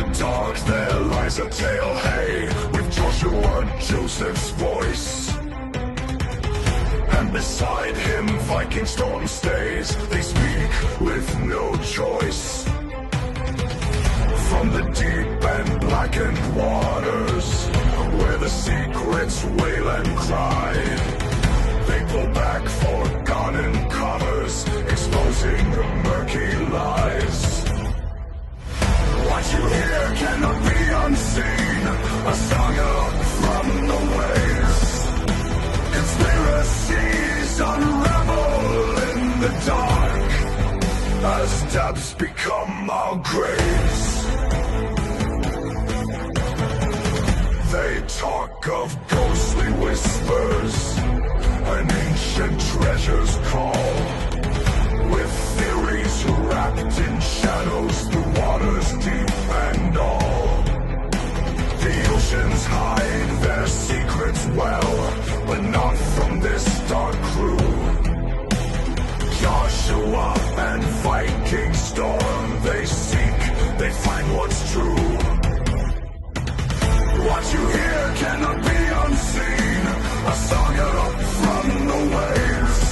the dark there lies a tale, hey, with Joshua and Joseph's voice. And beside him Viking storm stays, they speak with no choice. From the deep and blackened waters, where the secrets wail and cry, they pull back forgotten covers, exposing the murky lies. What you hear cannot be unseen, a saga from the waves. Conspiracies unravel in the dark, as depths become our graves. They talk of ghostly whispers, an ancient treasure's call, with theories wrapped in shadows, the waters deep and all. The oceans hide their secrets well, but not from this dark crew. Joshua and Viking storm, they seek, they find what's true. What you hear cannot be unseen, a saga from the waves.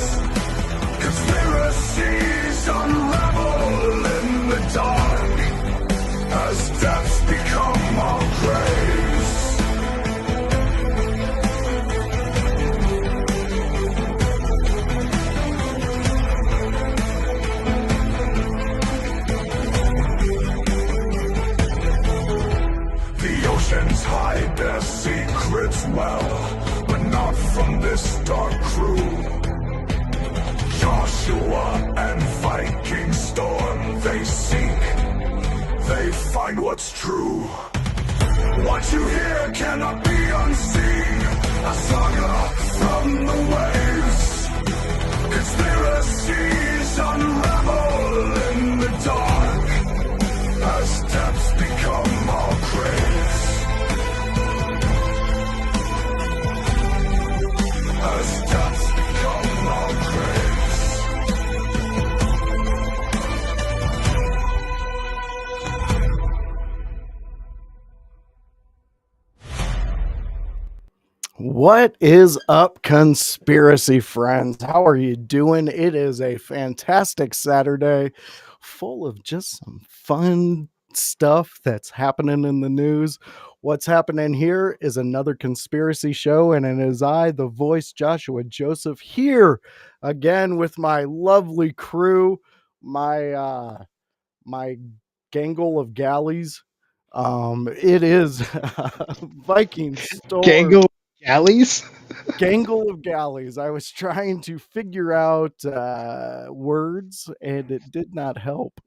Conspiracies unravel in the dark, as deaths become our graves. The oceans hide their secrets well, but not from this dark crew. Joshua and Viking storm, they seek, they find what's true. What you hear cannot be unseen, a saga from the waves. Conspiracies unravel in the dark, as depths become our graves. As depths become our graves. What is up, conspiracy friends? How are you doing? It is a fantastic Saturday full of just some fun stuff that's happening in the news. What's happening here is another conspiracy show, and it is I, the voice Joshua Joseph, here again with my lovely crew, my gangle of galleys. It is Viking Storm. Galleys? Gangle of galleys. I was trying to figure out words, and it did not help.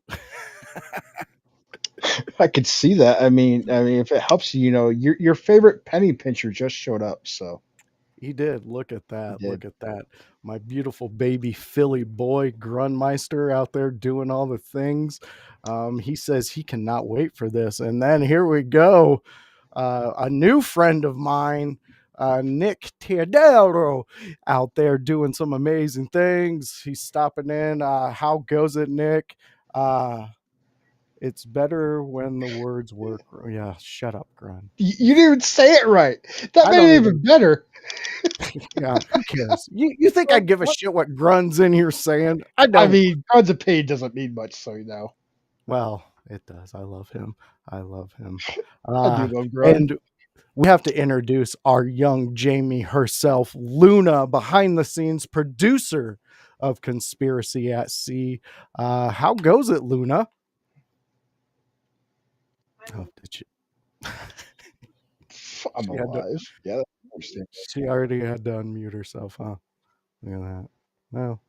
I could see that. I mean, if it helps you, your favorite penny pincher just showed up. So He did. Look at that. He did. Look at that. My beautiful baby Philly boy Grunmeister out there doing all the things. He says he cannot wait for this. And then here we go. A new friend of mine, Nick Teodoro, out there doing some amazing things. He's stopping in. How goes it, Nick? It's better when the words work. Yeah, shut up, Grun. You didn't even say it right. That I made don't it even better. Yeah, who cares? You think I give a shit what Grun's in here saying? I don't. I mean, God's of pain doesn't mean much, so Well, it does. I love him. I love him. I do love Grun. And we have to introduce our young Jamie herself, Luna, behind the scenes producer of Conspiracy at Sea. How goes it, Luna? Oh, did you? I'm alive. Yeah, that's interesting. She already had to unmute herself, huh? Look at that. No,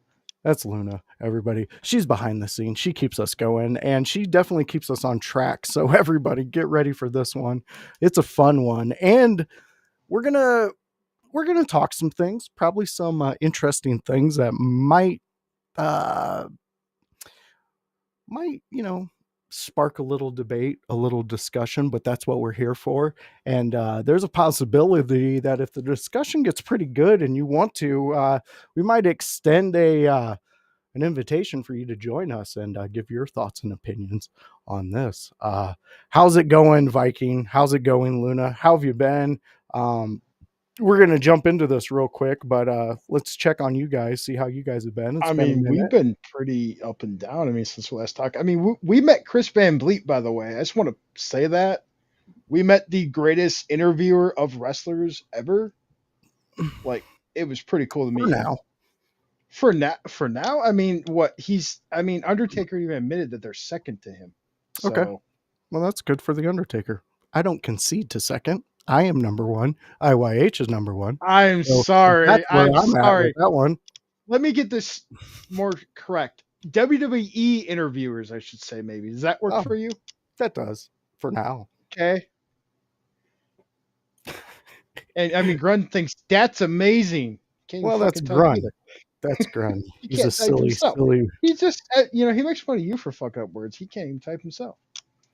that's Luna, everybody. She's behind the scenes. She keeps us going, and she definitely keeps us on track. So everybody get ready for this one. It's a fun one. And we're gonna talk some things, probably some interesting things that might spark a little debate, a little discussion, but that's what we're here for. And there's a possibility that if the discussion gets pretty good and you want to, we might extend an invitation for you to join us and give your thoughts and opinions on this. How's it going, Viking? How's it going, Luna? How have you been? Um, we're gonna jump into this real quick, but let's check on you guys, see how you guys have been. It's I been a mean, we've minute. been pretty up and down. I mean, since we last talked. I mean, we met Chris Van Vliet, by the way. I just want to say that we met the greatest interviewer of wrestlers ever. Like, it was pretty cool to For meet him. now. For now, I mean, what he's, I mean, Undertaker even admitted that they're second to him. Okay. So Well, that's good for the Undertaker. I don't concede to second. I am number one. IYH is number one. I'm So sorry. that's where I'm I'm at with sorry. that one. Let me get this more correct. WWE interviewers, I should say, maybe. Does that work Oh, for you? that does for now. Okay. And I mean, Grun thinks that's amazing. Can't even Well, that's fucking type Grun. either. That's Grun. He He's a can't type silly, himself. silly. He just, he makes fun of you for fuck up words. He can't even type himself.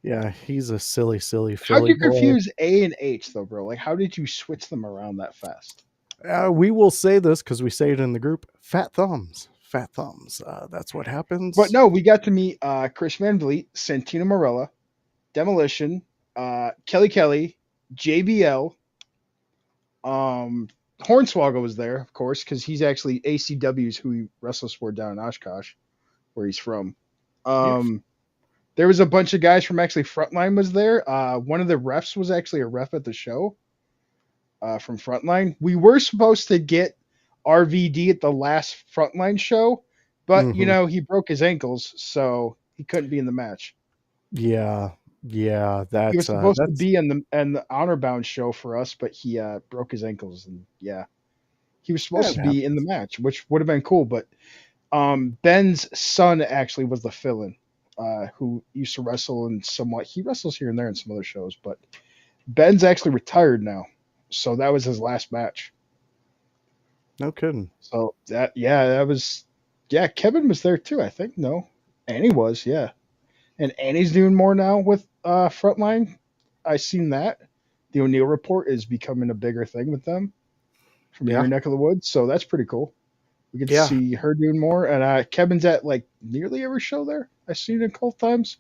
Yeah, he's a silly, silly How'd Philly you boy. confuse A and H though, bro? Like, how did you switch them around that fast? We will say this because we say it in the group. Fat thumbs. Fat thumbs. That's what But happens. no, we got to meet Chris Van Vliet, Santino Marella, Demolition, Kelly, JBL, Hornswoggle was there, of course, because he's actually ACW's who he wrestles for down in Oshkosh, where he's from. Yes. There was a bunch of guys from actually Frontline was there. One of the refs was actually a ref at the show from Frontline. We were supposed to get RVD at the last Frontline show, but Hmm. he broke his ankles, so he couldn't be in the match. Yeah. Yeah. He was That's supposed to that's be in the Honor Bound show for us, but he broke his ankles, and yeah, he was supposed that to be in the happens. match, which would have been cool. But Ben's son actually was the fill-in, who used to wrestle in somewhat. He wrestles here and there in some other shows, but Ben's actually retired now, so that was his last match. No kidding. So that was Kevin was there too, I think. No, Annie was, yeah, and Annie's doing more now with Frontline. I seen that. The O'Neill report is becoming a bigger thing with them from your Yeah. neck of the woods, so that's pretty cool. We get to Yeah. see her doing more, and Kevin's at like nearly every show there. I've seen it a couple times.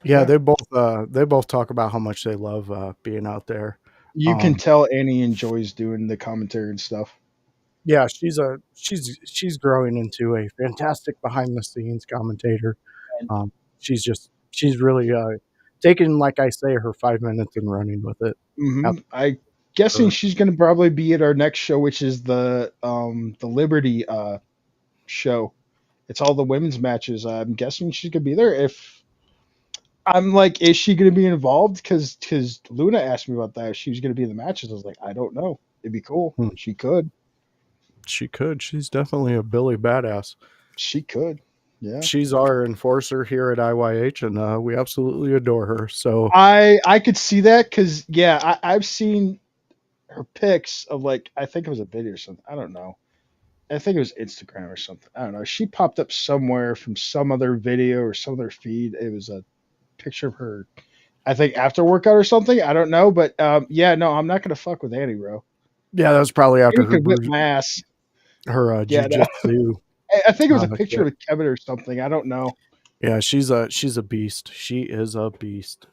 Yeah. Yeah, They both talk about how much they love being out there. you can Um, tell Annie enjoys doing the commentary and stuff. yeah, she's growing into a fantastic behind the scenes commentator. And She's really taking, like I say, her 5 minutes and running with it. Out I guessing there. she's going to probably be at our next show, which is the Liberty show. It's all the women's matches. I'm guessing she's going to be there. If I'm like, is she going to be involved? Because Luna asked me about that. If she was going to be in the matches. I was like, I don't know. It'd be cool. Hmm. She could. She could. She's definitely a Billy badass. She could. Yeah. She's our enforcer here at IYH, and we absolutely adore her. So I could see that because I've seen her pics of like I think it was a video or something. I don't know. I think it was Instagram or something. I don't know. She popped up somewhere from some other video or some other feed. It was a picture of her. I think after workout or something. I don't know, but no, I'm not gonna fuck with Annie, bro. yeah, that was probably after Annie could whip my ass. her Yeah, no. jujitsu. I think it was a picture Shit. with Kevin or something. I don't know. Yeah, she's a beast. She is a beast.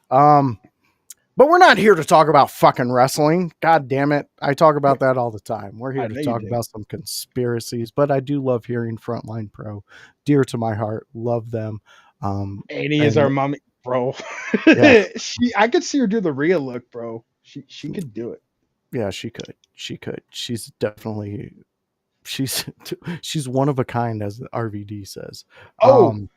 But we're not here to talk about fucking wrestling. God damn it. I talk about that all the time. We're I here to know you talk do. about some conspiracies, but I do love hearing Frontline Pro. Dear to my heart. Love them. Annie is And our mommy, bro. yeah, I could see her do the real look, bro. She could do it. yeah, she could. She could. She's definitely she's she's one of a kind, as the RVD says. Oh,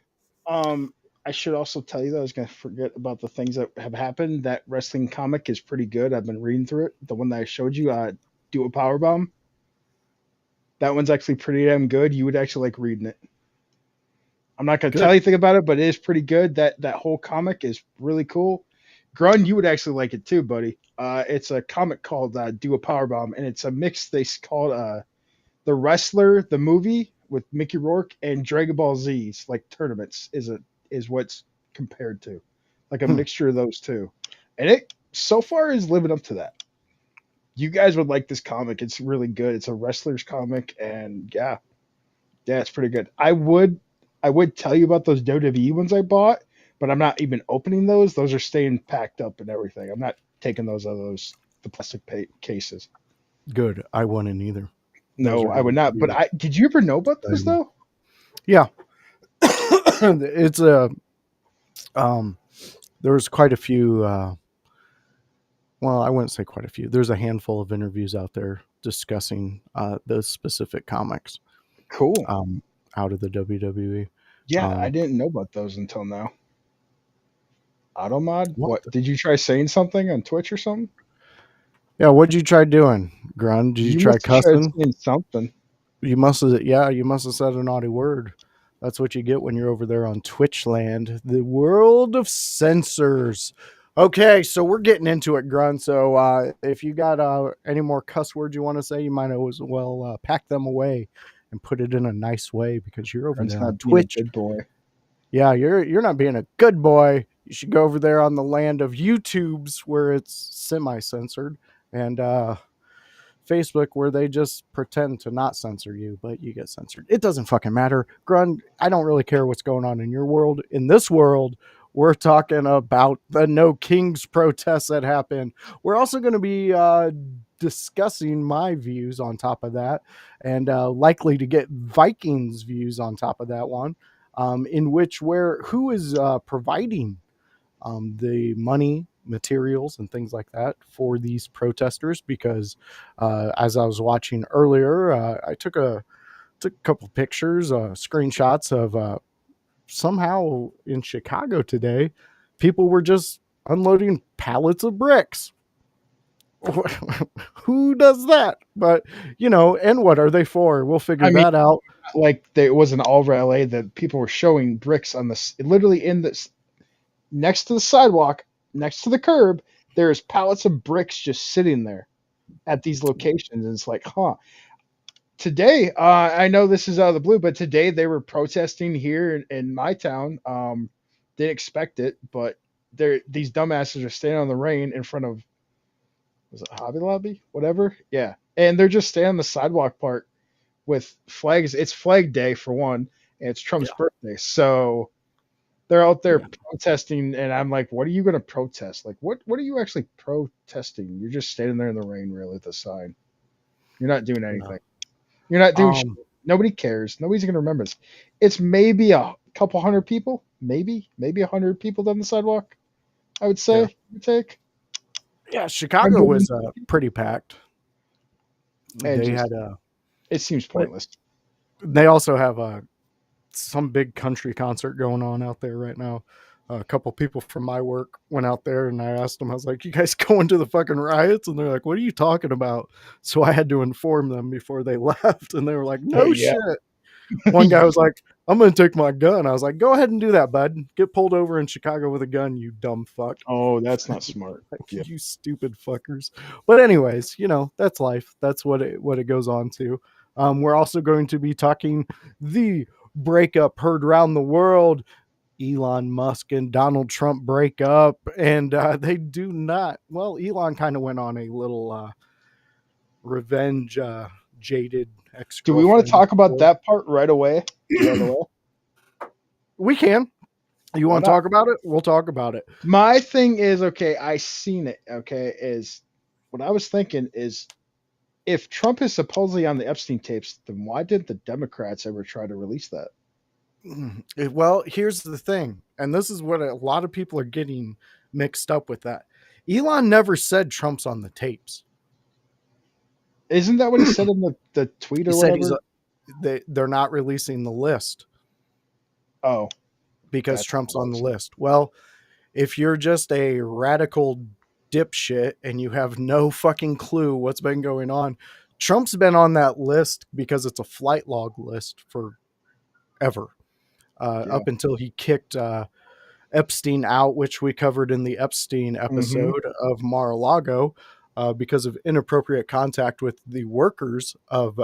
Um, I should also tell you that I was going to forget about the things that have happened. That wrestling comic is pretty good. I've been reading through it. The one that I showed you, Do a Power Bomb. That one's actually pretty damn good. You would actually like reading it. I'm not going to tell good. you anything about it, but it is pretty good. That whole comic is really cool. Grun, you would actually like it too, buddy. It's a comic called Do a Power Bomb, and it's a mix. They called The Wrestler, the movie with Mickey Rourke, and Dragon Ball Z's like tournaments is what's compared to, like a Hmm. mixture of those two, and it so far is living up to that. You guys would like this comic. It's really good. It's a wrestler's comic, and it's pretty good. I would tell you about those WWE ones I bought, but I'm not even opening those. Those are staying packed up and everything. I'm not taking those out of the plastic cases. Good. I wouldn't either. Those No, are I would going to not. But be did you ever know about those exciting. though? Yeah. It's a um there's quite a few well, I wouldn't say quite a few. There's a handful of interviews out there discussing those specific comics Cool. um out of the WWE. Yeah, I Um didn't know about those until now. Automod? what What? Did you try saying something on Twitch or something? Yeah, what'd you try doing, Grun? Did you You try must have tried cussing? saying something. You must have said a naughty word. That's what you get when you're over there on Twitch land, the world of censors. Okay, so we're getting into it, Grun. So if you got any more cuss words you want to say, you might as well pack them away and put it in a nice way because you're over Run's there on not being a Twitch. good boy. Yeah, you're not being a good boy. You should go over there on the land of YouTube's where it's semi-censored and Facebook where they just pretend to not censor you, but you get censored. It doesn't fucking matter. Grun, I don't really care what's going on in your world. In this world, we're talking about the No Kings protests that happened. We're also going to be discussing my views on top of that and likely to get Vikings views on top of that one, in which where who is providing the money, materials, and things like that for these protesters. Because as I was watching earlier, I took a couple pictures, screenshots of somehow in Chicago today, people were just unloading pallets of bricks. Who does that? But and what are they for? We'll figure I mean, that out. like it wasn't all over LA that people were showing bricks on literally in this next to the sidewalk, next to the curb. There's pallets of bricks just sitting there at these locations, and it's like, huh. Today, I know this is out of the blue, but today they were protesting here in my town. Didn't expect it, but these dumbasses are standing on the rain in front of, was it Hobby Lobby, whatever, yeah, and they're just standing on the sidewalk part with flags. It's Flag Day for one, and it's Trump's Yeah, birthday, so they're out there yeah. protesting, and I'm like, what are you going to protest? Like, what are you actually protesting? You're just standing there in the rain, really, with a sign. You're not doing Yeah. anything. You're not doing shit. Um, Nobody cares. Nobody's going to remember this. It's maybe a couple hundred people, maybe 100 people down the sidewalk, I would yeah, say. Take. yeah. Chicago 100, was pretty packed. and They just, had it seems but pointless. they also have some big country concert going on out there right now. A couple people from my work went out there, and I asked them, I was like, "You guys going to the fucking riots?" And they're like, "What are you talking about?" So I had to inform them before they left, and they were like, Hey, "No yeah. shit." One guy was like, "I'm going to take my gun." I was like, "Go ahead and do that, bud. Get pulled over in Chicago with a gun, you dumb fuck." Oh, that's not smart. Yeah. You stupid fuckers. But anyways, that's life. That's what it goes on to. We're also going to be talking the breakup heard around the world. Elon Musk and Donald Trump break up, and they do not. Well, Elon kind of went on a little revenge, jaded ex Do we want to girlfriend. talk about that part right away? Right away? We can. You Why want to not? talk about it? We'll talk about it. My thing is, okay, I seen it. Okay, is what I was thinking is, if Trump is supposedly on the Epstein tapes, then why didn't the Democrats ever try to release that? Well, here's the thing, and this is what a lot of people are getting mixed up with that. Elon never said Trump's on the tapes. Isn't that what he said in the tweet He or said whatever? they're not releasing the list Oh, because that's Trump's on the bullshit. list. Well, if you're just a radical dipshit and you have no fucking clue what's been going on, Trump's been on that list because it's a flight log list forever, Yeah. up until he kicked Epstein out, which we covered in the Epstein Mm-hmm. episode of Mar-a-Lago, because of inappropriate contact with the workers of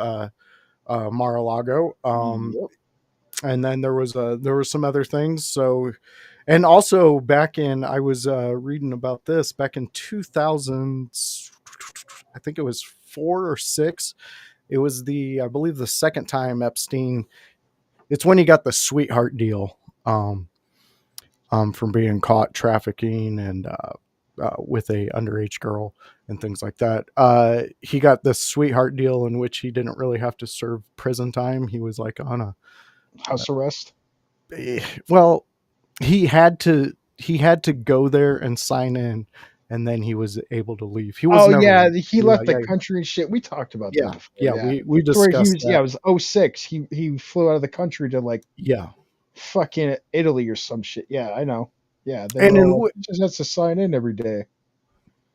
Mar-a-Lago. Yep. And then there was some other things. So, and also back in, I was reading about this back in 2000, I think it was 4 or 6. It was I believe the second time Epstein. It's when he got the sweetheart deal. from being caught trafficking and with a underage girl and things like that. He got this sweetheart deal in which he didn't really have to serve prison time. He was like on House arrest. well, he had to go there and sign in, and then he was able to leave. He was Oh never. yeah, he Yeah, left the yeah, country and shit. We talked about that yeah, before. yeah. Yeah, We to where he discussed was. Yeah, that. it was '06. He flew out of the country to like Yeah, fucking Italy or some shit. Yeah, I know. Yeah, they and were in all like, he just has to sign in every day.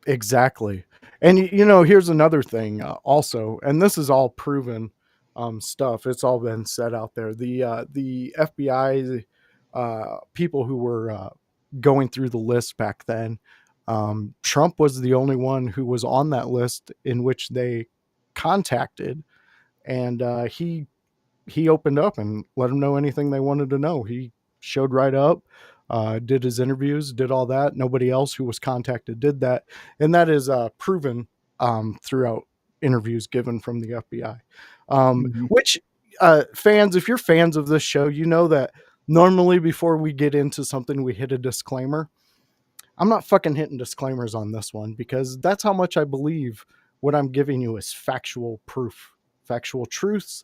exactly. And here's another thing also, and this is all proven stuff. It's all been said out there. The FBI people who were going through the list back then, Trump was the only one who was on that list in which they contacted, and he opened up and let them know anything they wanted to know. He showed right up, did his interviews, did all that. Nobody else who was contacted did that, and that is proven throughout interviews given from the FBI. Mhm. Which fans, if you're fans of this show, you know that normally before we get into something, we hit a disclaimer. I'm not fucking hitting disclaimers on this one because that's how much I believe what I'm giving you is factual proof, factual truths.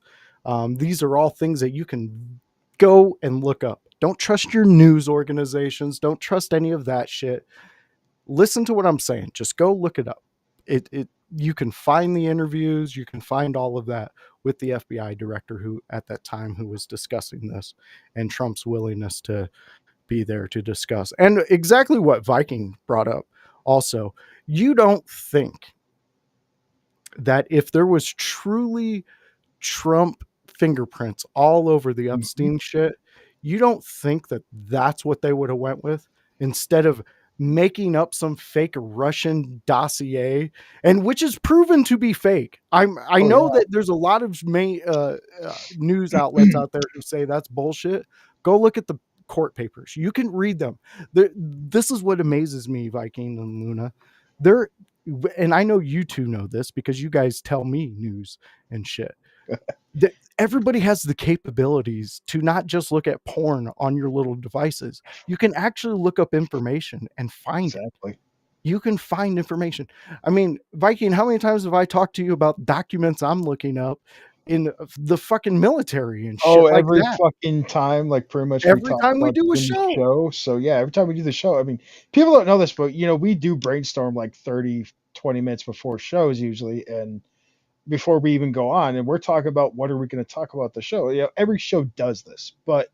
These are all things that you can go and look up. Don't trust your news organizations. Don't trust any of that shit. Listen to what I'm saying. Just go look it up. It you can find the interviews. You can find all of that with the FBI director who at that time who was discussing this and Trump's willingness to be there to discuss. And exactly what Viking brought up also, you don't think that if there was truly Trump fingerprints all over the Mhm. Epstein shit, you don't think that that's what they would have went with instead of making up some fake Russian dossier, and which is proven to be fake. I Oh know yeah. that there's a lot of news outlets out there who say that's bullshit. Go look at the court papers. You can read them. This is what amazes me, Viking and Luna. They're and I know you two know this because you guys tell me news and shit that everybody has the capabilities to not just look at porn on your little devices. You can actually look up information and find it. Exactly. You can find information. I mean, Viking, how many times have I talked to you about documents I'm looking up in the fucking military and Oh, shit like every that? fucking time, like pretty much we Every talk time we about do a doing the show. show. So yeah, every time we do the show, I mean, people don't know this, but we do brainstorm like 30, 20 minutes before shows usually, and before we even go on, and we're talking about what are we going to talk about the show. Every show does this, but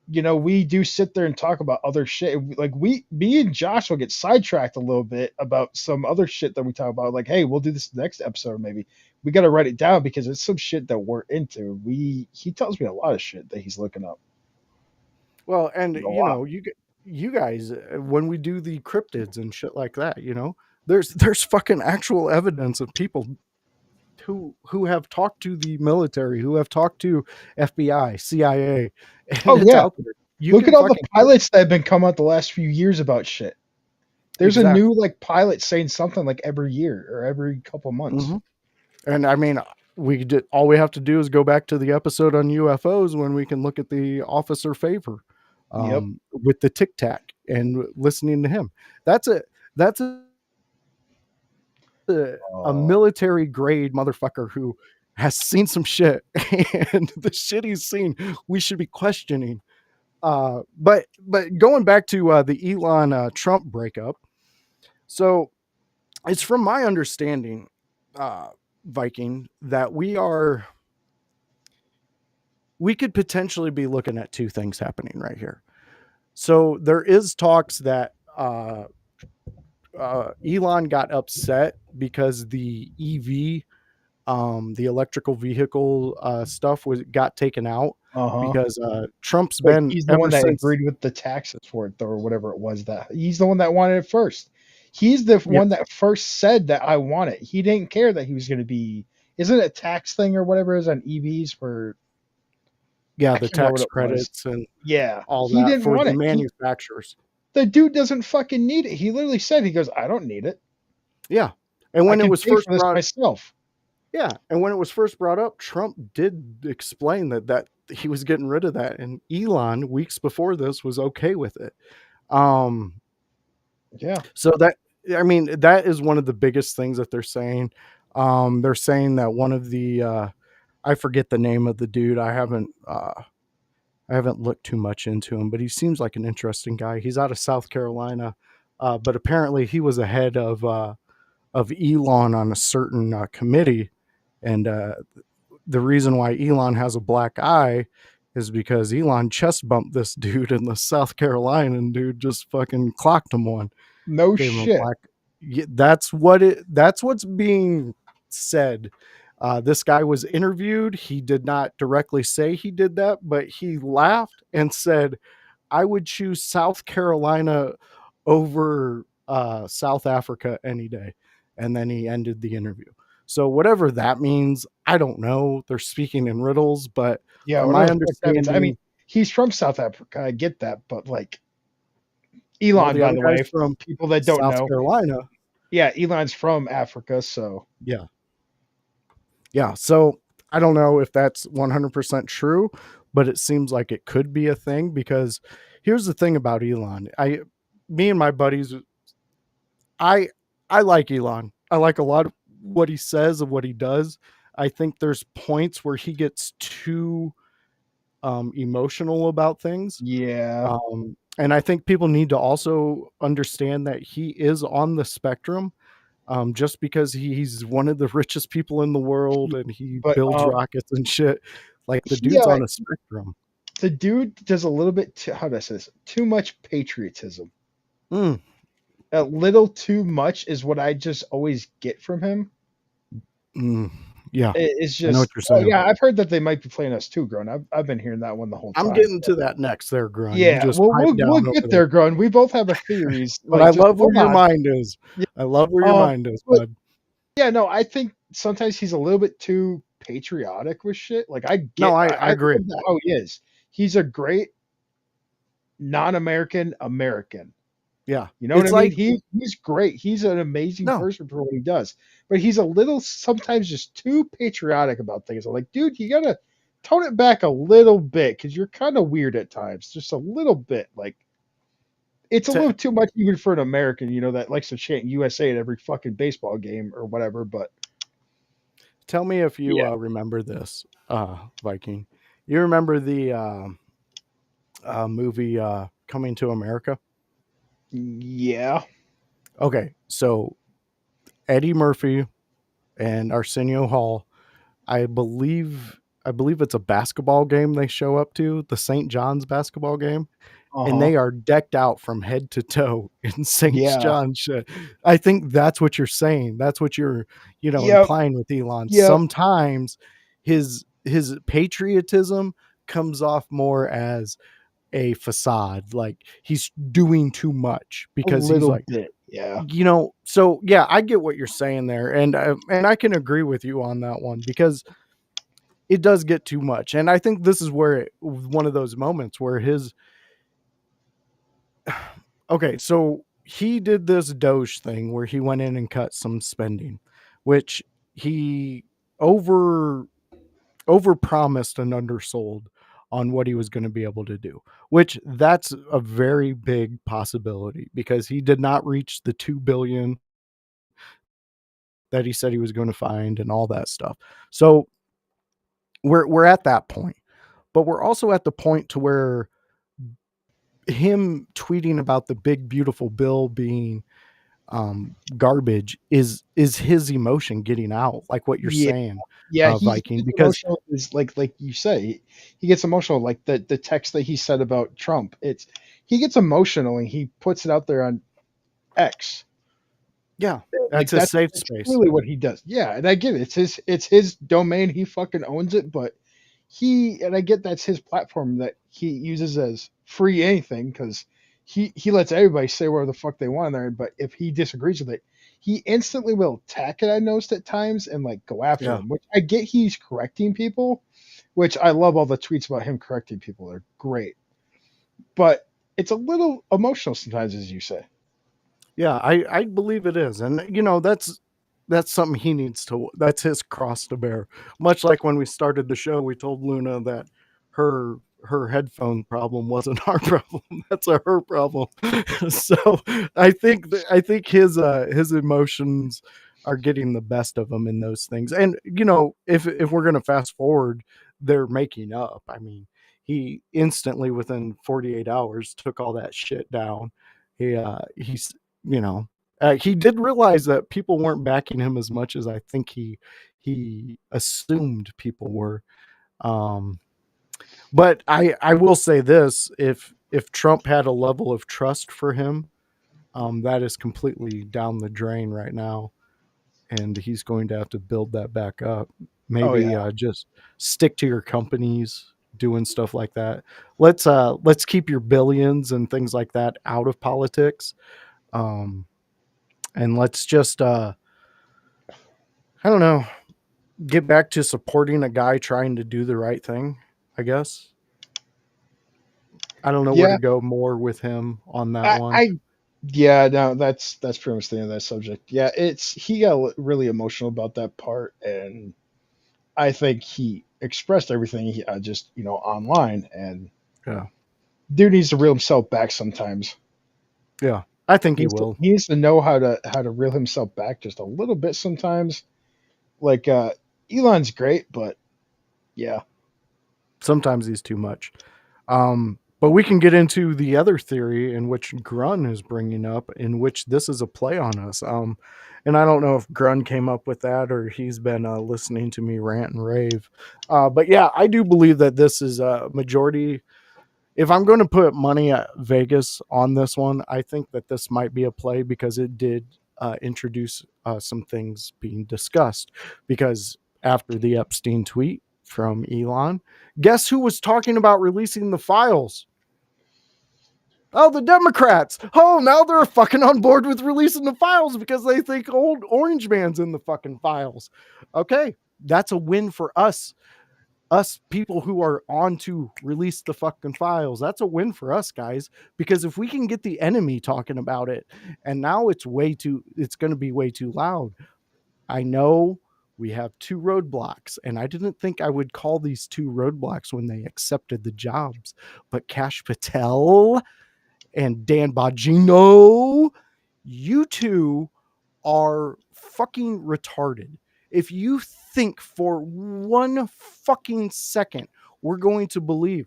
we do sit there and talk about other shit. Like me and Josh will get sidetracked a little bit about some other shit that we talk about. Like, hey, we'll do this next episode. Maybe we got to write it down because it's some shit that we're into. He tells me a lot of shit that he's looking up. Well, and A lot. you guys when we do the cryptids and shit like that, there's fucking actual evidence of people who have talked to the military, who have talked to FBI, CIA, and Oh it's yeah, out there. You look can at all the fucking pilots that have been come out the last few years about shit. There's a new exactly. like pilot saying something like every year or every couple months. Hmm. And I mean, we did all we have to do is go back to the episode on UFOs when we can look at the officer favor Yep. with the tic tac and listening to him. That's a Uh, military grade motherfucker who has seen some shit and the shit he's seen we should be questioning. But going back to the Elon Trump breakup, so it's from my understanding, uh, Viking, that we could potentially be looking at two things happening right here. So there is talks that Elon got upset because the EV, the electrical vehicle stuff was got taken out uh-huh. because Trump's Like been he's the ever one that since. agreed with the taxes for it, or whatever it was that he's the one that wanted it first. He's the Yeah, one that first said that I want it. He didn't care that he was going to be. Isn't it a tax thing or whatever it is on EVs for? yeah, I the can't remember what tax it was. credits and Yeah, all he that didn't for want the it. manufacturers. The dude doesn't fucking need it. He literally said, he goes, I don't need it. Yeah, and I when it can was pay first for this brought myself. yeah, and when it was first brought up, Trump did explain that he was getting rid of that, and Elon weeks before this was okay with it. Um, Yeah. so that, I mean, that is one of the biggest things that they're saying. They're saying that one of the I forget the name of the dude. I haven't looked too much into him, but he seems like an interesting guy. He's out of South Carolina, but apparently he was ahead of Elon on a certain committee, and the reason why Elon has a black eye is because Elon chest bumped this dude, and the South Carolinian dude just fucking clocked him one, No gave him a shit. black. Yeah, that's what's being said. This guy was interviewed. He did not directly say he did that, but he laughed and said, "I would choose South Carolina over South Africa any day." And then he ended the interview. So whatever that means, I don't know. They're speaking in riddles, but Yeah, from whatever my the fuck that means. I mean, understanding, he's from South Africa. I get that, but like well, Elon, the by other the guy's way, for from people that don't South know, Carolina. yeah, Elon's from Africa, so Yeah. Yeah. So I don't know if that's 100% true, but it seems like it could be a thing because here's the thing about Elon. Me and my buddies, I, I like Elon. I like a lot of what he says and what he does. I think there's points where he gets too emotional about things. yeah. And I think people need to also understand that he is on the spectrum. Just because he's one of the richest people in the world and he But builds rockets and shit, like the he dude's on a spectrum. the dude does a little bit too, how do I say this? Too much patriotism. Mm, A little too much is what I just always get from him. mm, yeah, It's I know what just, you're oh saying. yeah, I've heard that they might be playing us too, grown. I've been hearing that one the whole I'm time. getting to that next there, Grun. You Yeah, just well, pipe we'll down over get there. there, grown. We both have a theories. But Like, I just love where hold your on. mind is. Yeah. I love where your mind is, But bud. yeah, no, I think sometimes he's a little bit too patriotic with shit. Like, No, I I agree. love how he is. He's a great non-American American. Yeah. You know what I It's mean? like, He's great. He's an amazing no, person for what he does. But he's a little sometimes just too patriotic about things. I'm like, dude, you gotta tone it back a little bit because you're kind of weird at times. Just a little bit. Like it's a t- little too much even for an American, that likes to chant USA at every fucking baseball game or whatever. But tell me if you yeah, remember this, Viking. You remember the movie Coming to America? yeah, Okay, so Eddie Murphy and Arsenio Hall, I believe it's a basketball game they show up to, the St. John's basketball game, uh and huh, they are decked out from head to toe in St. yeah, John's shit. I think that's what you're saying. That's what you're, yep, implying with Elon. yep, Sometimes his patriotism comes off more as a facade, like he's doing too much a because he's little like, bit, yeah, so yeah, I get what you're saying there, and I can agree with you on that one because it does get too much, and I think this is where one of those moments where his okay, so he did this Doge thing where he went in and cut some spending, which he over over promised and undersold on what he was going to be able to do, which that's a very big possibility because he did not reach the 2 billion that he said he was going to find and all that stuff. So we're at that point, but we're also at the point to where him tweeting about the big beautiful bill being garbage is his emotion getting out, like what you're yeah. saying, Yeah, he Viking, gets because emotional. Is like you say, he gets emotional. Like the text that he said about Trump. It's he gets emotional and he puts it out there on X. yeah, that's Like his safe that's space. really what he does. Yeah, and I get it. It's his domain. He fucking owns it. But and I get that's his platform that he uses as free anything because he lets everybody say whatever the fuck they want there. But if he disagrees with it, he instantly will attack it. I noticed at times and like go after Yeah, him, which I get. He's correcting people, which I love all the tweets about him correcting people. They're great, but it's a little emotional sometimes, as you say. yeah, I believe it is, and that's something that's his cross to bear. Much like when we started the show, we told Luna that her her headphone problem wasn't our problem. That's a her problem. So I think his emotions are getting the best of him in those things. And if we're gonna fast forward, they're making up. I mean, he instantly within 48 hours took all that shit down. He's you know he did realize that people weren't backing him as much as I think he assumed people were. Um, but I will say this: if Trump had a level of trust for him, that is completely down the drain right now, and he's going to have to build that back up. Oh Maybe yeah. just stick to your companies, doing stuff like that. Let's keep your billions and things like that out of politics, um, and let's just I don't know, get back to supporting a guy trying to do the right thing. I guess I don't know where to Yeah. go more with him on that I, one. I yeah, no, that's pretty much the end of that subject. Yeah, it's he got really emotional about that part, and I think he expressed everything just online, and Yeah, dude needs to reel himself back sometimes. yeah, I think he will. He needs to know how to reel himself back just a little bit sometimes. Like Elon's great, but yeah, Sometimes he's too much. But we can get into the other theory in which Grun is bringing up, in which this is a play on us. And I don't know if Grun came up with that or he's been listening to me rant and rave. But yeah, I do believe that this is a majority. If I'm going to put money at Vegas on this one, I think that this might be a play because it did introduce some things being discussed. Because after the Epstein tweet from Elon, guess who was talking about releasing the files? Oh, the Democrats. Oh, now they're fucking on board with releasing the files because they think old Orange Man's in the fucking files. Okay, that's a win for us people who are on to release the fucking files. That's a win for us, guys, because if we can get the enemy talking about it, and now it's going to be way too loud. I know we have two roadblocks, and I didn't think I would call these two roadblocks when they accepted the jobs, but Cash Patel and Dan Bongino, you two are fucking retarded. If you think for one fucking second we're going to believe,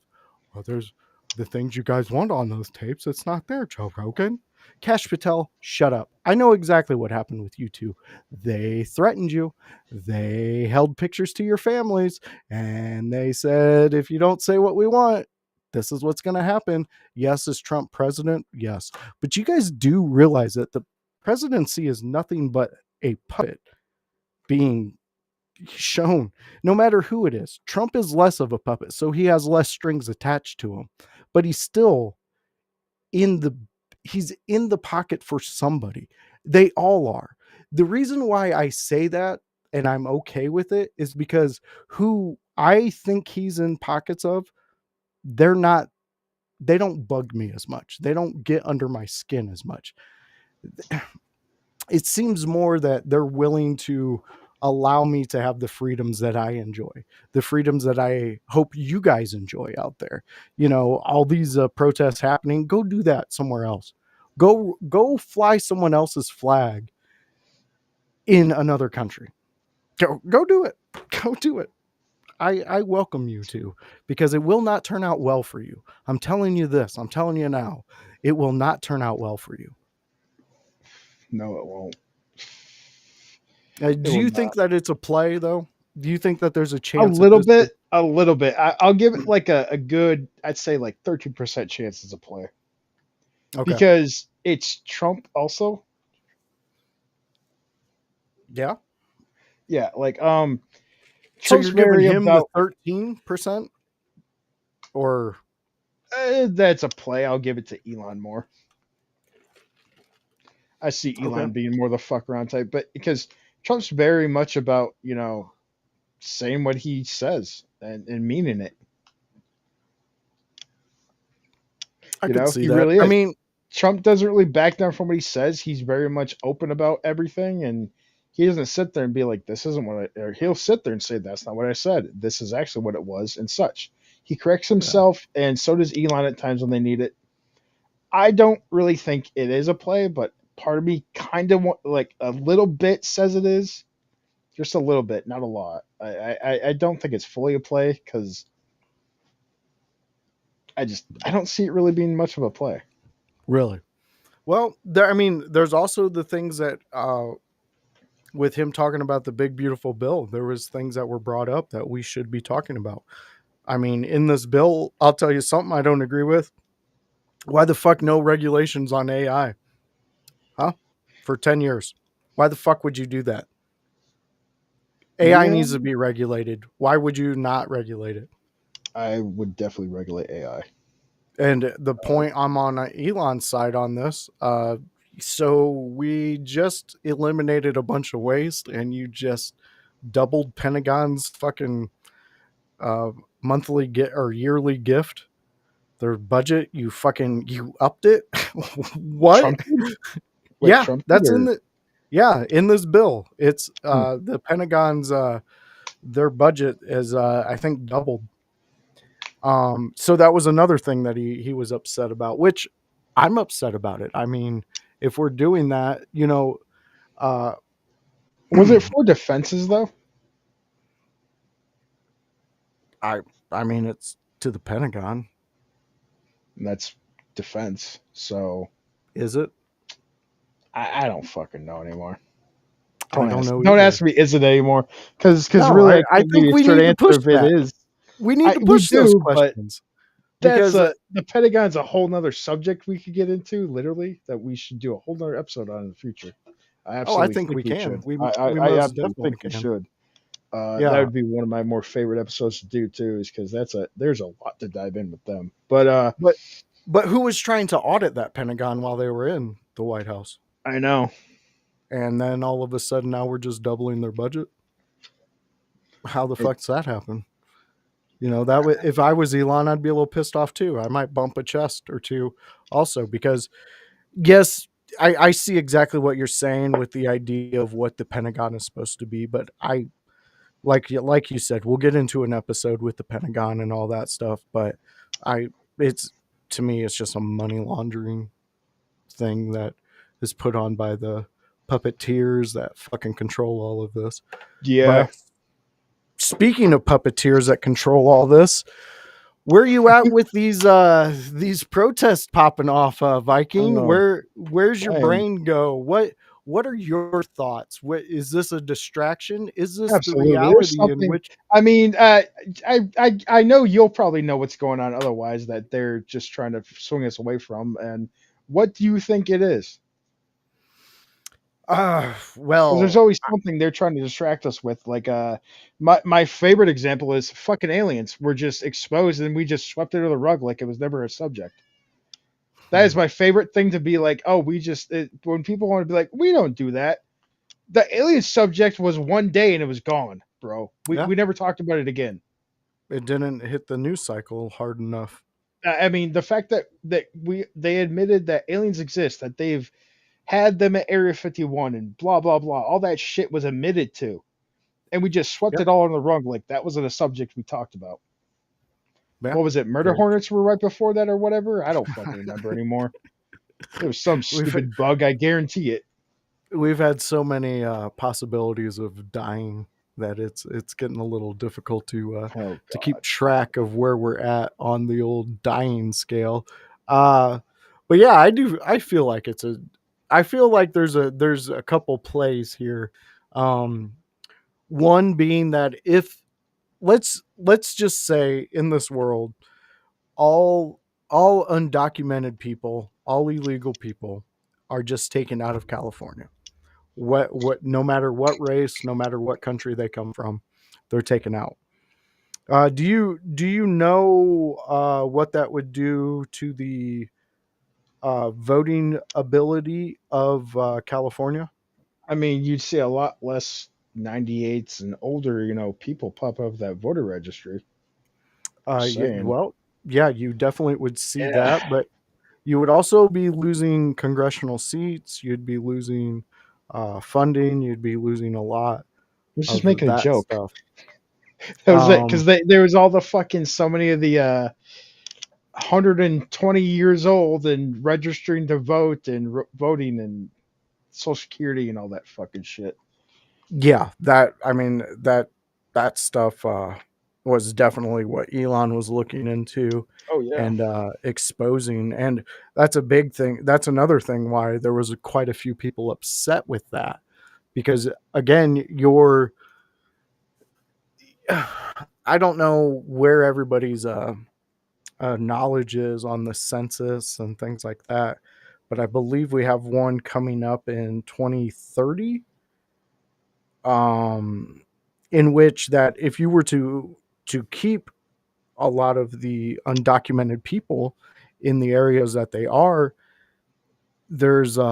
well, there's the things you guys want on those tapes, it's not there, Joe Rogan. Cash Patel, shut up. I know exactly what happened with you two. They threatened you. They held pictures to your families and they said, if you don't say what we want, this is what's going to happen. Yes, is Trump president? Yes. But you guys do realize that the presidency is nothing but a puppet being shown, no matter who it is. Trump is less of a puppet, so he has less strings attached to him, but he's still in the he's in the pocket for somebody. They all are. The reason why I say that and I'm okay with it is because who I think he's in pockets of, they're not they don't bug me as much. They don't get under my skin as much. It seems more that they're willing to allow me to have the freedoms that I enjoy, the freedoms that I hope you guys enjoy out there. All these protests happening, go do that somewhere else. Go fly someone else's flag in another country. Go do it. Go do it. I welcome you to, because it will not turn out well for you. I'm telling you this. I'm telling you now. It will not turn out well for you. no, it won't. It Do will you not. think that it's a play, though? Do you think that there's a A chance that little this is bit, a little bit. I'll give it like a good, I'd say like 13% chance as a play okay? because it's Trump also. Yeah. Yeah, like So Trump's you're giving very him the about 13%, or that's a play. I'll give it to Elon more. I see okay? Elon being more the fuck around type, but because Trump's very much about saying what he says and meaning it. I could see He that. really I is. mean, Trump doesn't really back down from what he says. He's very much open about everything, and he doesn't sit there and be like, "This isn't what I." Or he'll sit there and say, "That's not what I said. This is actually what it was," and such. He corrects Yeah. himself, and so does Elon at times when they need it. I don't really think it is a play, but part of me kind of like a little bit says it is, just a little bit, not a lot. I don't think it's fully a play because I don't see it really being much of a play. Really? Well, I mean, there's also the things that with him talking about the big beautiful bill, there was things that were brought up that we should be talking about. I mean, in this bill, I'll tell you something I don't agree with. Why the fuck no regulations on AI? Huh? For 10 years. Why the fuck would you do that? AI Yeah, needs to be regulated. Why would you not regulate it? I would definitely regulate AI. And the point I'm on Elon's side on this, so we just eliminated a bunch of waste and you just doubled Pentagon's fucking uh, monthly get or yearly gift, their budget. You upped it. What? Trump did? Wait, Yeah, Trump did that's in or the in this bill. It's hmm. the Pentagon's their budget is I think doubled. So that was another thing that he was upset about, which I'm upset about it. I mean, if we're doing that, uh Was it for defenses though? I I mean it's to the Pentagon, And that's defense. So is it? I don't fucking know anymore. I don't know Don't either. ask me is it anymore because No, really I I can't give think you a we straight need to answer push if it that. is. We need to We push those do, but questions that's because the Pentagon's a whole nother subject we could get into. Literally, that we should do a whole nother episode on in the future. I oh, I absolutely think think we we can. should. We I most absolutely definitely think we can. should. That Yeah. would be one of my more favorite episodes to do too, is because there's a lot to dive in with them. But But who was trying to audit that Pentagon while they were in the White House? I know And then all of a sudden now we're just doubling their budget. How the it, fuck's that happen? That if I was Elon, I'd be a little pissed off too. I might bump a chest or two also because yes, I see exactly what you're saying with the idea of what the Pentagon is supposed to be, but I like you said, we'll get into an episode with the Pentagon and all that stuff, but I it's to me it's just a money laundering thing that is put on by the puppeteers that fucking control all of this. yeah. But speaking of puppeteers that control all this, where are you at with these protests popping off, Viking? Um, Where's your I am brain go? What are your thoughts? What is this a distraction? Is this the absolutely. There's reality in something. which I mean, I know you'll probably know what's going on. Otherwise, that they're just trying to swing us away from. And what do you think it is? Because there's well, always something they're trying to distract us with. Like my favorite example is fucking aliens were just exposed and we just swept it under the rug like it was never a subject. That is my favorite thing to be like. Oh, when people want to be like, we don't do that. The alien subject was one day and it was gone, bro. yeah, We never talked about it again. it didn't hit the news cycle hard enough. I mean, the fact that they admitted that aliens exist, that they've had them at Area 51 and blah blah blah, all that shit was admitted to, and we just swept Yep. it all on the rug like that wasn't a subject we talked about. Yeah. What was it? Murder Very. hornets were right before that or whatever. I don't fucking remember anymore. It was some We've stupid bug. I guarantee it. we've had so many possibilities of dying that it's getting a little difficult Oh to keep god. track of where we're at on the old dying scale. Uh, but yeah, I feel like I feel like there's a couple plays here. Um, One being that if let's just say in this world all undocumented people, all illegal people are just taken out of California. What no matter what race, no matter what country they come from, they're taken out. Do you know what that would do to the voting ability of California? I mean, you'd see a lot less 98s and older, people pop up that voter registry. Just saying. Well, yeah, you definitely would see Yeah. that, but you would also be losing congressional seats. You'd be losing funding. You'd be losing a lot Let's just of making a that joke. stuff. That was it, because Um, there was all the fucking so many of the 120 years old and registering to vote and voting and Social Security and all that fucking shit. yeah, that I mean that stuff was definitely what Elon was looking into Oh yeah. and exposing, and that's a big thing. That's another thing why there was quite a few people upset with that because again, you're I don't know where everybody's knowledge is on the census and things like that, but I believe we have one coming up in 2030, um, in which that if you were to keep a lot of the undocumented people in the areas that they are, there's there's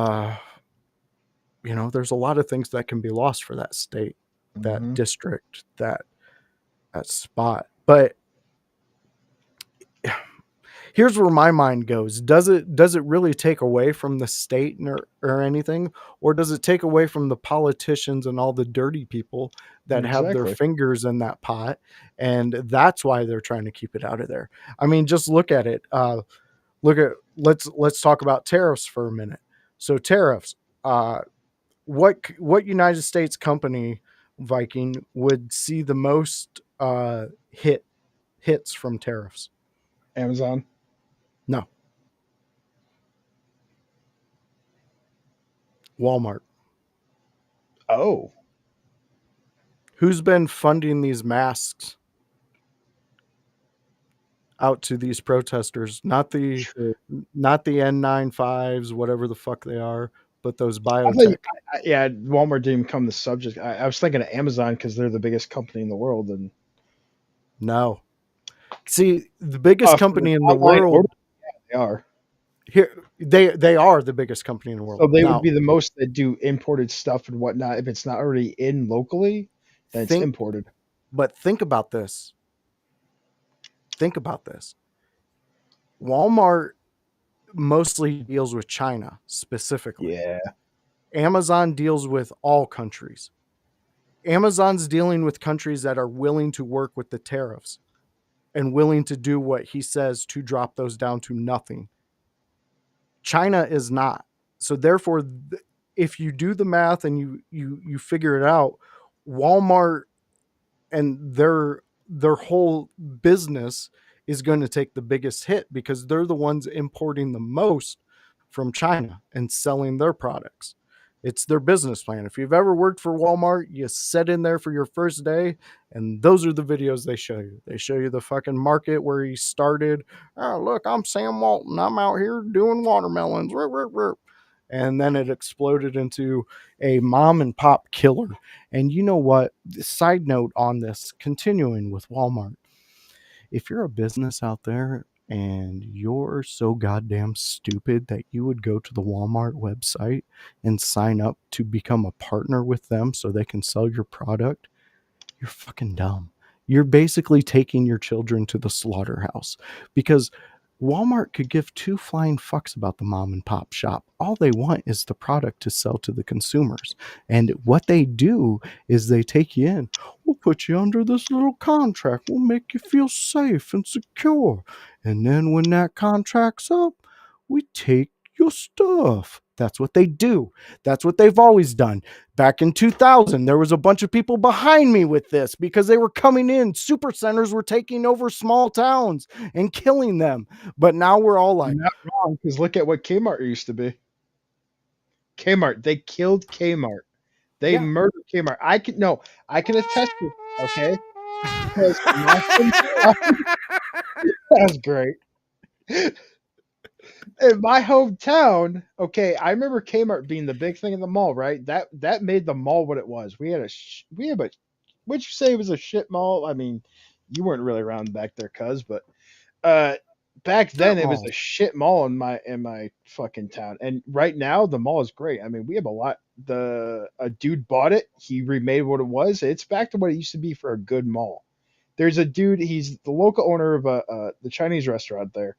a lot of things that can be lost for that state, that Hmm. district, that spot. But here's where my mind goes. Does it really take away from the state or anything, or does it take away from the politicians and all the dirty people that have their Exactly. fingers in that pot, and that's why they're trying to keep it out of there? I mean, just look at it. Look at let's talk about tariffs for a minute. So tariffs. Uh, what United States company, Viking, would see the most hits from tariffs? Amazon. No, Walmart. Oh, Who's been funding these masks out to these protesters? true. Not the N95s, whatever the fuck they are, but those I thought, biotech. yeah, Walmart didn't become the subject. I was thinking of Amazon because they're the biggest company in the world, and No. See, the biggest for company in the online order, world they are. here, they are the biggest company in the world. So they would Now, be the most that do imported stuff and whatnot. If it's not already in locally, then it's think imported. but think about this. Think about this. Walmart mostly deals with China specifically. Yeah. Amazon deals with all countries. Amazon's dealing with countries that are willing to work with the tariffs and willing to do what he says to drop those down to nothing. China is not. So therefore, if you do the math and you figure it out, Walmart and their whole business is going to take the biggest hit because they're the ones importing the most from China and selling their products. It's their business plan. If you've ever worked for Walmart, you sit in there for your first day, and those are the videos they show you. They show you the fucking market where he started. Oh, look, I'm Sam Walton. I'm out here doing watermelons. And then it exploded into a mom and pop killer. And you know what? Side note on this, continuing with Walmart, if you're a business out there and you're so goddamn stupid that you would go to the Walmart website and sign up to become a partner with them so they can sell your product, you're fucking dumb. You're basically taking your children to the slaughterhouse because Walmart could give two flying fucks about the mom and pop shop. All they want is the product to sell to the consumers. And what they do is they take you in. We'll put you under this little contract. We'll make you feel safe and secure. And then when that contract's up, we take your stuff. That's what they do. That's what they've always done. Back in 2000, there was a bunch of people behind me with this because they were coming in. Super centers were taking over small towns and killing them. But now we're all You're like, not wrong, because look at what Kmart used to be. Kmart, they killed Kmart. They yeah. murdered Kmart. I can no, I can attest to this, okay? Because in my hometown, that's great. In my hometown, okay, I remember Kmart being the big thing in the mall, right? That made the mall what it was. We have a would you say it was a shit mall? I mean, you weren't really around back there, cuz, but uh back then Strip it was a malls. shit mall in my fucking town. And right now the mall is great. I mean, we have a lot. The a dude bought it, he remade what it was. It's back to what it used to be for a good mall. There's a dude, he's the local owner of the Chinese restaurant there,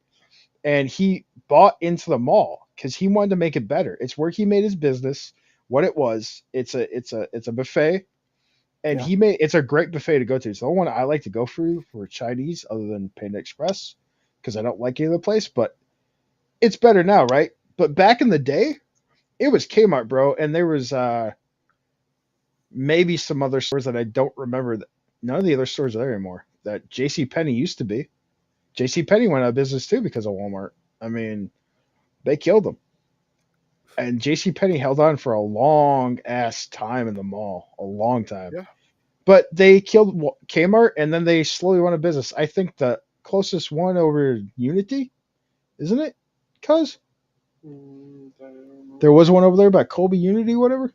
and he bought into the mall because he wanted to make it better. It's where he made his business what it was. It's a buffet, And Yeah. it's a great buffet to go to. It's the only one I like to go for Chinese, other than Panda Express, because I don't like any other place. But it's better now, right? But back in the day, it was Kmart, bro, and there was maybe some other stores that I don't remember. None of the other stores are there anymore. That J.C. Penney used to be. J.C. Penney went out of business too because of Walmart. I mean, they killed them. And J.C. Penney held on for a long ass time in the mall, a long time. Yeah. But they killed Kmart, and then they slowly went out of business. I think the closest one over Unity, isn't it? Cause there was one over there by Colby Unity, whatever.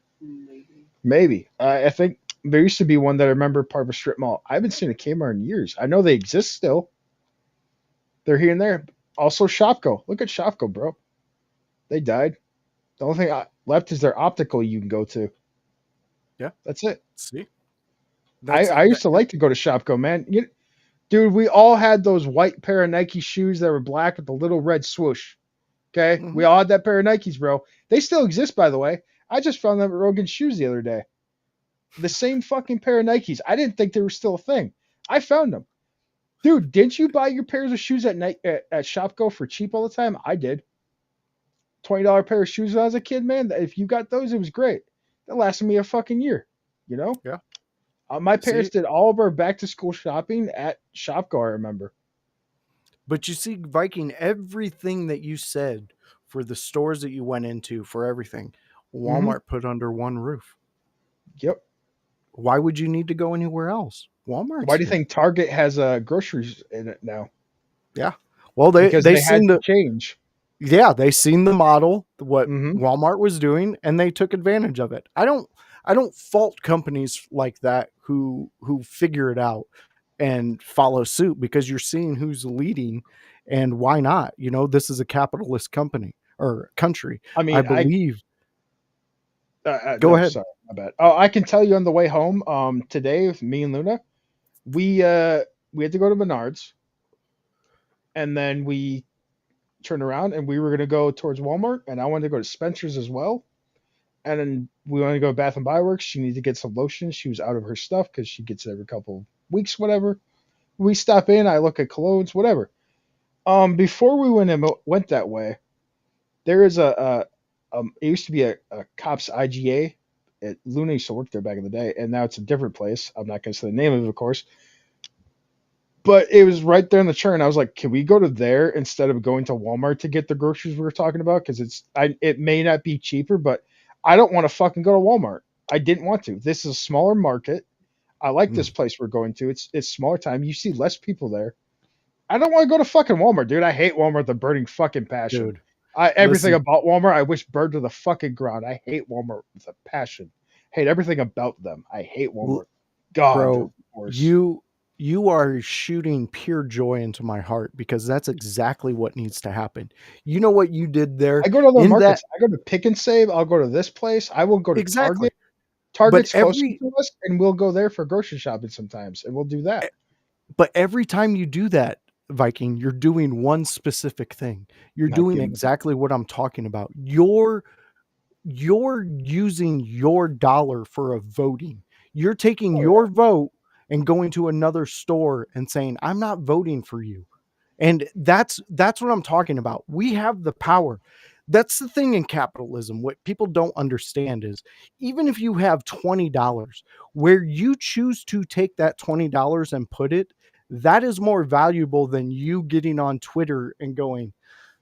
Maybe. I think there used to be one that I remember part of a strip mall. I haven't seen a Kmart in years. I know they exist still. They're here and there. Also, Shopko. Look at Shopko, bro. They died. The only thing left is their optical you can go to. Yeah. That's it. See, I used to like to go to Shopko, man. Dude, we all had those white pair of Nike shoes that were black with the little red swoosh. Okay? Mhm. We all had that pair of Nikes, bro. They still exist, by the way. I just found them at Rogan's Shoes the other day. The same fucking pair of Nikes. I didn't think they were still a thing. I found them. Dude, didn't you buy your pairs of shoes at Shopko for cheap all the time? I did. $20 pair of shoes when I was a kid, man. If you got those, it was great. That lasted me a fucking year. You know? Yeah. My parents See, did all of our back to school shopping at Shopko, I remember. but you see, Viking, everything that you said for the stores that you went into, for everything, Mm-hmm. Walmart put under one roof. Yep. Why would you need to go anywhere else? Walmart's Why do you here. think Target has groceries in it now? Yeah. Well, Because they they had seen to the change. yeah, they seen the model, what Mm-hmm. Walmart was doing, and they took advantage of it. I don't fault companies like that who figure it out and follow suit, because you're seeing who's leading, and why not? You know, this is a capitalist company or country. I I mean, believe. Go no, ahead. sorry, my bad. Oh, I can tell you on the way home. Today with me and Luna, we had to go to Menards, and then we turned around and we were gonna go towards Walmart, and I wanted to go to Spencer's as well. And then we wanted to go to Bath and Body Works. She needed to get some lotion. She was out of her stuff because she gets it every couple of weeks, whatever. We stop in. I look at colognes, whatever. Before we went that way, there is it used to be a cops IGA. Luna used to work there back in the day, and now it's a different place. I'm not going to say the name of it, of course, but it was right there in the churn. I was like, can we go to there instead of going to Walmart to get the groceries we were talking about? Because it may not be cheaper, but I don't want to fucking go to Walmart. I didn't want to. This is a smaller market. I like this Mm, place we're going to. It's smaller time. You see less people there. I don't want to go to fucking Walmart, dude. I hate Walmart with a burning fucking passion. dude, Everything listen, about Walmart, I wish burned to the fucking ground. I hate Walmart with a passion. Hate everything about them. I hate Walmart. God, they're bro, the worst. you are shooting pure joy into my heart, because that's exactly what needs to happen. You know what you did there I go to other in that. markets. I go to Pick and Save. I'll go to this place. I will go to Exactly. Target. But Target's closer to us, and we'll go there for grocery shopping sometimes, and we'll do that. every time you do that, Viking, you're doing one specific thing. You're Not doing giving. exactly what I'm talking about. You're using your dollar for a voting. You're taking Oh your vote and going to another store and saying, "I'm not voting for you." And that's what I'm talking about. We have the power. That's the thing in capitalism. What people don't understand is, even if you have $20, where you choose to take that $20 and put it, that is more valuable than you getting on Twitter and going,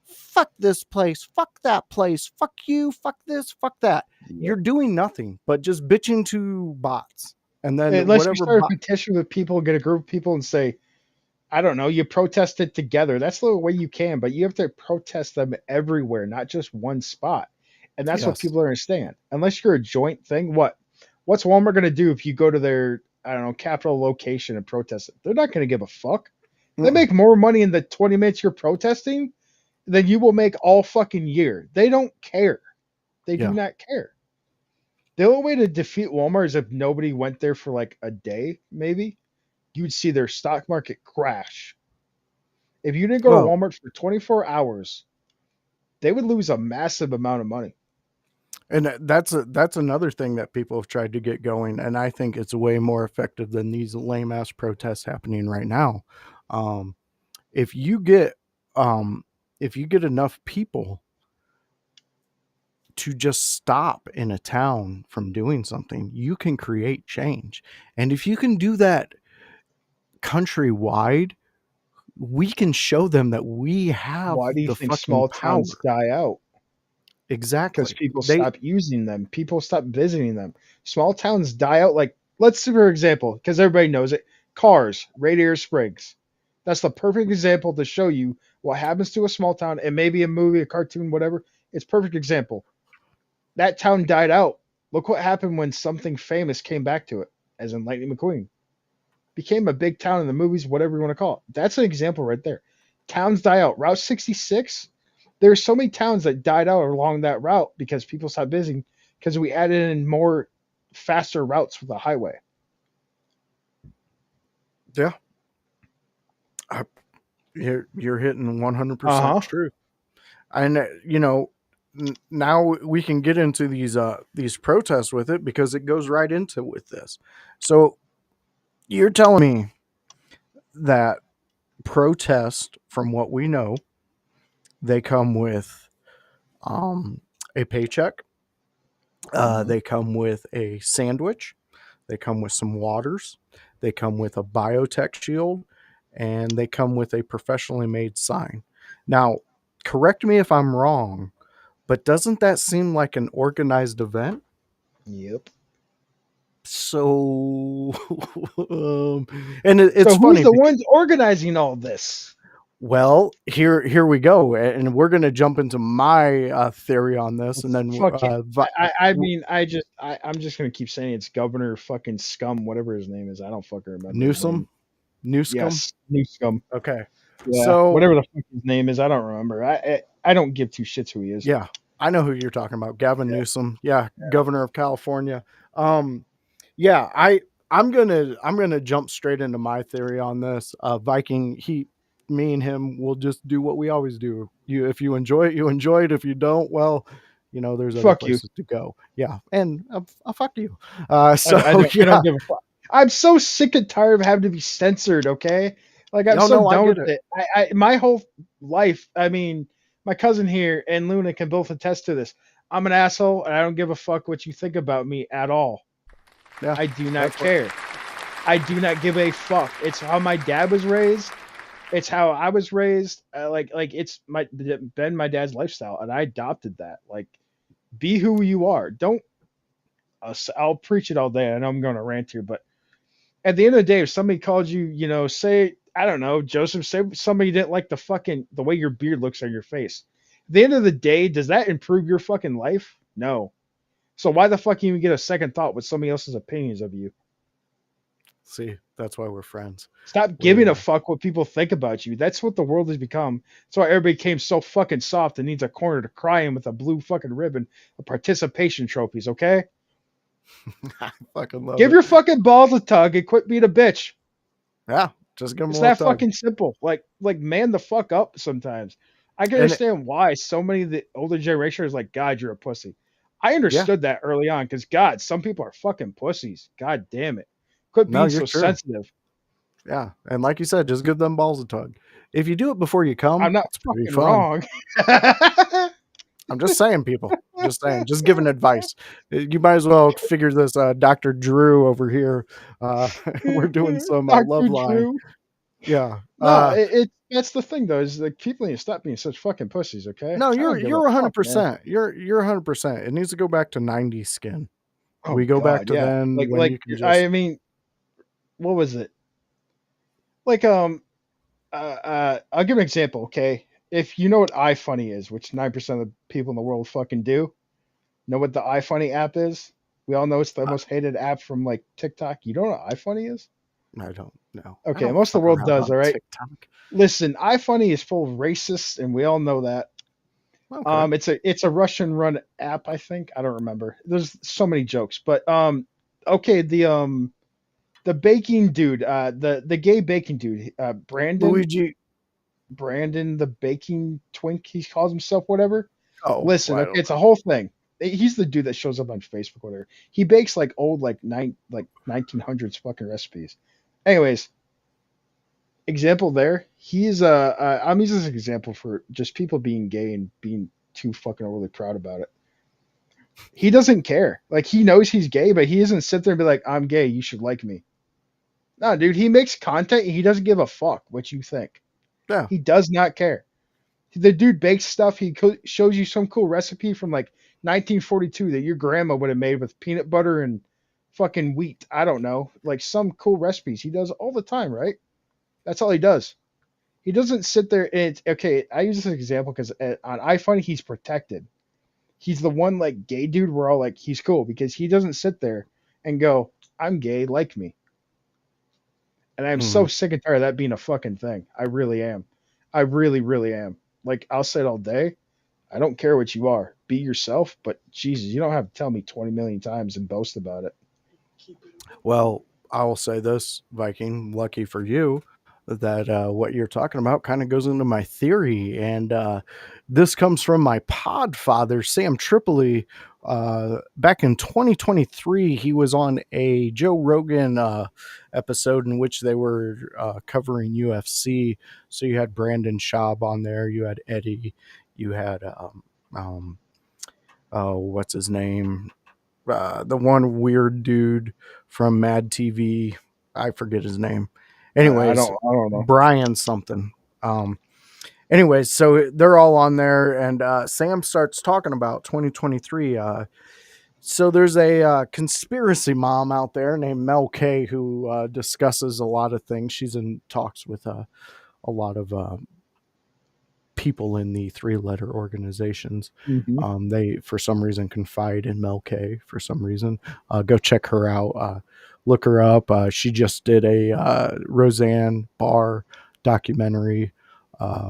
fuck this place, fuck that place, fuck you, fuck this, fuck that. yeah. You're doing nothing but just bitching to bots. And then Unless you whatever start a bot, petition with people, get a group of people, and say, I don't know, you protest it together. That's the way you can, but you have to protest them everywhere, not just one spot. And that's what yes. people don't understand. Unless you're a joint thing, what's Walmart going to do if you go to their, I don't know, capital location and protest it? They're not going to give a fuck. They Mm-mm. make more money in the 20 minutes you're protesting than you will make all fucking year. They don't care. They do Yeah. not care. The only way to defeat Walmart is if nobody went there for like a day, maybe. You would see their stock market crash. If you didn't go to Well, Walmart for 24 hours, they would lose a massive amount of money. And that's another thing that people have tried to get going, and I think it's way more effective than these lame ass protests happening right now. Um, if you get um, if you get enough people to just stop in a town from doing something, you can create change. And if you can do that countrywide, we can show them that we have Why do you the think fucking small power. towns die out? Because Exactly. people They stop using them. People stop visiting them. Small towns die out. Like, let's say, for example, because everybody knows it, cars, Radiator Springs. That's the perfect example to show you what happens to a small town and maybe a movie, a cartoon, whatever. It's perfect example. That town died out. Look what happened when something famous came back to it, as in Lightning McQueen. Became a big town in the movies, whatever you want to call it. That's an example right there. Towns die out. Route 66, there's so many towns that died out along that route because people stopped visiting because we added in more faster routes for the highway. yeah, I, you're hitting Uh 100% huh. true. And now we can get into these protests with it because it goes right into with this. So you're telling me that protest, from what we know, they come with um, a paycheck, Mm-hmm. they come with a sandwich, they come with some waters, they come with a biotech shield, and they come with a professionally made sign. Now, correct me if I'm wrong, but doesn't that seem like an organized event? Yep. So, and it's So who's funny the because, ones organizing all this? well, here we go, and we're going to jump into my theory on this, and then Fuck it. I mean, I'm just gonna keep saying it's Governor fucking Scum, whatever his name is. I don't fucking remember his Newsom, name. Newscomb. Yes, New Scum. Okay, Yeah, so whatever the fuck his name is, I don't remember. I don't give two shits who he is. yeah, I know who you're talking about, Gavin Yeah. Newsom. Yeah, governor of California. Um, yeah, I'm gonna jump straight into my theory on this. Viking, me and him will just do what we always do. If you enjoy it, you enjoy it. If you don't, well, there's other Fuck you. places to go. Yeah, and fuck you. So I yeah, don't give a fuck. I'm so sick and tired of having to be censored. Okay, like I'm no, so no, I done get with it. it. My whole life. I mean, my cousin here and Luna can both attest to this. I'm an asshole, and I don't give a fuck what you think about me at all. Yeah, I do not that's what. care. I do not give a fuck. It's how my dad was raised. It's how I was raised. Like it's been my dad's lifestyle, and I adopted that. Like, be who you are. Don't. I'll preach it all day. I know I'm going to rant here, but at the end of the day, if somebody called you, say I don't know, Joseph, say somebody didn't like the way your beard looks on your face. At the end of the day, does that improve your fucking life? No. So why the fuck even get a second thought with somebody else's opinions of you? See, that's why we're friends. Stop We giving a fuck what people think about you. That's what the world has become. That's why everybody became so fucking soft and needs a corner to cry in with a blue fucking ribbon of participation trophies, okay? I fucking love Give it. your fucking balls a tug and quit being a bitch. Yeah, just give them a It's little that tug. fucking simple. Like man the fuck up sometimes. I can And understand why so many of the older generation is like, God, you're a pussy. I yeah, understood that early on because God, some people are fucking pussies. God damn it. Quit no, being you're so true. sensitive. Yeah, and like you said, just give them balls a tug. If you do it before you I'm come, not it's pretty fucking fun. wrong. I'm just saying, people. Just saying. Just giving advice. You might as well figure this Dr. Drew over here. We're doing some love Dr. line. Drew. Yeah. No, it that's the thing though, is like people need to stop being such fucking pussies, okay? No, I you're don't give a you're fuck, man. 100%. You're 100%. It needs to go back to 90s skin. Oh We go back god, to yeah. then when Like you can just I mean, what was it? Like I'll give an example, okay? If you know what iFunny is, which 9% of the people in the world fucking do, know what the iFunny app is? We all know it's the I, most hated app from like TikTok. You don't know what iFunny is? I don't know. I Okay, don't most of the fuck world around does, on all right? TikTok. Listen, iFunny is full of racists, and we all know that. Okay. It's a Russian run app, I think. I don't remember. There's so many jokes, but okay, the baking dude, the gay baking dude, Luigi. Brandon the baking twink, he calls himself whatever. Oh, Listen, I okay, don't it's a whole thing. He's the dude that shows up on Facebook. Whatever. He bakes like old like 1900s fucking recipes. Anyways, example there. I'm using this example for just people being gay and being too fucking overly proud about it. He doesn't care. Like he knows he's gay, but he doesn't sit there and be like, "I'm gay. You should like me." No, dude. He makes content. And he doesn't give a fuck what you think. Yeah. He does not care. The dude bakes stuff. He shows you some cool recipe from like 1942 that your grandma would have made with peanut butter and fucking wheat. I don't know, like some cool recipes. He does all the time, right? That's all he does. He doesn't sit there and it's okay. I use this as an example because on iFunny he's protected. He's the one like gay dude. We're all like he's cool because he doesn't sit there and go, "I'm gay, like me." And I'm so Mhm. sick and tired of that being a fucking thing. I really am. I really, really am. Like I'll say it all day. I don't care what you are. Be yourself, but Jesus, you don't have to tell me 20 million times and boast about it. Well, I will say this, Viking, lucky for you that what you're talking about kind of goes into my theory. And this comes from my pod father, Sam Tripoli. Back in 2023, he was on a Joe Rogan episode in which they were covering UFC. So you had Brandon Schaub on there, you had Eddie, you had, um, oh, what's his name? The one weird dude from Mad TV. I forget his name. Anyways, I don't know. Brian something. Um, anyways, so they're all on there, and Sam starts talking about 2023. So there's a conspiracy mom out there named Mel K who discusses a lot of things. She's in talks with a lot of people in the three-letter organizations. Mm-hmm. They, for some reason, confide in Mel K. For some reason, go check her out. Look her up. She just did a Roseanne Barr documentary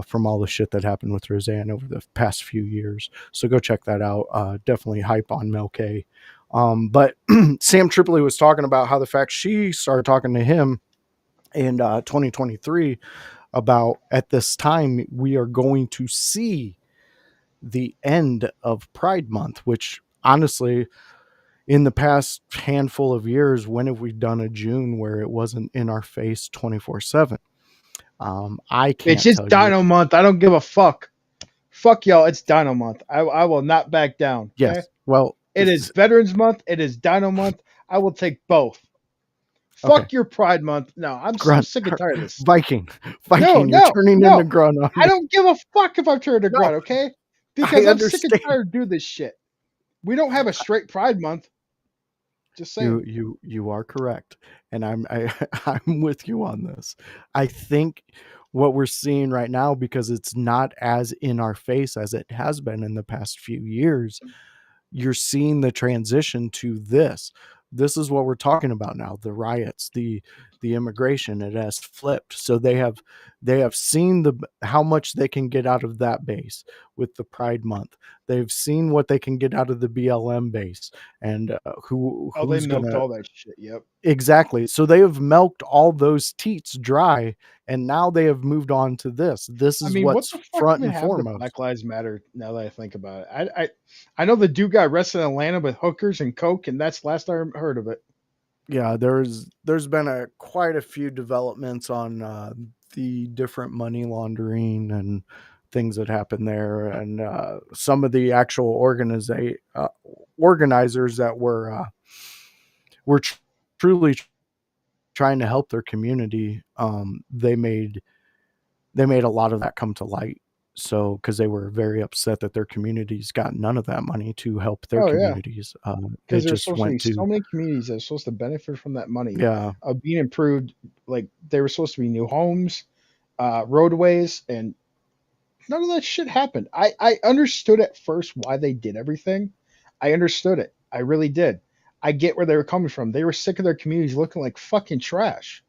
from all the shit that happened with Roseanne over the past few years. So go check that out. Definitely hype on Mel K. But Sam Tripoli was talking about how the fact she started talking to him in 2023 about at this time we are going to see the end of Pride Month, which honestly, in the past handful of years, when have we done a June where it wasn't in our face 24/7? I Bitch, can't it's tell you. Dino Month. I don't give a fuck. Fuck y'all. It's Dino Month. I will not back down. Okay. Yes. Well, It is Veterans Month. It is Dino Month. I will take both. okay. Fuck your Pride Month. No, I'm Grunt. sick and tired of this. Viking. No, Viking, you're no, turning into no. grunt on I me. don't give a fuck if I'm turned to No, grunt. Okay, because I I'm sick and understand. tired of doing this shit. We don't have a straight Pride Month. Just saying. You are correct, and I'm with you on this. I think what we're seeing right now, because it's not as in our face as it has been in the past few years, you're seeing the transition to this. This is what we're talking about now, the riots, the immigration. It has flipped. So they have seen the how much they can get out of that base with the Pride Month. They've seen what they can get out of the BLM base, and Oh, they who's milked gonna. all that shit. Yep. Exactly. So they have milked all those teats dry, and now they have moved on to this. This I is mean, what what's the fuck front even and happened to foremost. Black Lives Matter? Now that I think about it, I know the dude got arrested in Atlanta with hookers and coke, and that's the last I heard of it. Yeah, there's been quite a few developments on the different money laundering and things that happen there, and some of the actual organizers that were truly trying to help their community. They made a lot of that come to light. So, because they were very upset that their communities got none of that money to help their Oh yeah, communities. It because there's just supposed to be went so to, many communities that are supposed to benefit from that money yeah, of being improved. Like they were supposed to be new homes, roadways, and none of that shit happened. I understood at first why they did everything. I understood it. I really did. I get where they were coming from. They were sick of their communities looking like fucking trash,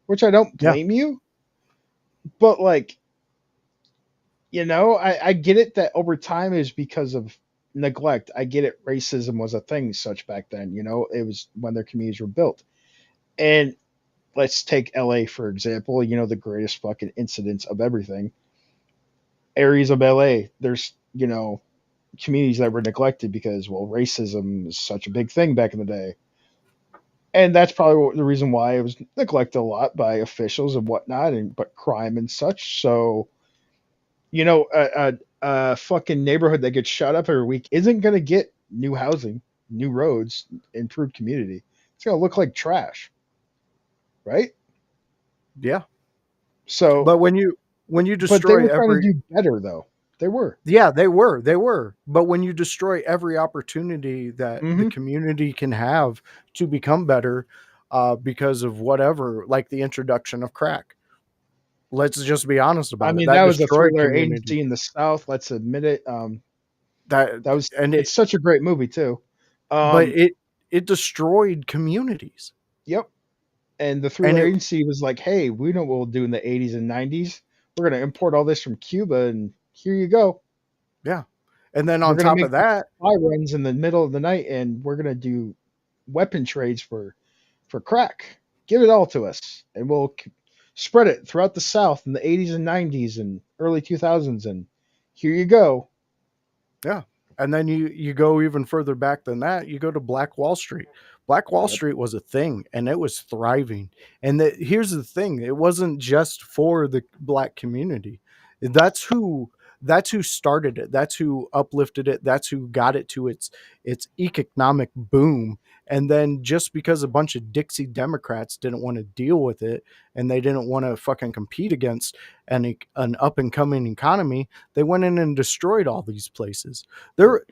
which I don't yeah, blame you. But like, I get it that over time is because of neglect. I get it. Racism was a thing such back then. It was when their communities were built. And let's take LA for example. The greatest fucking incidents of everything. Areas of LA. There's communities that were neglected because, well, racism is such a big thing back in the day. And that's probably the reason why it was neglected a lot by officials and whatnot, and but crime and such. So, a fucking neighborhood that gets shot up every week isn't going to get new housing, new roads, improved community. It's going to look like trash, right? Yeah. So, But when you but they destroy were trying every to do better, though. They were. yeah, they were. But when you destroy every opportunity that the Hmm. community can have to become better, because of whatever, like the introduction of crack. Let's just be honest I about it. mean, That that was a destroyed thriller community. agency in the South. Let's admit it. That That was. and it It's such a great movie too. but Um, it destroyed communities. yep. And the And thriller it agency was like, "Hey, we know what we'll do in the '80s and '90s. We're going to import all this from Cuba, and here you go. yeah. And then We're on going to top of make that, spy runs in the middle of the night, and we're going to do weapon trades for crack. Give it all to us, and we'll spread it throughout the South in the '80s and '90s and early 2000s. And here you go." yeah. And then you go even further back than that. You go to Black Wall Street. Black Wall Yep. Street was a thing, and it was thriving. And here's the thing: it wasn't just for the black community. That's who that's who started it. That's who uplifted it. That's who got it to its economic boom. And then just because a bunch of Dixie Democrats didn't want to deal with it, and they didn't want to fucking compete against an up and coming economy, they went in and destroyed all these places. There,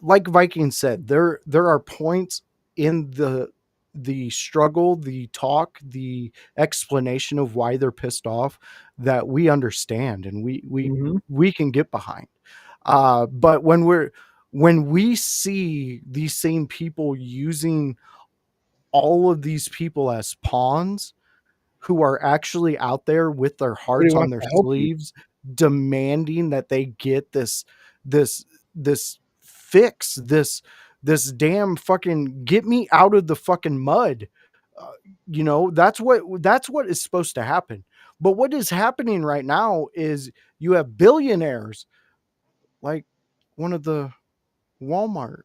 like Viking said, there are points in the struggle, the talk, the explanation of why they're pissed off that we understand and Hmm. we can get behind. But when we see these same people using all of these people as pawns who are actually out there with their Nobody hearts on wants their to help you. sleeves, demanding that they get this this fix, this damn fucking get me out of the fucking mud. uh, that's what is supposed to happen. But what is happening right now is you have billionaires like one of the Walmart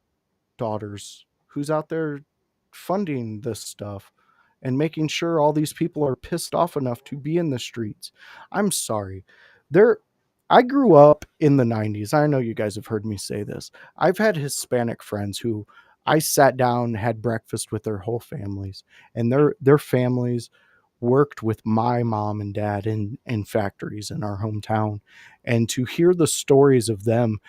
daughters who's out there funding this stuff and making sure all these people are pissed off enough to be in the streets. I'm sorry. There I grew up in the 90s. I know you guys have heard me say this. I've had Hispanic friends who I sat down, had breakfast with their whole families, and their families worked with my mom and dad in factories in our hometown. And to hear the stories of them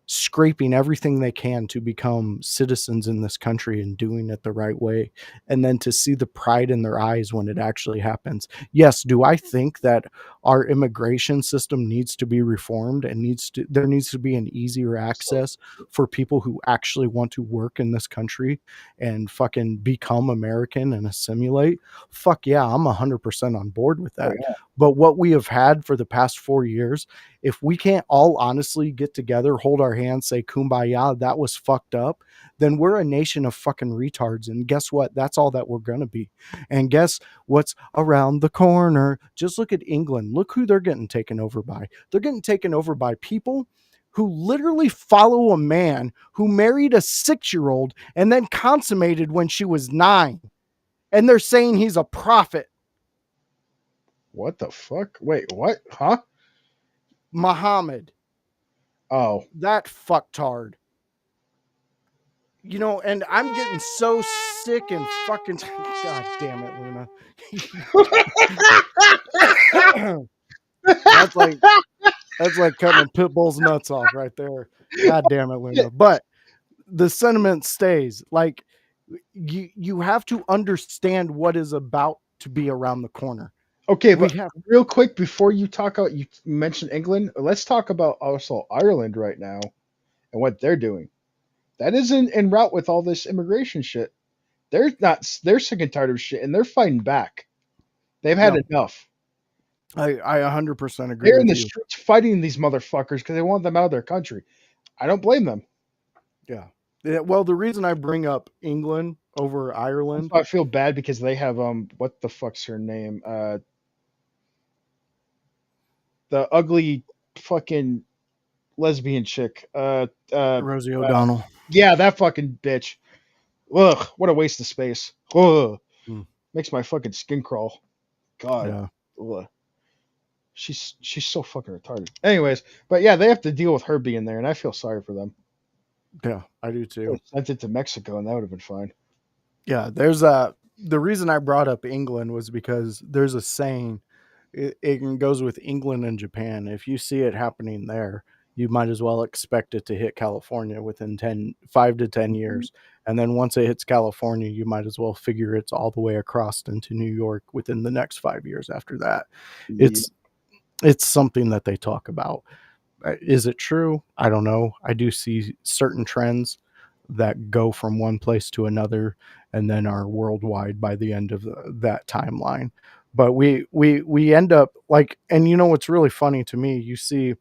scraping everything they can to become citizens in this country and doing it the right way, and then to see the pride in their eyes when it actually happens. Yes, do I think that our immigration system needs to be reformed and there needs to be an easier So, access for people who actually want to work in this country and fucking become American and assimilate? Fuck yeah, I'm 100% on board with oh that. yeah. But what we have had for the past 4 years, if we can't all honestly get together, hold our hands, say kumbaya, that was fucked up, then we're a nation of fucking retards. And guess what? That's all that we're going to be. And guess what's around the corner? Just look at England. Look who they're getting taken over by. They're getting taken over by people who literally follow a man who married a 6-year-old and then consummated when she was 9. And they're saying he's a prophet. What the fuck? Wait, what? Huh? Muhammad, Oh. that fucktard. And I'm getting so sick and fucking God damn it, Luna. that's like that's like cutting a pit bull's nuts off right there. God damn it, Luna. But the sentiment stays. Like you have to understand what is about to be around the corner. Okay, We but have real quick before you talk about, you mentioned England, let's talk about also Ireland right now and what they're doing. That isn't en route with all this immigration shit. They're not. They're sick and tired of shit, and they're fighting back. They've had yeah, enough. I 100% agree They're in with the you. streets fighting these motherfuckers because they want them out of their country. I don't blame them. Yeah. Yeah, well, the reason I bring up England over Ireland, Also, I feel bad because they have what the fuck's her name? The ugly fucking lesbian chick. Rosie O'Donnell. Yeah, that fucking bitch. Ugh, what a waste of space. Ugh, Mm, makes my fucking skin crawl. God, yeah, ugh. She's so fucking retarded. Anyways, but yeah, they have to deal with her being there, and I feel sorry for them. yeah, I do Could too. have sent it to Mexico, and that would have been fine. Yeah, there's a the reason I brought up England was because there's a saying. It goes with England and Japan. If you see it happening there, you might as well expect it to hit California within 5 to 10 years. And then once it hits California, you might as well figure it's all the way across into New York within the next 5 years after that. Yeah. It's it's something that they talk about. Is it true? I don't know. I do see certain trends that go from one place to another and then are worldwide by the end of that timeline. But we end up like, and you know what's really funny to me? You see,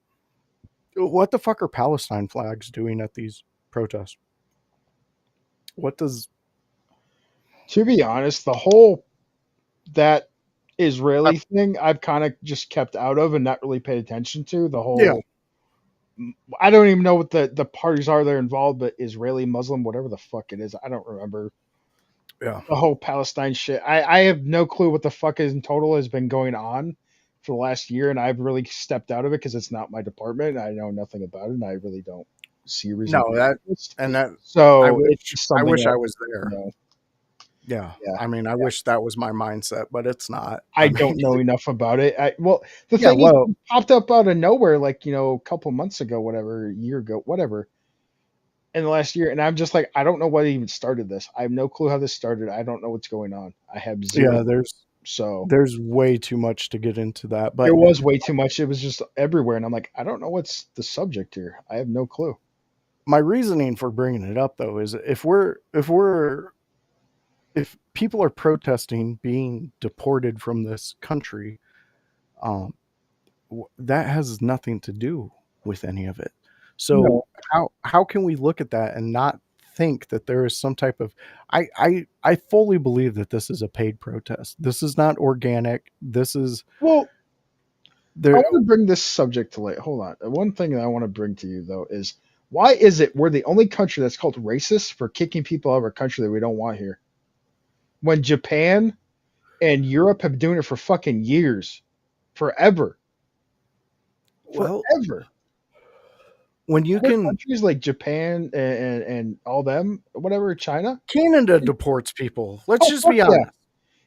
what the fuck are Palestine flags doing at these protests? What does To be honest, the whole that I, Israeli thing I've kind of just kept out of and not really paid attention to. The yeah, whole I don't even know what the parties are that are involved, but Israeli Muslim, whatever the fuck it is, I don't remember yeah. the whole Palestine shit. I have no clue what the fuck is in total has been going on for the last year, and I've really stepped out of it because it's not my department. I know nothing about it, and I really don't see a reason to No, be that honest. and that So it's just I something wish that I was you there. know. Yeah. Yeah, I mean, I wish that was my mindset, but it's not. I I mean, don't know enough about it. Well, the yeah, thing is, well, it popped up out of nowhere, like a couple months ago, whatever, a year ago, whatever, in the last year, and I'm just like, I don't know what even started this. I have no clue how this started. I don't know what's going on. I have zero. yeah, So there's way too much to get into that, there but was way too much. It was just everywhere, and I'm like, I don't know what's the subject here. I have no clue. my reasoning for bringing it up though is if people are protesting being deported from this country, um, that has nothing to do with any of it. So No, how can we look at that and not think that there is some type of I fully believe that this is a paid protest. This is not organic. This is well, I there. want to bring this subject to light. Hold on. One thing that I want to bring to you though is why is it we're the only country that's called racist for kicking people out of our country that we don't want here? When Japan and Europe have been doing it for fucking years, forever, Well, forever. when you Other can countries like Japan and all them, whatever, China. Canada deports people. Let's Oh just fuck be yeah! honest.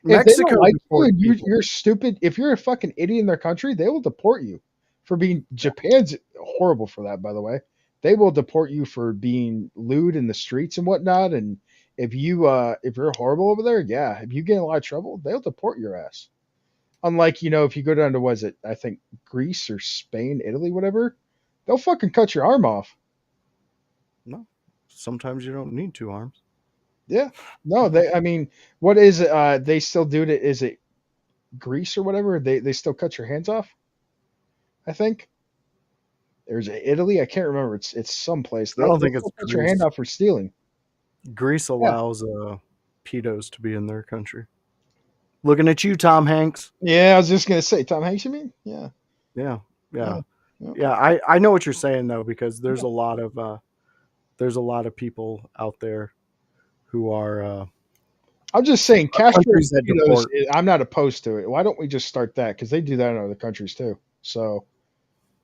If they don't Mexico like you deports and people. you're stupid, if you're a fucking idiot in their country, they will deport you for being. Japan's horrible for that, by the way. They will deport you for being lewd in the streets and whatnot. And if you're horrible over there, yeah, if you get in a lot of trouble, they'll deport your ass. Unlike if you go down to was it I think Greece or Spain, Italy, whatever, they'll fucking cut your arm off. No, sometimes you don't need two arms. Yeah. No, they. I mean, what is it? They still do it. Is it Greece or whatever? They still cut your hands off. I think there's Italy. I can't remember. It's someplace. I don't They think it's still cut your hand Greece. off for stealing. Greece Yeah. allows pedos to be in their country. Looking at you, Tom Hanks. Yeah. I was just gonna say Tom Hanks. You mean? Yeah. Yeah, Yeah. yeah, Yeah. yeah. I know what you're saying though, because Yeah. there's a lot of people out there who are I'm just saying, castrating countries that pedos. deport. I'm not opposed to it. Why don't we just start that? Because they do that in other countries too. So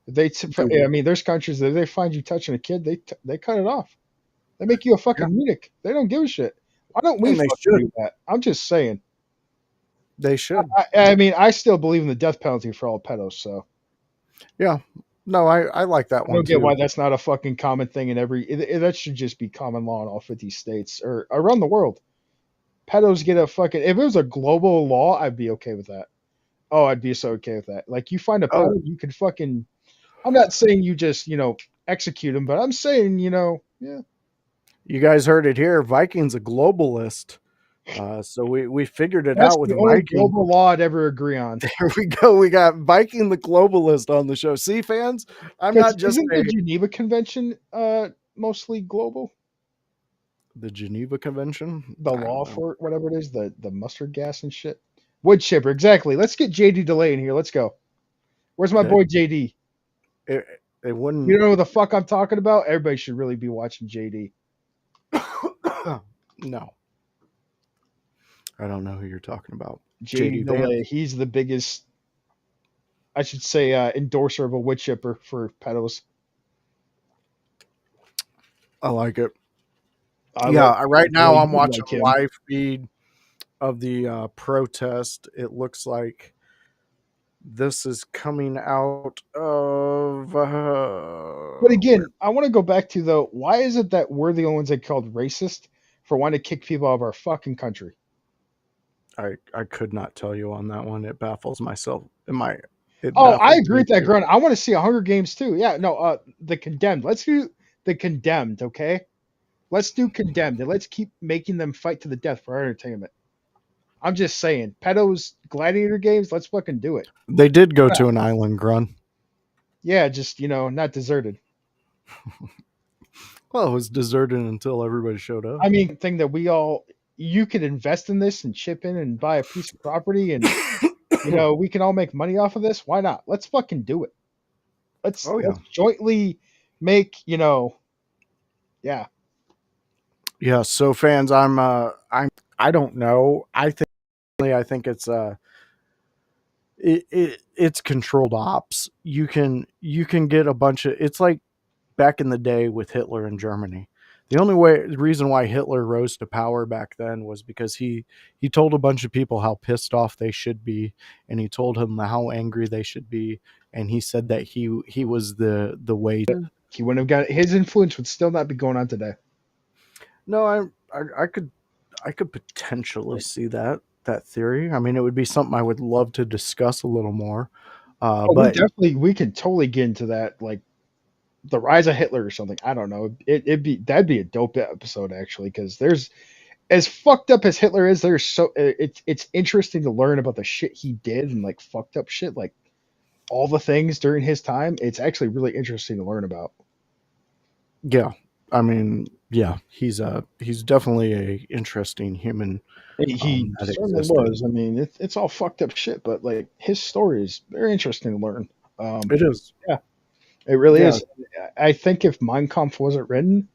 I Do mean, there's countries that they find you touching a kid, they cut it off. They make you a yeah, fucking eunuch. They don't give a shit. Why don't we and they fucking do should. that? I'm just saying. They should. I mean, I still believe in the death penalty for all pedos, so Yeah. No, I like that I one don't get too. why that's not a fucking common thing in that should just be common law in all 50 states or around the world. Pedos get a fucking, if it was a global law, I'd be okay with that. Oh, I'd be so okay with that. Like, you find a Oh, pedo, you could fucking, I'm not saying you just, execute him, but I'm saying, yeah. you guys heard it here. Viking's a globalist. So we figured it That's out with the only Viking. global law I'd ever agree on. Here we go. We got Viking the globalist on the show. See, fans, I'm Because not just isn't the Geneva Convention mostly global? the Geneva Convention. The I don't law know. for it, whatever it is, the mustard gas and shit. Wood chipper, exactly. Let's get JD Delay in here. Let's go. Where's my Okay. boy JD? It You wouldn't. know what the fuck I'm talking about? Everybody should really be watching JD. No, I don't know who you're talking about. JD JD Vance. Delay. He's the biggest, I should say, endorser of a wood chipper for pedals. I like it. I Yeah, like right now Delay. I'm You watching like a him. live feed of the protest. It looks like this is coming out of. But Where again, I want to go back to though, why is it that we're the only ones that called racist for wanting to kick people out of our fucking country? I could not tell you on that one. It baffles myself. It Oh, I baffles agree me with that, too. Grunt. I want to see a Hunger Games too. Yeah, no, the Condemned. Let's do the Condemned, okay? Let's do Condemned and let's keep making them fight to the death for our entertainment. I'm just saying, pedos gladiator games. Let's fucking do it. They did go Yeah, to an island, Grun. yeah, just not deserted. Well, it was deserted until everybody showed up. I mean, thing that we all you could invest in this and chip in and buy a piece of property and we can all make money off of this. Why not? Let's fucking do it. Oh yeah, Let's jointly make, yeah. yeah. So fans, I don't know. I think it's controlled ops. You can get a bunch of. It's like back in the day with Hitler in Germany. The reason why Hitler rose to power back then was because he told a bunch of people how pissed off they should be, and he told them how angry they should be, and he said that he was the way. He wouldn't have got his influence would still not be going on today. No, I could potentially see that theory. I mean, it would be something I would love to discuss a little more. Oh, But we could totally get into that, like the rise of Hitler or something. I don't know. That'd be a dope episode actually, because there's as fucked up as Hitler is. There's it's interesting to learn about the shit he did and like fucked up shit, like all the things during his time. It's actually really interesting to learn about. yeah, I mean, yeah, he's definitely a interesting human He that certainly existed. was. I mean, it's all fucked up shit, but like his story is very interesting to learn. It is. Yeah, it really Yeah. is. I think if Mein Kampf wasn't written,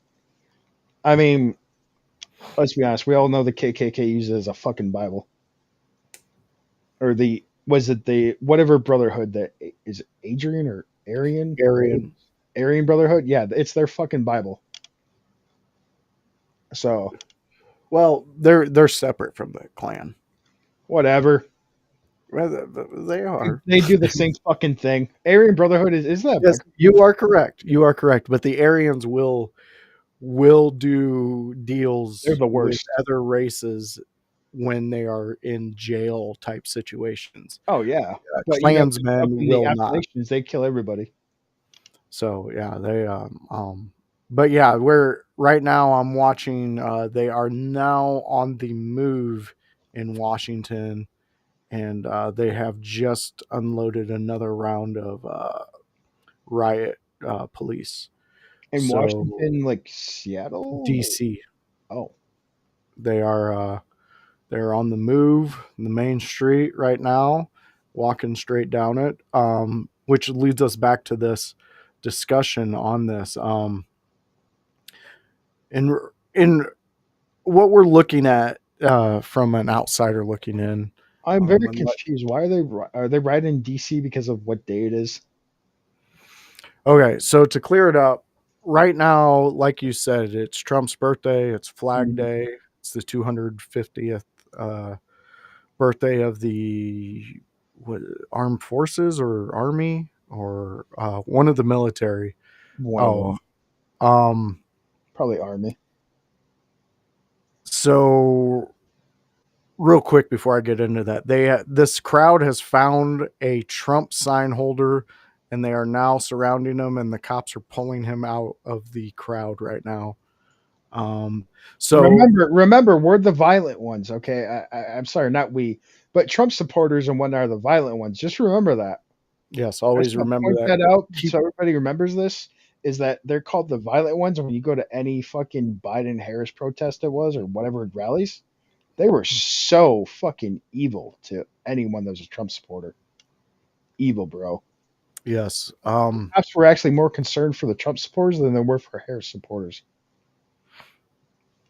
I mean, let's be honest, we all know the KKK uses it as a fucking Bible, or the was it the whatever brotherhood that is it Adrian or Aryan Aryan. Aryan Brotherhood? Yeah, it's their fucking Bible. So Well, they're separate from the clan. whatever. Well, they are. They do the same fucking thing. Aryan Brotherhood is that Yes, you are correct. You are correct. But the Aryans will do they're deals the with worst. other races when they are in jail type situations. Oh yeah, but up Klansmen in the will not. Appalachians, they kill everybody. So yeah, but yeah, we're right now I'm watching they are now on the move in Washington, and they have just unloaded another round of riot police. In So Washington, like Seattle. DC, Oh, they are they're on the move, the main street right now, walking straight down it. Which leads us back to this discussion on this. In what we're looking at from an outsider looking in. I'm very And confused. Why are they riding in DC because of what day it is? okay, so to clear it up, right now, like you said, it's Trump's birthday. It's Flag Mm, Day. It's the 250th uh, birthday of the what, armed forces or army or one of the military. One of Oh, them, um, probably Army. so real quick before I get into that, this crowd has found a Trump sign holder, and they are now surrounding him, and the cops are pulling him out of the crowd right now. Um, so Remember, we're the violent ones. Okay, I'm sorry, not we, but Trump supporters and whatnot are the violent ones. Just remember that. yes, I just always want to remember point that. that out Keep so everybody remembers this. Is that they're called the violent ones? And when you go to any fucking Biden Harris protest it was or whatever rallies, they were so fucking evil to anyone that was a Trump supporter. Evil, bro. Yes. Perhaps we're actually more concerned for the Trump supporters than they were for Harris supporters.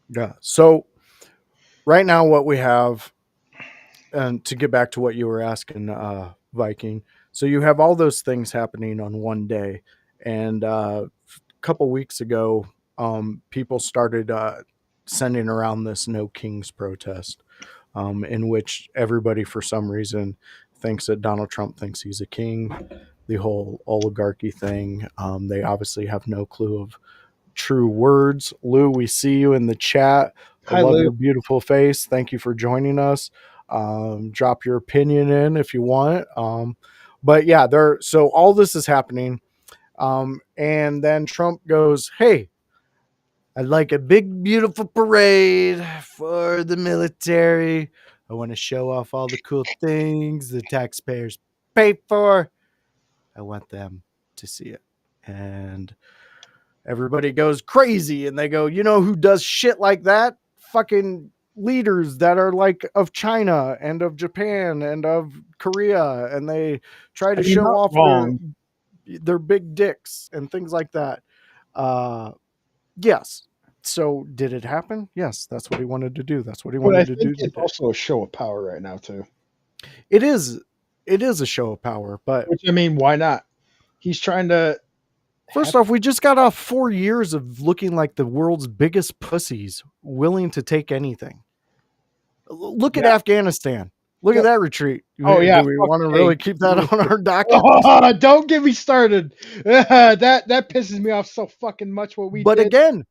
Yeah. So right now, what we have, and to get back to what you were asking, Viking. So you have all those things happening on one day, and a couple weeks ago, people started sending around this No Kings protest, in which everybody, for some reason, thinks that Donald Trump thinks he's a king. The whole oligarchy thing. They obviously have no clue of true words. Lou, we see you in the chat. I Hi, love Lou. your beautiful face. Thank you for joining us. Drop your opinion in if you want. But yeah, there. So all this is happening, and then Trump goes, "Hey, I'd like a big, beautiful parade for the military. I want to show off all the cool things the taxpayers pay for. I want them to see it." And everybody goes crazy and they go, you know who does shit like that? Fucking leaders that are like of China and of Japan and of Korea, and they try to You're show not off wrong, their big dicks and things like that. Uh yes. So did it happen? Yes, that's what he wanted to do. That's what he but I wanted to think do it's today. also a show of power right now too. It is a show of power, but Which I mean, why not? He's trying to first have. off, we just got off 4 years of looking like the world's biggest pussies, willing to take anything. Look at Yeah. Afghanistan. Look at Yep. that retreat. Oh yeah. Do we Fuck. want to Hey, really keep that on listen. our docket? Oh, don't get me started. That pisses me off so fucking much. What we But did. again,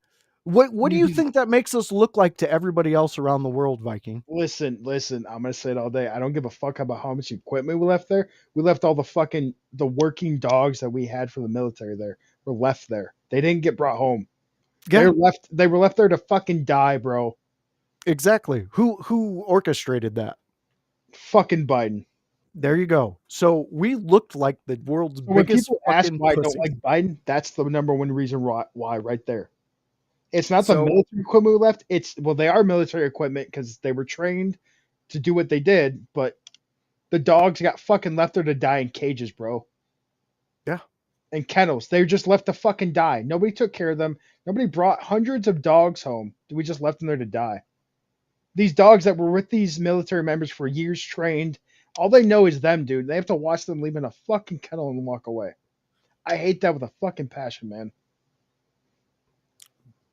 what do you think that makes us look like to everybody else around the world, Viking? Listen. I'm gonna say it all day. I don't give a fuck about how much equipment we left there. We left all the working dogs that we had for the military there. Were left there. They didn't get brought home. Yeah, They were left there to fucking die, bro. exactly. Who orchestrated that? Fucking Biden. There you go. So we looked like the world's So when biggest people ask fucking why I don't pussies. like Biden, that's the number one reason why right there. It's not the So military equipment we left. It's well, they are military equipment because they were trained to do what they did, but the dogs got fucking left there to die in cages, bro. yeah, And kennels. They were just left to fucking die. Nobody took care of them. Nobody brought hundreds of dogs home. We just left them there to die. These dogs that were with these military members for years trained, all they know is them, dude. They have to watch them leave in a fucking kennel and walk away. I hate that with a fucking passion, man.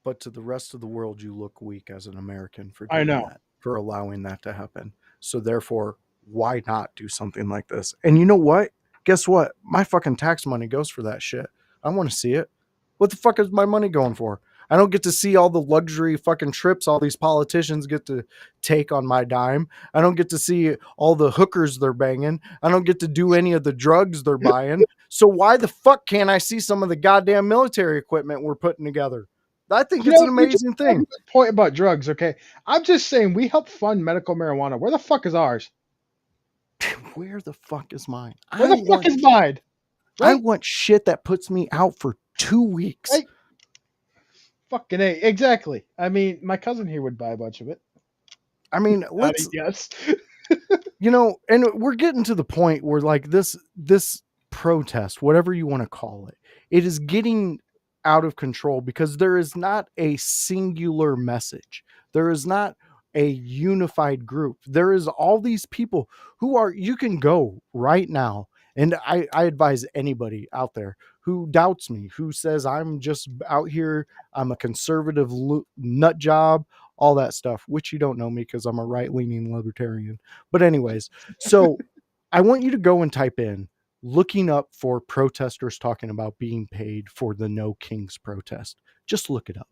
but to the rest of the world, you look weak as an American for I doing know. that, for allowing that to happen. So therefore, why not do something like this? And you know what? Guess what? My fucking tax money goes for that shit. I want to see it. What the fuck is my money going for? I don't get to see all the luxury fucking trips all these politicians get to take on my dime. I don't get to see all the hookers they're banging. I don't get to do any of the drugs they're buying. So why the fuck can't I see some of the goddamn military equipment we're putting together? I think You it's an know, you just amazing have a thing. good point about drugs, okay? I'm just saying we help fund medical marijuana. Where the fuck is ours? Where the fuck is mine? Where the fuck is mine? I Right? want shit that puts me out for 2 weeks. Right? Fucking A. Exactly. I mean, my cousin here would buy a bunch of it. I mean, Nodding let's yes. and we're getting to the point where like this protest, whatever you want to call it, it is getting out of control because there is not a singular message. There is not a unified group. There is all these people who are you can go right now, and I advise anybody out there who doubts me, who says I'm just out here, I'm a conservative nut job, all that stuff, which you don't know me because I'm a right-leaning libertarian. But anyways, so I want you to go and type in looking up for protesters talking about being paid for the No Kings protest. Just look it up.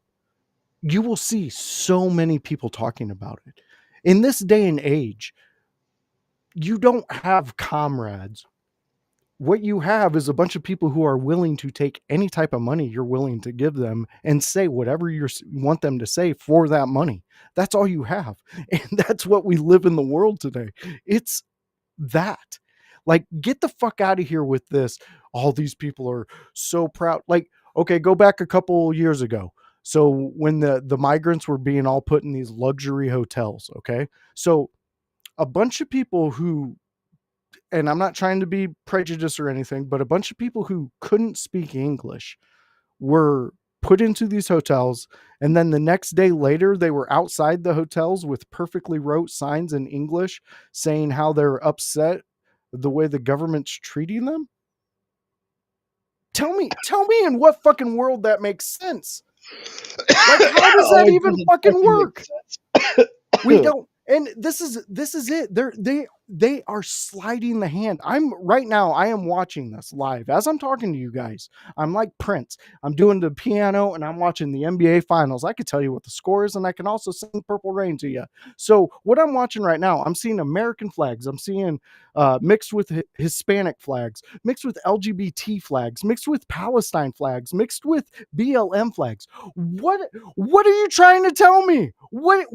You will see so many people talking about it. In this day and age, you don't have comrades. What you have is a bunch of people who are willing to take any type of money you're willing to give them and say whatever you want them to say for that money. That's all you have. And that's what we live in the world today. It's that. Like, get the fuck out of here with this. All these people are so proud. Like, okay, go back a couple years ago. So when the migrants were being all put in these luxury hotels, okay? So a bunch of people who and I'm not trying to be prejudiced or anything, but a bunch of people who couldn't speak English were put into these hotels, and then the next day later they were outside the hotels with perfectly wrote signs in English saying how they're upset the way the government's treating them. Tell me in what fucking world that makes sense. Like, how does Oh, that it even doesn't fucking fucking make work? sense. We don't. And this is it. They are sliding the hand. I'm right now. I am watching this live as I'm talking to you guys. I'm like Prince. I'm doing the piano and I'm watching the NBA Finals. I could tell you what the score is, and I can also sing "Purple Rain" to you. So what I'm watching right now, I'm seeing American flags. I'm seeing mixed with Hispanic flags, mixed with LGBT flags, mixed with Palestine flags, mixed with BLM flags. What are you trying to tell me? What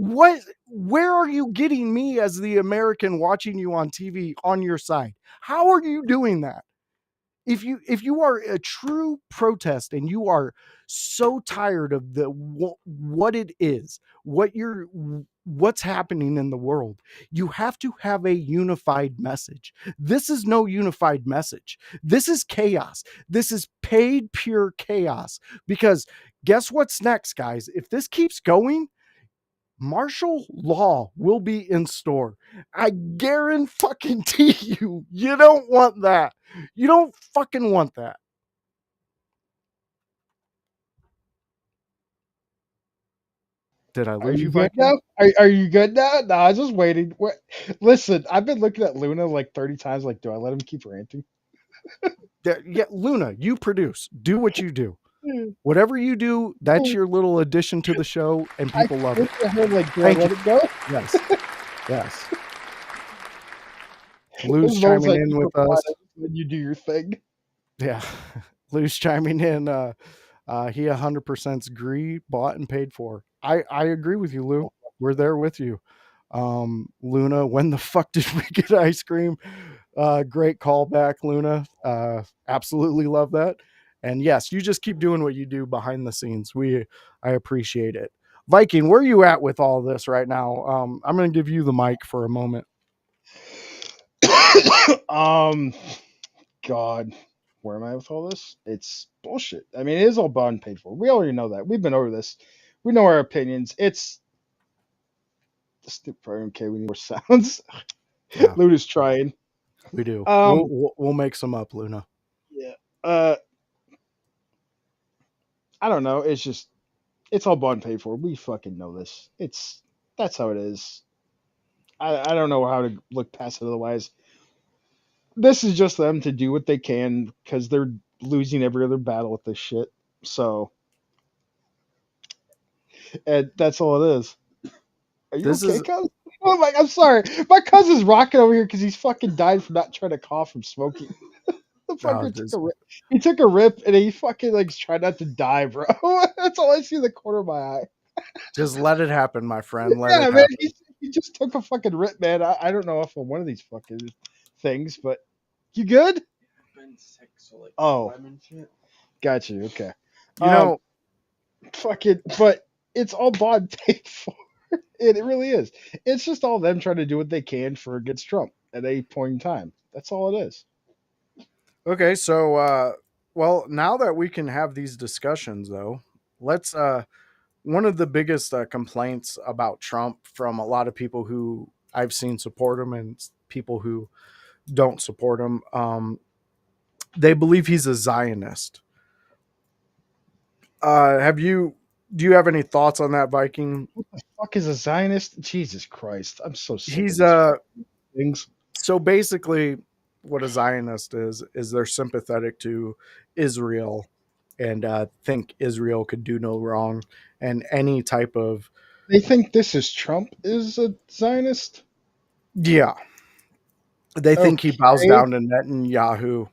where are you getting me as the American watching you on TV on your side? How are you doing that? If you are a true protest and you are so tired of what it is, what's happening in the world, you have to have a unified message. This is no unified message. This is chaos. This is paid pure chaos, because guess what's next, guys? If this keeps going, martial law will be in store. I guarantee you, you don't want that. You don't fucking want that. Did I Are lose you you, good Viking? now? Are you good now? No, I was just waiting. What? Listen, I've been looking at Luna like 30 times. Like, do I let him keep ranting? Yeah, Luna, you produce. Do what you do. Whatever you do, that's your little addition to the show, and I people love look it. at her like, do I Thank you. let it go? Yes. Yes. This Lou's is almost chiming like in you're with us. when you do your thing. Yeah. Lou's chiming in. He 100% agree, bought and paid for. I agree with you, Lou. We're there with you. Luna, when the fuck did we get ice cream? Great callback, Luna. Absolutely love that. And yes, you just keep doing what you do behind the scenes. I appreciate it. Viking, where are you at with all this right now? I'm going to give you the mic for a moment. um, God, where am I with all this? It's bullshit. I mean, it is all bought and paid for. We already know that. We've been over this. We know our opinions. It's the stupid program. Okay, we need more sounds. Yeah, Luna's trying. we do. We'll, Um, we'll we'll make some up, Luna. yeah. I don't know. It's just it's all bought and paid for. We fucking know this. It's that's how it is. I don't know how to look past it otherwise. This is just them to do what they can because they're losing every other battle with this shit. So, and that's all it is. Are you This okay, is cuz? Oh my, I'm sorry. My cousin's rocking over here because he's fucking died from not trying to cough from smoking. The fucker took this, a rip. He took a rip and he fucking like tried not to die, bro. That's all I see in the corner of my eye. just let it happen, my friend. Let it Yeah, man. happen. He just took a fucking rip, man. I don't know if I'm one of these fucking things, but you good? Been sick, so like Oh, phlegm and shit. got you. Okay. You know, Fucking, but it's all bought and paid for. It really is. It's just all them trying to do what they can for against Trump at a point in time. That's all it is. okay, so well, now that we can have these discussions though, let's one of the biggest complaints about Trump from a lot of people who I've seen support him and people who don't support him, they believe he's a Zionist. Have you do you have any thoughts on that, Viking? Fuck is a Zionist? Jesus Christ! I'm so sick of He's these things. so basically what a Zionist is they're sympathetic to Israel and think Israel could do no wrong, and any type of They think this is Trump is a Zionist. yeah, they think he bows Okay, down to Netanyahu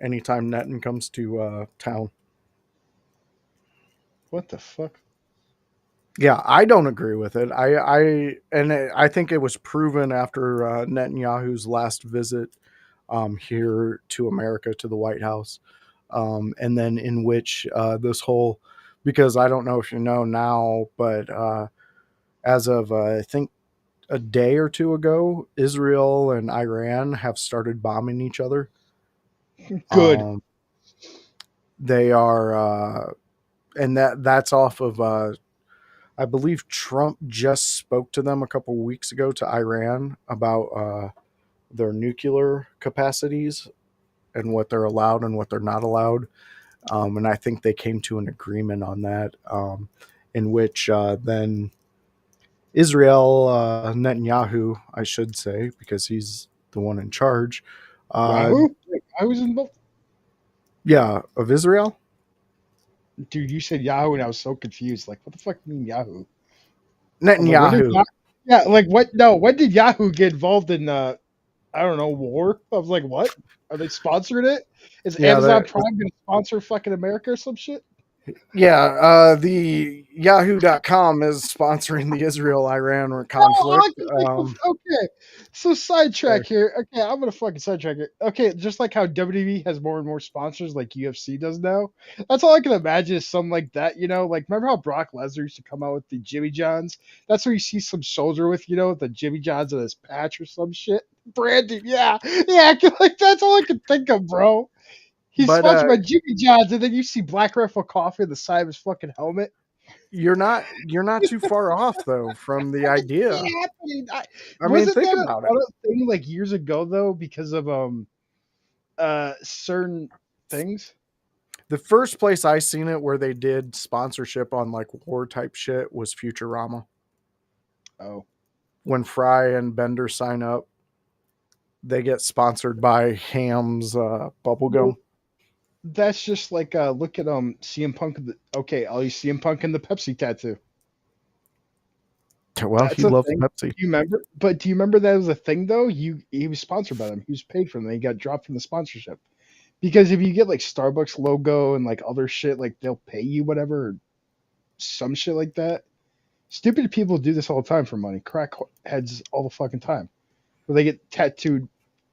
anytime Netan comes to town. what the fuck? Yeah, I don't agree with it. I think it was proven after Netanyahu's last visit here to America to the White House, and then in which this whole because I don't know if you know now, but as of I think a day or two ago, Israel and Iran have started bombing each other. Good. Um, they are, and that's off of. I believe Trump just spoke to them a couple weeks ago to Iran about their nuclear capacities and what they're allowed and what they're not allowed. And I think they came to an agreement on that, in which then Israel Netanyahu, I should say, because he's the one in charge. Uh, Yahoo? Wait, I was in both. yeah, of Israel. Dude, you said Yahoo, and I was so confused. Like, what the fuck do you mean Yahoo? I'm like, when did Netanyahu. Yeah, like what? No, when did Yahoo get involved in? I don't know, war. I was like, what? Are they sponsoring it? Is Yeah, Amazon Prime going to sponsor fucking America or some shit? the Yahoo.com is sponsoring the Israel-Iran Oh, conflict. okay. So sidetrack here. Okay, I'm gonna fucking sidetrack it. Okay, just like how WWE has more and more sponsors, like UFC does now. That's all I can imagine is something like that. Like remember how Brock Lesnar used to come out with the Jimmy Johns? That's where you see some soldier with, the Jimmy Johns on his patch or some shit. Branding, yeah, yeah. Like that's all I can think of, bro. He's But sponsored by Jimmy Johns, and then you see Black Rifle Coffee on the side of his fucking helmet. you're not too far off though from the I can see idea. it happening. I mean, Wasn't think that about it. a thing like years ago though because of certain things? The first place I seen it where they did sponsorship on like war type shit was Futurama. Oh, When Fry and Bender sign up, they get sponsored by Ham's bubblegum. well, that's just like look at CM Punk. Okay, I'll use CM Punk and the Pepsi tattoo. Well, he That's a loves thing. Pepsi. Do you remember? But do you remember that was a thing though? He was sponsored by them. He was paid for them. He got dropped from the sponsorship because if you get like Starbucks logo and like other shit, like they'll pay you whatever, or some shit like that. Stupid people do this all the time for money. Crack heads all the fucking time. Where they get tattooed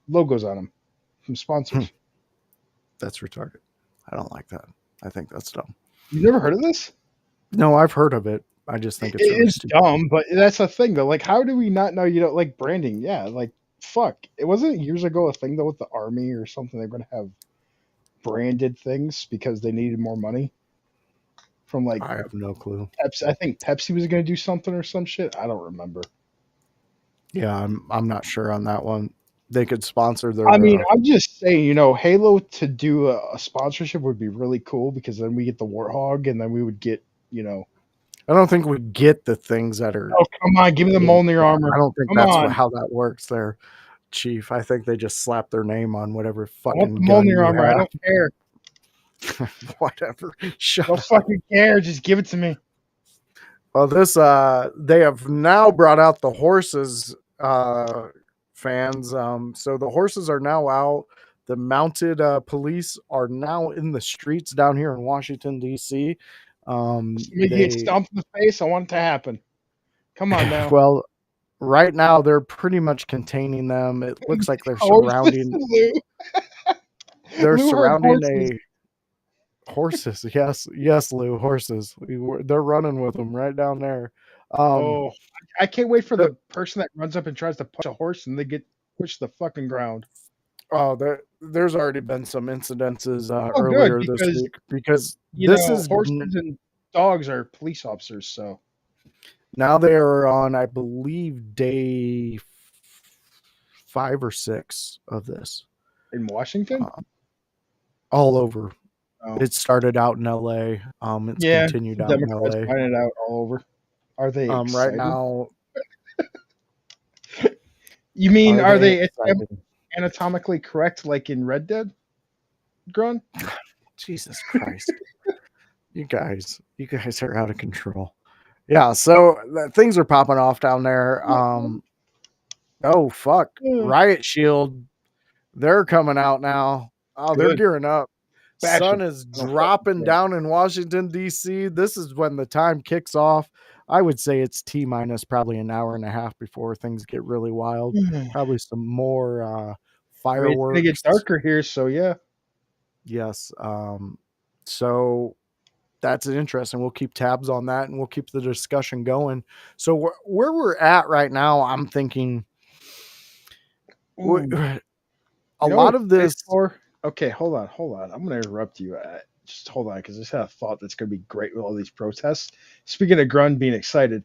logos on them from sponsors. That's retarded. I don't like that. I think that's dumb. You never heard of this? No, I've heard of it. I just think It it's really is stupid. dumb, but that's the thing though. Like, how do we not know you don't like branding? Yeah, like fuck. It wasn't years ago a thing though with the army or something. They're gonna have branded things because they needed more money from like I have no clue. Pepsi. I think Pepsi was gonna do something or some shit. I don't remember. Yeah, I'm not sure on that one. They could sponsor I their. mean, I'm just saying, Halo to do a sponsorship would be really cool because then we get the Warthog and then we would get, I don't think we get the things that are. oh come on, give me the Mjolnir I armor. don't think Come that's on, how that works there, Chief. I think they just slap their name on whatever I want the fucking gun Mjolnir you armor. I don't care. have. Whatever. Shut Don't up. fucking care. Just give it to me. Well, this they have now brought out the horses, fans. So the horses are now out. The mounted police are now in the streets down here in Washington D.C. Somebody get They stomped in the face. I want it to happen. Come on now. well, right now they're pretty much containing them. It looks like they're Horses, surrounding. Lou. They're Lou heard surrounding horses. a horses. Yes, yes, Lou, horses. They're running with them right down there. Um, Oh, I can't wait for the, the person that runs up and tries to punch a horse and they get pushed to the fucking ground. there's already been some incidences Oh, good earlier this because week because this is horses and dogs are police officers. So now they are on, I believe, day 5 or 6 of this. in Washington, All over. oh It started out in LA. It's yeah, continued the out in Democrats LA. find it out all over. Are they Right excited? now, You mean are are they they excited? anatomically correct, like in Red Dead? Grun? Jesus Christ. You guys are out of control. Yeah, so things are popping off down there. Oh fuck. Riot Shield, they're coming out now. Oh, they're Good. gearing up. Bash Sun 'em. is I don't fucking dropping care. down in Washington, D.C. This is when the time kicks off. I would say it's T minus probably an hour and a half before things get really wild. Probably some more I mean, it's gonna get fireworks. darker here, so yeah. Yes. So That's interesting. We'll keep tabs on that and we'll keep the discussion going. So where we're at right now, I'm thinking Ooh, a you know what lot it's of nice this. for? Okay, hold on. I'm gonna interrupt you. Just hold on, because I just had a thought that's gonna be great with all these protests. Speaking of Grun being excited,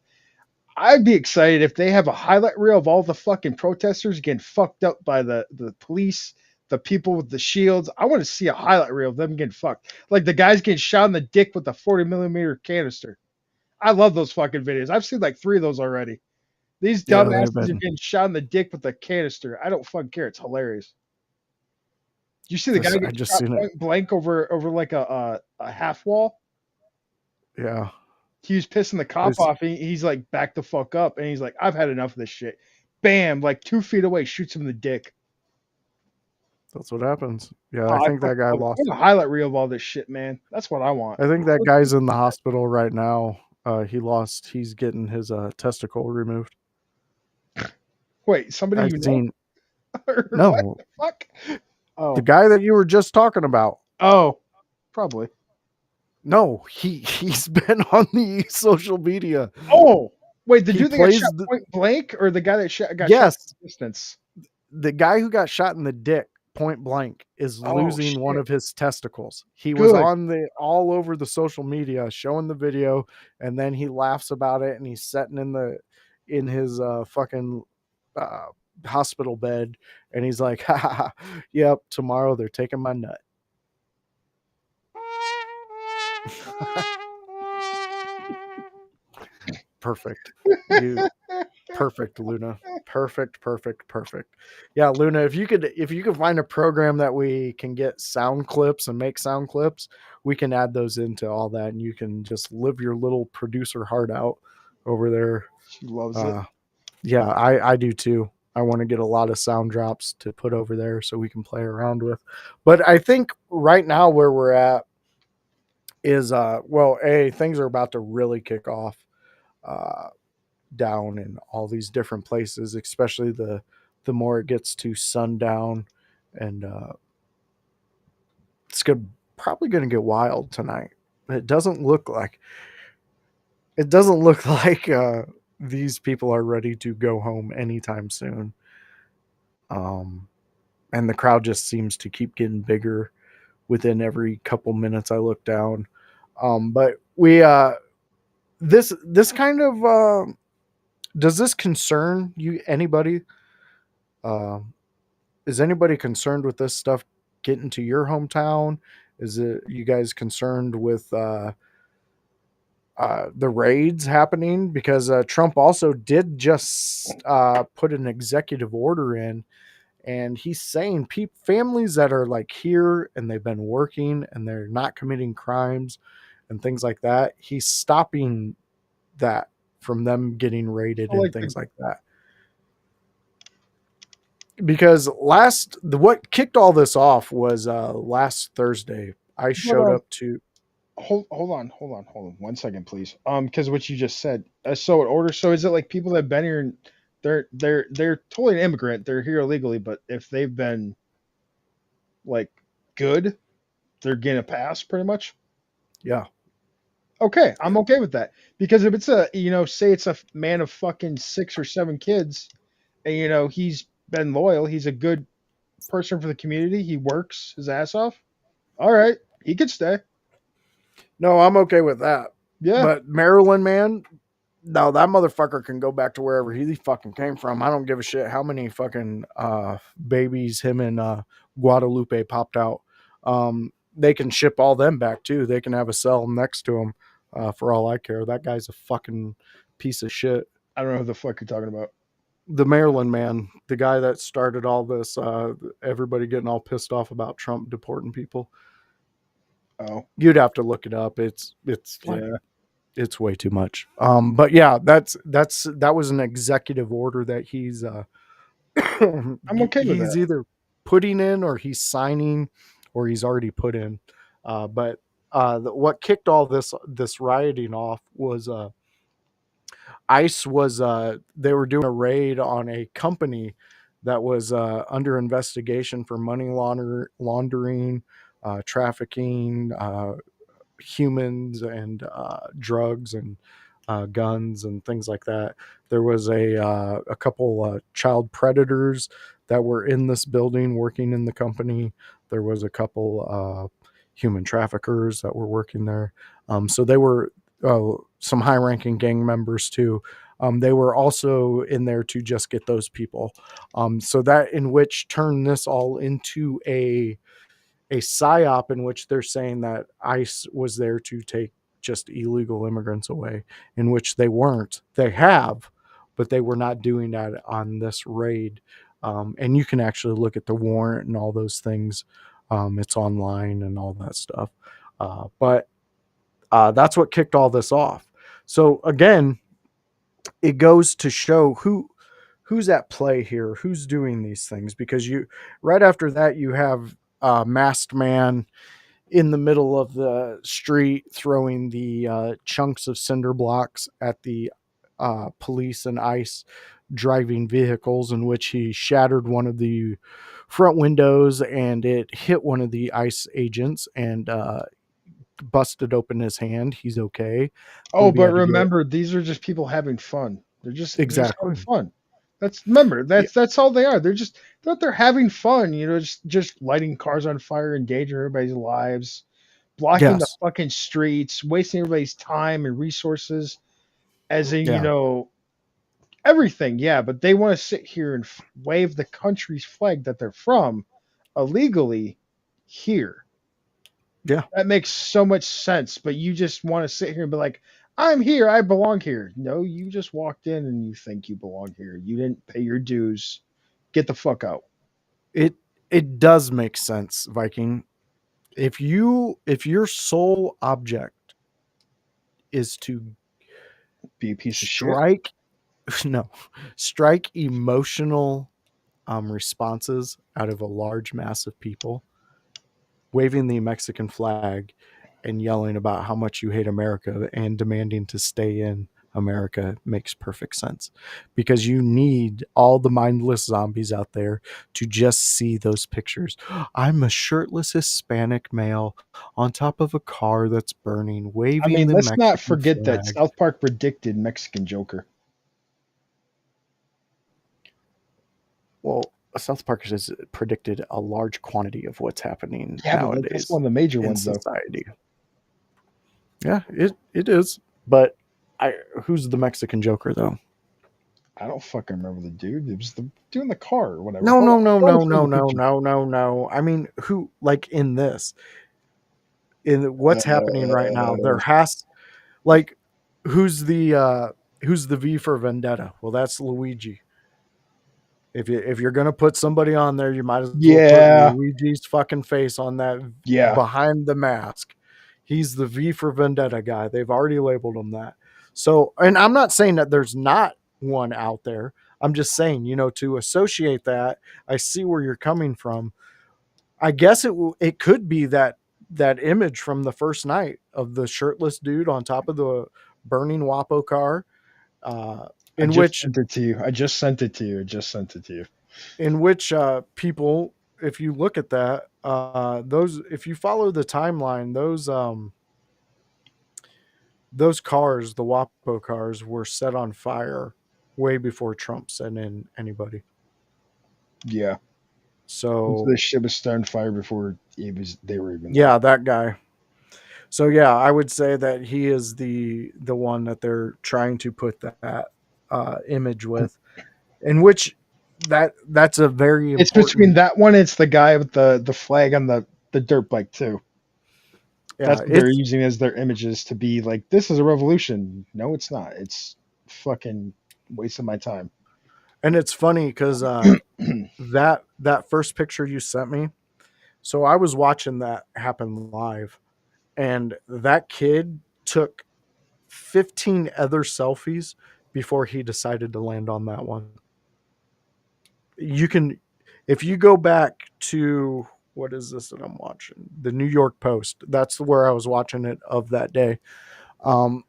I'd be excited if they have a highlight reel of all the fucking protesters getting fucked up by the police, the people with the shields. I want to see a highlight reel of them getting fucked. Like the guys getting shot in the dick with a 40 millimeter canister. I love those fucking videos. I've seen like 3 of those already. These Yeah, they've dumbasses are been getting shot in the dick with a canister. I don't fucking care. It's hilarious. Do you see the this. guy I get just shot seen it. point blank over like a half wall? Yeah, He was pissing the cop it's off. He's like, back the fuck up. And he's like, I've had enough of this shit. Bam, like 2 feet away, shoots him in the dick. that's what happens. Yeah, Oh, I I think that fucking guy love it. I lost. want a highlight reel of all this shit, man. That's what I want. I think that guy's in the hospital right now. He lost. He's getting his testicle removed. Wait, somebody I've you know? seen Or what no the fuck? the Oh, guy that you were just talking about. oh, probably. No, he's been on the social media. Oh, wait, the He dude that got plays shot point blank, or the guy that got shot yes, from distance? the guy who got shot in the dick point blank is Oh losing one shit, of his testicles. He was good. on the all over the social media showing the video, and then he laughs about it, and he's sitting in his fucking uh, hospital bed, and he's like, ha, ha, ha, yep, tomorrow they're taking my nut. Perfect. You perfect, Luna. Perfect, perfect, perfect. Yeah, Luna, if you could find a program that we can get sound clips and make sound clips, we can add those into all that and you can just live your little producer heart out over there. She loves it. Uh yeah, I do too. I want to get a lot of sound drops to put over there so we can play around with. But I think right now where we're at is well, things are about to really kick off. Uh down in all these different places, especially the more it gets to sundown, and it's good. Probably going to get wild tonight. It doesn't look like it doesn't look like these people are ready to go home anytime soon. Um, and the crowd just seems to keep getting bigger within every couple minutes I look down. But we this kind of does this concern you anybody? Um, is anybody concerned with this stuff getting to your hometown? Is it you guys concerned with the raids happening? Because Trump also did just put an executive order in, and he's saying families that are like here and they've been working and they're not committing crimes and things like that, he's stopping that from them getting raided So and like things like that. Because what kicked all this off was last Thursday. I but showed up to hold on 1 second, please. Because what you just said. So in order, so is it like people that have been here and they're totally an immigrant, they're here illegally, but if they've been like good, they're getting a pass pretty much? yeah. Okay, I'm okay with that. Because if it's a, say it's a man of fucking 6 or 7 kids, and he's been loyal, he's a good person for the community, he works his ass off. All right, he could stay. No, I'm okay with that. Yeah, But Maryland, man, no, that motherfucker can go back to wherever he fucking came from. I don't give a shit how many fucking babies him and Guadalupe popped out. They can ship all them back too. They can have a cell next to him for all I care. That guy's a fucking piece of shit. I don't know who the fuck you're talking about. The Maryland man, the guy that started all this, everybody getting all pissed off about Trump deporting people. Oh, You'd have to look it up. It's like yeah, it's way too much. But yeah, that was an executive order that I'm okay with he's that. either putting in or he's signing or he's already put in. But what kicked all this rioting off was ICE was they were doing a raid on a company that was under investigation for money laundering, trafficking, humans and drugs and guns and things like that. There was a couple child predators that were in this building working in the company. There was a couple human traffickers that were working there. So they were some high ranking gang members too. They were also in there to just get those people. So that in which turned this all into a psyop in which they're saying that ICE was there to take just illegal immigrants away, in which they weren't. They have, but they were not doing that on this raid. And you can actually look at the warrant and all those things. It's online and all that stuff. But that's what kicked all this off. So again, it goes to show who's at play here, who's doing these things, because you right after that you have a masked man in the middle of the street throwing the chunks of cinder blocks at the police and ICE driving vehicles, in which he shattered one of the front windows and it hit one of the ICE agents and busted open his hand. He's okay, Oh, but he but had to get remember, these are just people having fun. They're just having exactly. fun. Remember, Yeah. that's all they are. They're out there having fun. Just lighting cars on fire, endangering everybody's lives, blocking the Yes. fucking streets, wasting everybody's time and resources. As in, Yeah. everything. Yeah, but they want to sit here and wave the country's flag that they're from illegally here. Yeah. That makes so much sense, but you just want to sit here and be like, I'm here, I belong here. No, you just walked in and you think you belong here. You didn't pay your dues. Get the fuck out. It it does make sense, Viking. If your sole object is to Be a piece of shit. strike no, strike emotional responses out of a large mass of people, waving the Mexican flag and yelling about how much you hate America and demanding to stay in America makes perfect sense, because you need all the mindless zombies out there to just see those pictures. I'm a shirtless Hispanic male on top of a car that's burning, I waving mean, the let's not Mexican forget that flag. South Park predicted Mexican Joker. Well, South Park has predicted a large quantity of what's happening Yeah, but that's nowadays one of the major in ones, though. society. Yeah, it is. But I who's the Mexican Joker though? I don't fucking remember the dude. It was the dude in the car or whatever. No, Hold no, on. no, Let me no, find no, the no, picture. no, no, no. I mean, who like in this? In what's happening right now, there Uh, has like who's the V for Vendetta? Well, that's Luigi. If you're gonna put somebody on there, you might as well put yeah, Luigi's fucking face on that yeah. behind the mask. He's the V for Vendetta guy. They've already labeled him that. So, and I'm not saying that there's not one out there. I'm just saying, to associate that, I see where you're coming from. I guess it could be that image from the first night of the shirtless dude on top of the burning Wapo car, uh, I in just which sent it to you. I just sent it to you. I just sent it to you. people, if you look at that, those if you follow the timeline, those cars, the WAPO cars, were set on fire way before Trump sent in anybody. Yeah. So The ship was starting fire before they were even there. yeah, that guy. So yeah, I would say that he is the one that they're trying to put that image with, in which that's a very It's between important. that one. It's the guy with the flag on the dirt bike too. Yeah, That's what they're it's using as their images to be like, this is a revolution. No, it's not. It's fucking wasting my time. and it's funny because that first picture you sent me. So I was watching that happen live, and that kid took 15 other selfies before he decided to land on that one. You can, if you go back to what is this that I'm watching? The New York Post. That's where I was watching it of that day. Um,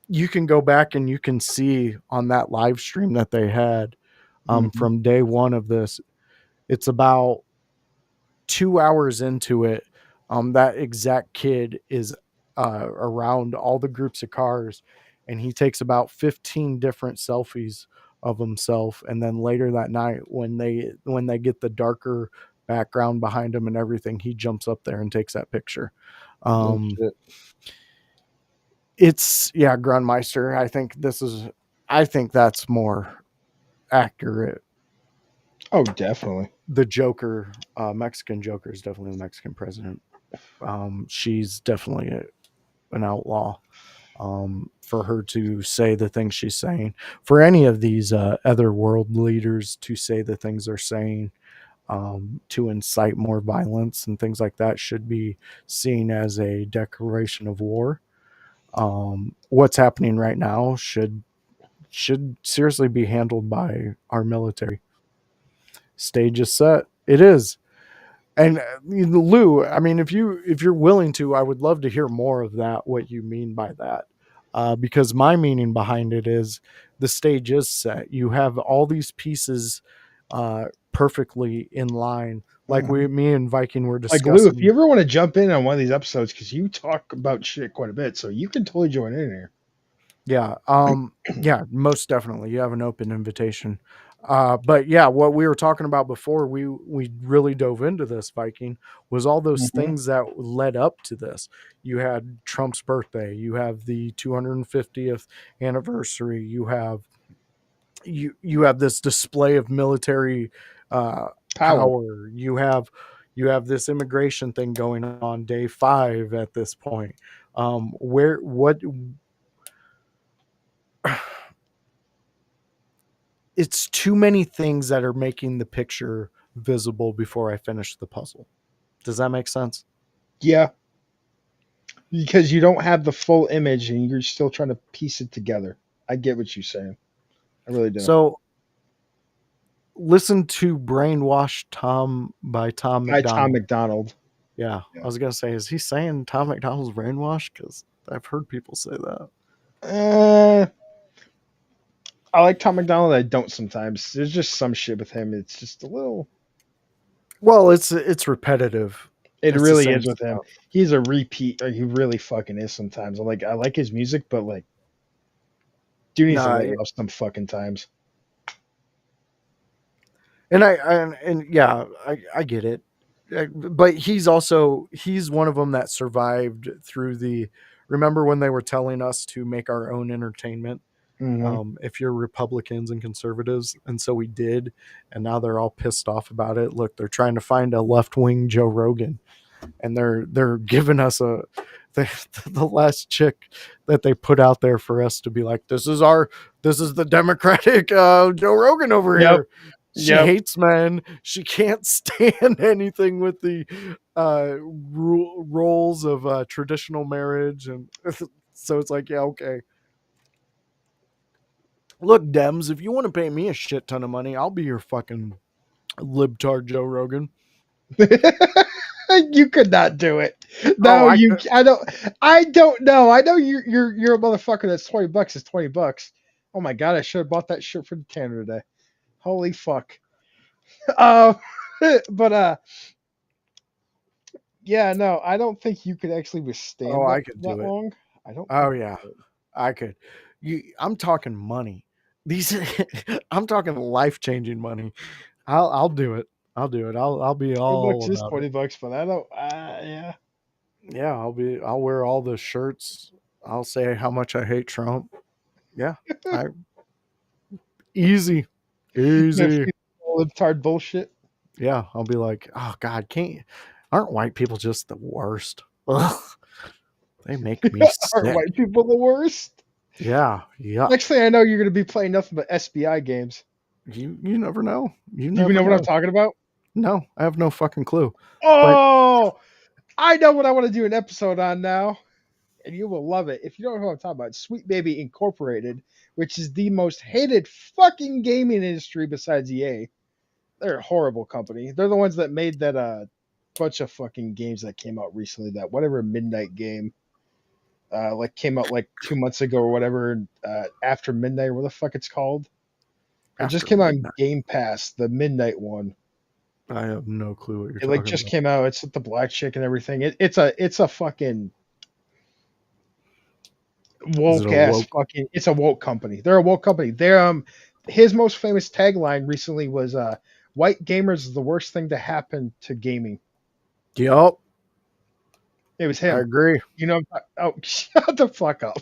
you can go back and you can see on that live stream that they had Mhm. from day one of this. It's about 2 hours into it. That exact kid is around all the groups of cars, and he takes about 15 different selfies of himself. And then later that night, when they get the darker background behind him and everything, he jumps up there and takes that picture. Oh Um, shit. it's yeah, Grunmeister. I think that's more accurate. Oh, definitely. The Joker, Mexican Joker, is definitely the Mexican president. She's definitely an outlaw. For her to say the things she's saying, for any of these other world leaders to say the things they're saying, to incite more violence and things like that, should be seen as a declaration of war. What's happening right now should seriously be handled by our military. Stage is set. It is. And Lou, I mean, if you're willing to, I would love to hear more of that. What you mean by that? Because my meaning behind it is the stage is set. You have all these pieces perfectly in line, like Mhm. me and Viking were Like Lou, if you discussing. ever want to jump in on one of these episodes, because you talk about shit quite a bit, so you can totally join in here. Yeah, yeah, most definitely. You have an open invitation. But yeah, what we were talking about before we really dove into this, Viking, was all those Hmm. things that led up to this. You had Trump's birthday, you have the 250th anniversary, you have this display of military Power. power. You have this immigration thing going on day 5 at this point. Where what It's too many things that are making the picture visible before I finish the puzzle. Does that make sense? Yeah, because you don't have the full image and you're still trying to piece it together. I get what you're saying. I really do. So listen to Brainwash Tom by Tom By Tom McDonald. McDonald. Yeah, I Yeah. was gonna say, is he saying Tom McDonald's brainwashed? Because I've heard people say that. Uh, I like Tom McDonald. I don't sometimes. There's just some shit with him. It's just a little. Well, it's repetitive. It It's the really same is with him. stuff. He's a repeat. Or he really fucking is sometimes. I like his music, but like, dude needs to Nah, lay off some fucking times. and yeah, I get it. But he's one of them that survived through the. Remember when they were telling us to make our own entertainment? Hmm. If you're Republicans and conservatives. And so we did. And now they're all pissed off about it. Look, they're trying to find a left wing Joe Rogan, and they're giving us the last chick that they put out there for us to be like, this is the Democratic Joe Rogan over Yep. here. She Yep. hates men. She can't stand anything with the roles of traditional marriage. And so it's like, yeah, okay. Look, Dems, if you want to pay me a shit ton of money, I'll be your fucking libtard Joe Rogan. You could not do it. Oh, No, you. I don't. I don't know. I know you're a motherfucker. That's $20. It's $20. Oh my god! I should have bought that shirt for the tanner today. Holy fuck. Um, but yeah, no, I don't think you could actually oh, withstand I could that do it. long. I don't Oh think yeah, you I could. I'm talking money. These, I'm talking life changing money. I'll do it. I'll do it. I'll be could. $20 all is about it. $20, but I don't. Yeah. Yeah, I'll wear all the shirts. I'll say how much I hate Trump. Yeah, I easy, No, easy. libtard bullshit. Yeah, I'll be like, oh God, aren't white people just the worst? Ugh, they make me Aren't sick. white people the worst? Yeah, yuck. Next thing I know, you're going to be playing nothing but SBI games. You never know. You Do you even never know what I'm know. talking about? No, I have no fucking clue. But Oh, I know what I want to do an episode on now, and you will love it. If you don't know what I'm talking about, Sweet Baby Incorporated, which is the most hated fucking gaming industry besides EA. They're a horrible company. They're the ones that made that bunch of fucking games that came out recently. That whatever midnight game, like came out like 2 months ago or whatever. After midnight, or what the fuck it's called. It just after came out in midnight, Game Pass, the midnight one. I have no clue what you're It like talking just about. came out. It's with the black chick and everything. It's a fucking Is it Woke a ass woke? fucking. It's a woke company. They're a woke company. They're his most famous tagline recently was "White gamers is the worst thing to happen to gaming." Yup, It was I him. agree. You know? Oh, shut the fuck up.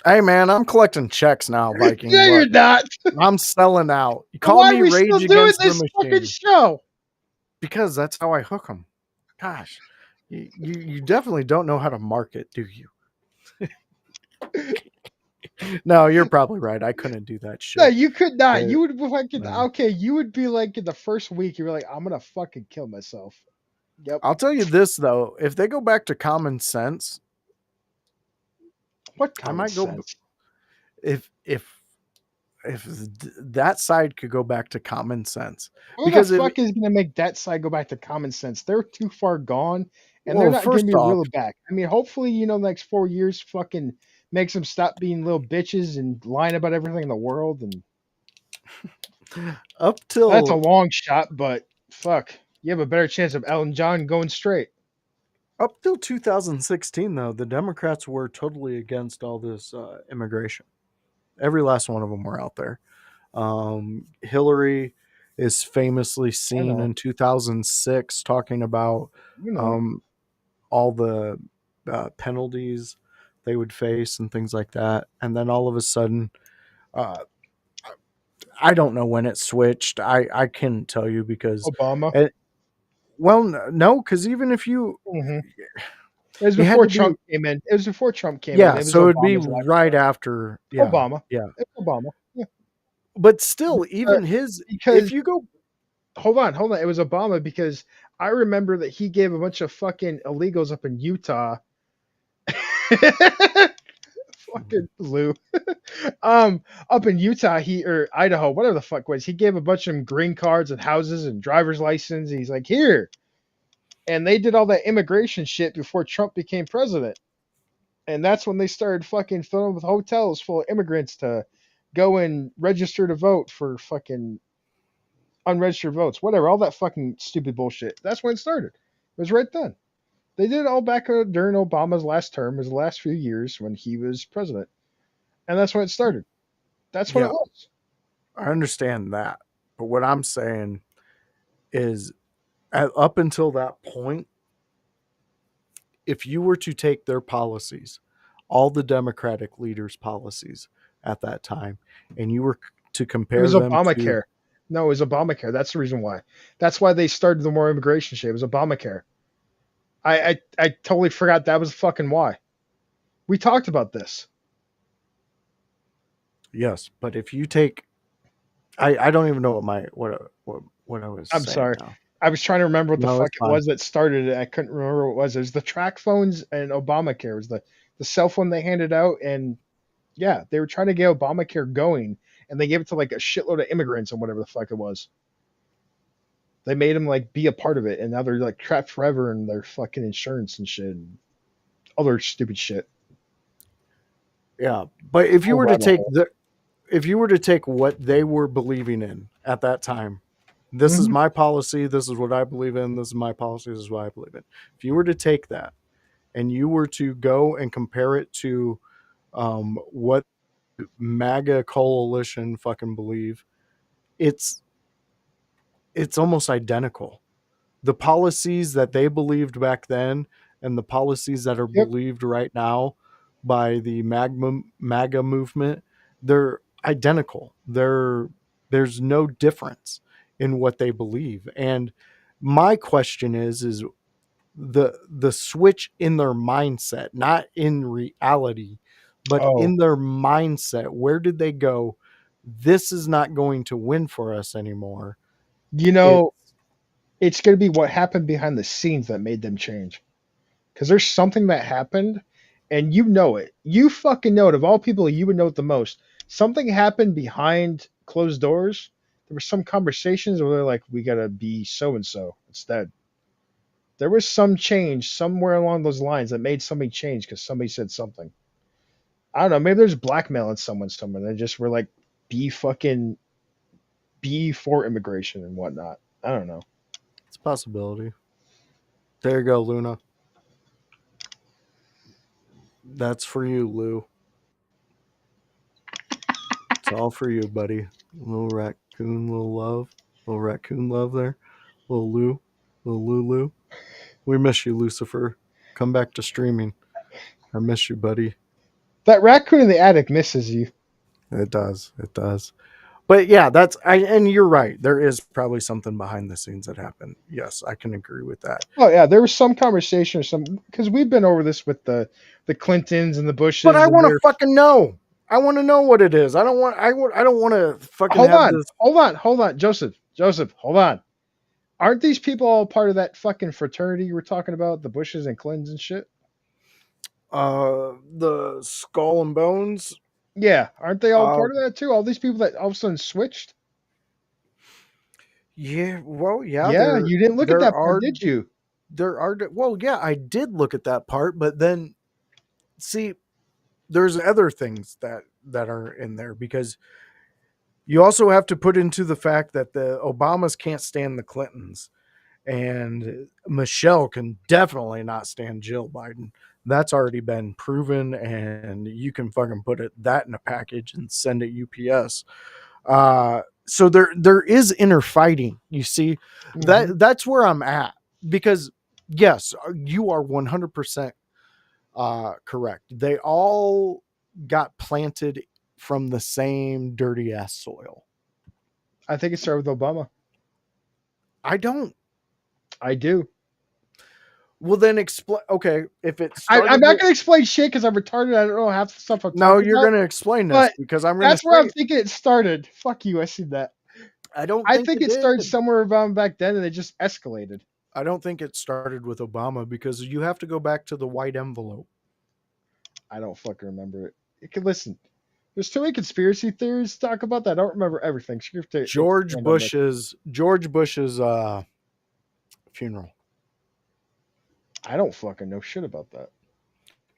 Hey man, I'm collecting checks now, Viking. No, you're Look, not. I'm selling out. You call Why are me we still Rage doing Against the this fucking Machine show? because that's how I hook them. Gosh, you definitely don't know how to market, do you? No, you're probably right. I couldn't do that No, shit. you could not. Uh, You would fucking no. okay. You would be like in the first week. You were like, I'm gonna fucking kill myself. Yep. I'll tell you this though: if they go back to common sense, What I common might go. sense? If that side could go back to common sense, Who the because if fuck is gonna make that side go back to common sense? They're too far gone, and they're well, not gonna first be off, real back. I mean, hopefully, the next 4 years fucking makes them stop being little bitches and lying about everything in the world. And up that's a till long shot, but fuck, you have a better chance of Elton John going straight. up till 2016, though, the Democrats were totally against all this immigration. Every last one of them were out there. Hillary is famously I seen know, in 2006 talking about you know. um, all the penalties they would face and things like that. And then all of a sudden, uh, I don't know when it switched. I couldn't tell you because, Obama. it, well, no, because even if you, Hmm. It was it had before to be, Trump came in. It was before Trump came in. yeah. It was So it'd be Obama's last right term. after, yeah, Obama. yeah. It's Obama. Yeah. But still, Uh, even his, because if you go, hold on. It was Obama because I remember that he gave a bunch of fucking illegals up in Utah. Fucking Lou. Up in Utah, he or Idaho, whatever the fuck was, he gave a bunch of them green cards and houses and driver's license. He's like, here. And they did all that immigration shit before Trump became president. And that's when they started fucking filling with hotels full of immigrants to go and register to vote for fucking unregistered votes, whatever, all that fucking stupid bullshit. That's when it started. It was right then. They did it all back during Obama's last term, his last few years when he was president, and that's when it started. That's when it yeah, was. I understand that. But what I'm saying is, up until that point, if you were to take their policies, all the Democratic leaders' policies at that time, and you were to It compare was them to, Obamacare. No, it was Obamacare. That's the reason why. That's why they started the more immigration shit. It was Obamacare. I totally forgot that was fucking why. We talked about this. yes, but if you take, I don't even know what I was I'm saying sorry. now. I was trying to remember what the No, fuck it's it fine. was that started it. I couldn't remember what it was. It was the track phones and Obamacare. It was the cell phone they handed out, and yeah, they were trying to get Obamacare going, and they gave it to like a shitload of immigrants and whatever the fuck it was. They made them like be a part of it, and now they're like trapped forever in their fucking insurance and shit, and other stupid shit. Yeah, but if you Whole were to rabbit take hole. if you were to take what they were believing in at that time, this is Hmm. my policy, this is what I believe in, this is my policy, this is what I believe in. If you were to take that and you were to go and compare it to what MAGA coalition fucking believe, it's it's almost identical. The policies that they believed back then and the policies that are Yep. believed right now by the MAGA movement, they're identical. There's no difference in what they believe. And my question is the switch in their mindset, not in reality, but Oh, in their mindset. Where did they go? This is not going to win for us anymore. you It know, it's gonna be what happened behind the scenes that made them change. Because there's something that happened, and you know it. You fucking know it. Of all people, you would know it the most. Something happened behind closed doors. There were some conversations where they're like, "We gotta be so and so instead." There was some change somewhere along those lines that made somebody change because somebody said something. I don't know. Maybe there's blackmail in someone somewhere. They just were like, "Be fucking be for immigration and whatnot." I don't know. it's a possibility. There you go, Luna. That's for you, Lou. It's all for you, buddy. Little raccoon, little raccoon love there. Little Lulu. We miss you, Lucifer. Come back to streaming. I miss you, buddy. That raccoon in the attic misses you. It does. It does. But yeah, and you're right. There is probably something behind the scenes that happened. Yes, I can agree with that. Oh yeah, there was some conversation or some because we've been over this with the Clintons and the But Bushes I and want to their. fucking know. I want to know what it is. I don't want to fucking Hold have on, this. hold on, Joseph, hold on. Aren't these people all part of that fucking fraternity you were talking about, the Bushes and Clintons and shit? The skull and bones. Yeah, aren't they all Uh, part of that too? All these people that all of a sudden switched. yeah. Well, yeah. Yeah, you didn't look at There that part, are did you? well, yeah. I did look at that part, but then see, there's other things that are in there because you also have to put into the fact that the Obamas can't stand the Clintons, and Michelle can definitely not stand Jill Biden. That's already been proven, and you can fucking put that in a package and send it UPS. So there is inner fighting. You see, Mhm. that's where I'm at because yes, you are 100% correct. They all got planted from the same dirty ass soil. I think it started with Obama. I don't. I do. Well, then explain. Okay, if it I'm started not with going to explain shit because I'm retarded. I don't know half the stuff I'm no, talking you're about. going to explain this But because I'm going to that's where I'm say thinking it started. Fuck you. I see that. I don't I think think it it started did. somewhere around back then and it just escalated. I don't think it started with Obama because you have to go back to the white envelope. I don't fucking remember it. You can listen. There's too many conspiracy theories to talk about that. I don't remember everything. So you have to expand on this. George Bush's funeral. I don't fucking know shit about that.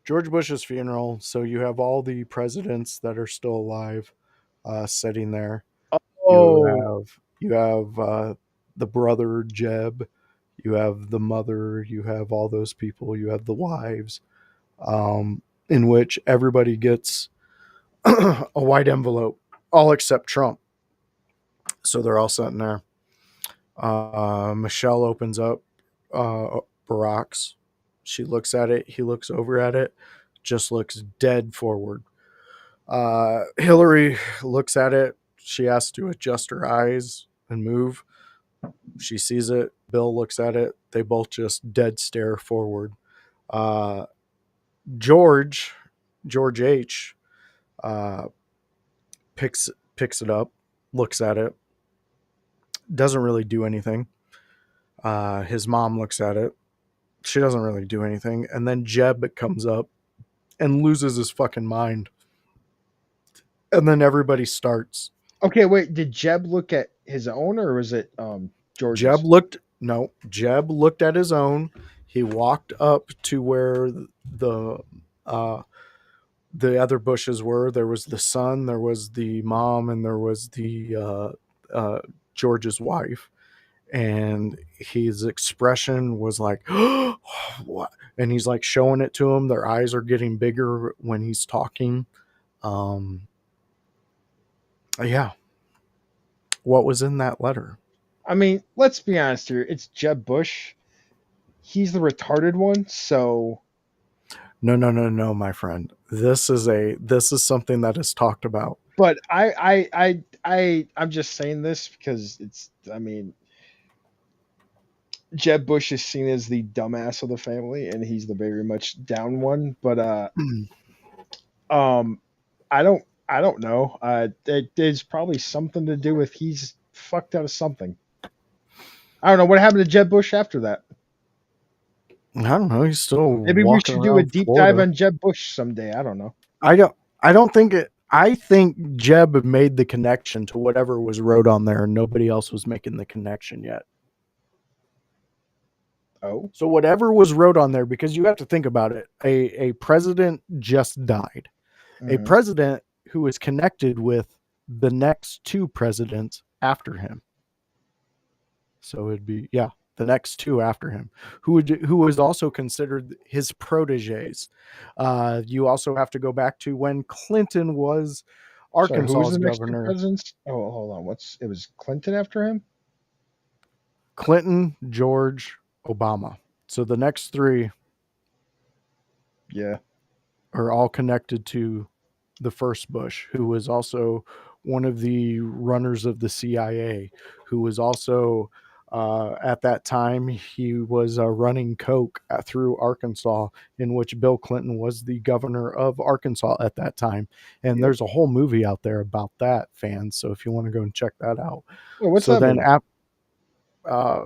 George Bush's funeral. So you have all the presidents that are still alive, sitting there. Oh, You have the brother Jeb. You have the mother. You have all those people. You have the wives. In which everybody gets a white envelope, all except Trump. So they're all sitting there. Michelle opens up Barack's. She looks at it. He looks over at it. Just looks dead forward. Hillary looks at it. She has to adjust her eyes and move. She sees it. Bill looks at it. They both just dead stare forward. Uh, George, George H, uh, picks it up, looks at it, doesn't really do anything. His mom looks at it. She doesn't really do anything. And then Jeb comes up and loses his fucking mind. And then everybody starts. okay. Wait, did Jeb look at his own or was it George's? Jeb looked at his own. He walked up to where the uh, the other bushes were. There was the son, there was the mom, and there was the George's wife. And his expression was like, what? And he's like showing it to him. Their eyes are getting bigger when he's talking. Um, yeah. What was in that letter? I mean, let's be honest here. It's Jeb Bush. He's the retarded one. So, No, my friend. This is something that is talked about. but I'm just saying this because it's. I mean, Jeb Bush is seen as the dumbass of the family, and he's the very much down one. But um, I don't know. There's probably something to do with he's fucked out of something. I don't know what happened to Jeb Bush after that. I don't know. He's still Maybe we walking should do a around deep dive Florida. on Jeb Bush someday. I don't know. I don't think it. I think Jeb made the connection to whatever was wrote on there, and nobody else was making the connection yet. Oh, So whatever was wrote on there, because you have to think about it, a president just died. A mhm. president who is connected with the next two presidents after him. So it'd be the next two after him, who was also considered his proteges. You also have to go back to when Clinton was Sorry, who was Arkansas's the next two governor, presidents? Oh, hold on. It was Clinton after him? Clinton, George, Obama. So the next three Yeah. are all connected to the first Bush, who was also one of the runners of the CIA, who was also at that time he was running coke through Arkansas, in which Bill Clinton was the governor of Arkansas at that time. And Yep. there's a whole movie out there about that, fans. So if you want to go and check that out. Oh, what's So that then movie? uh,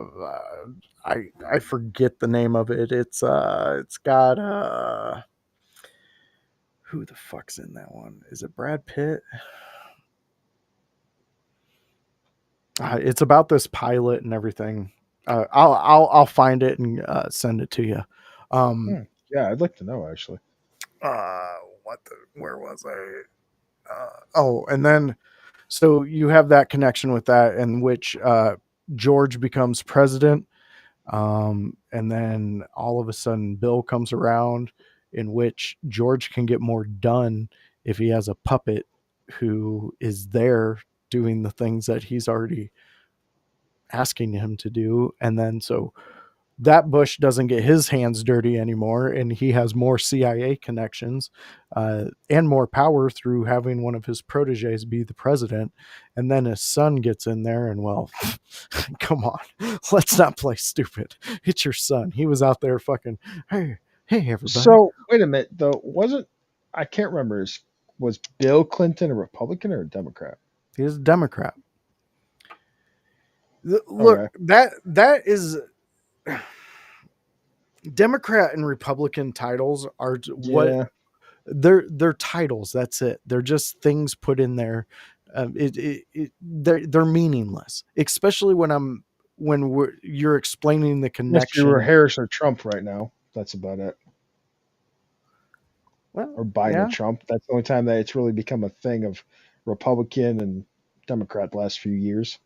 I forget the name of it. It's got who the fuck's in that one? Is it Brad Pitt? It's about this pilot and everything. I'll find it and send it to you. Um, Hmm. Yeah, I'd like to know actually. where was I? And then so you have that connection with that, in which George becomes president, and then all of a sudden Bill comes around, in which George can get more done if he has a puppet who is there doing the things that he's already asking him to do. And then so that Bush doesn't get his hands dirty anymore, and he has more CIA connections and more power through having one of his proteges be the president. And then his son gets in there, and well, come on, let's not play stupid. It's your son. He was out there fucking, hey, everybody. So wait a minute though. Wasn't I can't remember. Was Bill Clinton a Republican or a Democrat? He's a Democrat. Look, Okay. that is Democrat and Republican titles are what Yeah. they're titles. That's it. They're just things put in there. They're meaningless, especially you're explaining the Unless you were connection. Harris or Trump right now. That's about it. Well, Or Biden or yeah. Trump. That's the only time that it's really become a thing of Republican and Democrat the last few years.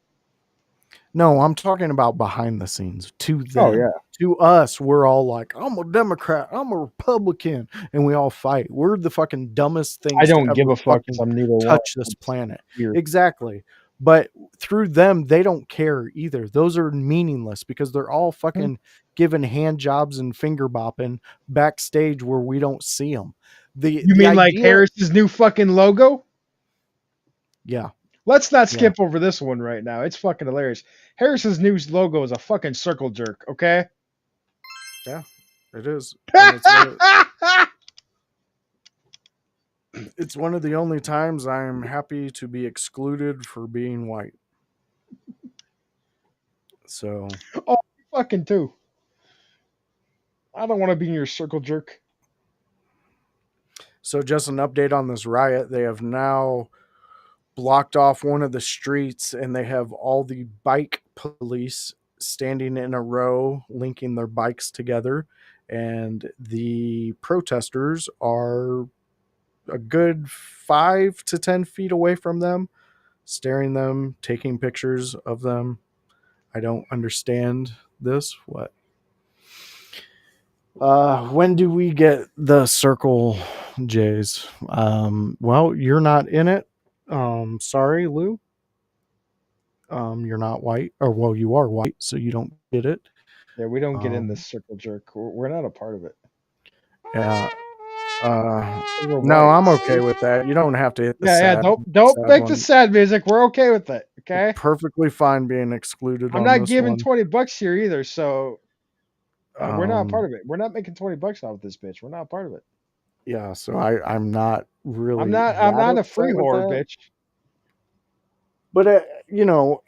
No, I'm talking about behind the scenes to Oh them. yeah. To us, we're all like, I'm a Democrat, I'm a Republican, and we all fight. We're the fucking dumbest I things to don't give ever a fuck because fucking I'm neither one. touch this It's planet. weird. Exactly. But through them, they don't care either. Those are meaningless because they're all Hmm. fucking giving hand jobs and finger bopping backstage where we don't see them. The You the mean like idea, Harris's new fucking logo? yeah, Let's not yeah, skip over this one right now. It's fucking hilarious. Harris's new logo is a fucking circle jerk, okay? yeah, it is, and it's one of the only times I'm happy to be excluded for being white. So, Oh, fucking too. I don't want to be in your circle jerk. so just an update on this riot. They have now blocked off one of the streets, and they have all the bike police standing in a row, linking their bikes together. And the protesters are a good 5 to 10 feet away from them, staring them, taking pictures of them. I don't understand this. What? When do we get the circle Jays? Well, you're not in it. Sorry, Lou. You're not white, or well, you are white, so you don't get it. Yeah, we don't get in this Um, circle jerk. We're not a part of it. yeah. We're No, white. I'm okay with that. You don't have to hit the Yeah, yeah. Don't sad make the one. sad music. We're okay with it. Okay. Perfectly fine being excluded I'm on not this giving one. $20 here either, so we're not a part Um, of it. We're not making $20 off of this bitch. We're not a part of it. yeah, so I'm not I'm really not. I'm that not a free upset with whore, that. bitch. But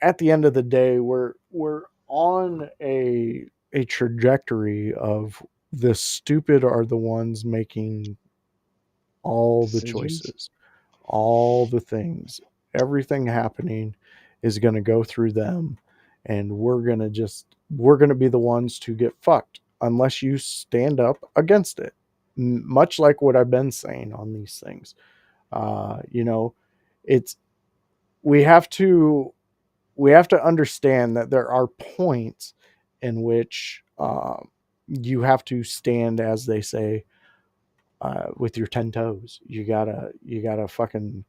at the end of the day, we're on a trajectory of the stupid are the ones making all the Decisions. choices, all the things, everything happening is going to go through them, and we're going to be the ones to get fucked unless you stand up against it. Much like what I've been saying on these things. It's we have to understand that there are points in which you have to stand, as they say, with your 10 toes. You gotta fucking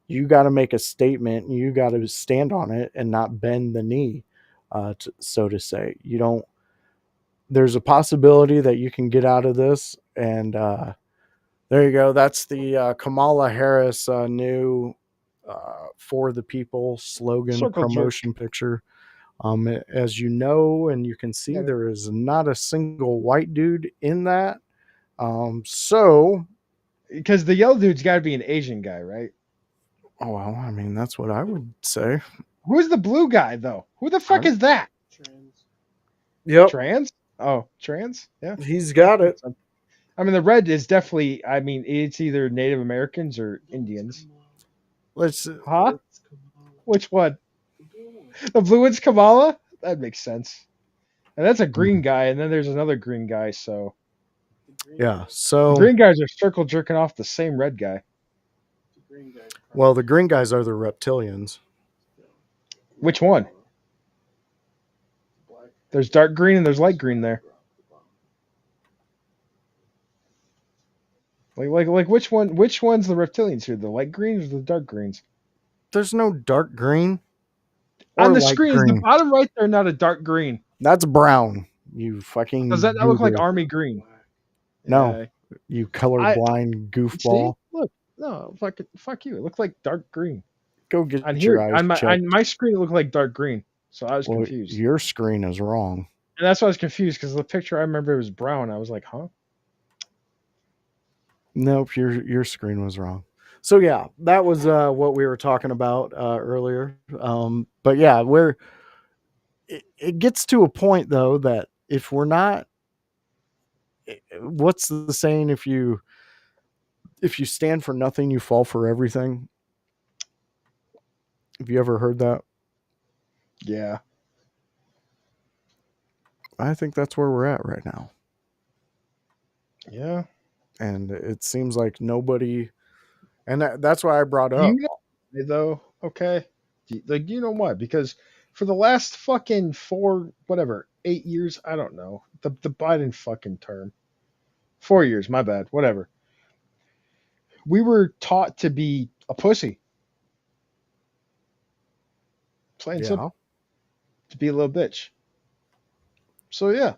you got to make a statement. You got to stand on it and not bend the knee, so to say. You don't. There's a possibility that you can get out of this, and there you go. That's the Kamala Harris new "For the People" slogan Circle jerk. promotion picture. As you know, and you can see, Yeah, there is not a single white dude in that. So, because the yellow dude's got to be an Asian guy, right? oh, well, I mean, that's what I would say. Who's the blue guy though? Who the fuck I'm, is that? Trans. yep, Trans? Oh, trans? Yeah. he's got it. I mean, the red is definitely. I mean, it's either Native Americans or No, it's Indians. Kamala. Let's. Huh? It's Kamala. Which one? The blue one. The blue one's Kamala? That makes sense. And that's a green guy, and then there's another green guy. So The green Yeah. guy. the So, green guys are circle jerking off the same red guy. The green guy's probably. well, the green guys are the reptilians. Yeah. Which one? Black. There's dark green and there's light green there. Like which one? Which one's the reptilians here? The light greens or the dark greens? There's no dark green On or the light screen is the green. bottom right there, not a dark green. That's brown. You Does fucking that look like goober. army green? Black. No, Yeah. you I colorblind see. goofball. Look, no, fuck you. It looked like dark green. Go get On your here, eyes checked. on my screen, it looked like dark green. So I was Well, confused. your screen is wrong. And that's why I was confused because the picture I remember was brown. I was like, huh? Nope, your screen was wrong. So yeah, that was what we were talking about earlier. But yeah, it gets to a point though that if we're not, what's the saying? If you stand for nothing, you fall for everything. Have you ever heard that? Yeah. I think that's where we're at right now, Yeah. and it seems like nobody. And that's why I brought Do you up. know why, though? Okay. Do you know why? Because for the last fucking 8 years, I don't know. The Biden fucking term. 4 years, my bad. Whatever. We were taught to be a pussy. Plain and Yeah, simple. To be a little bitch. So yeah.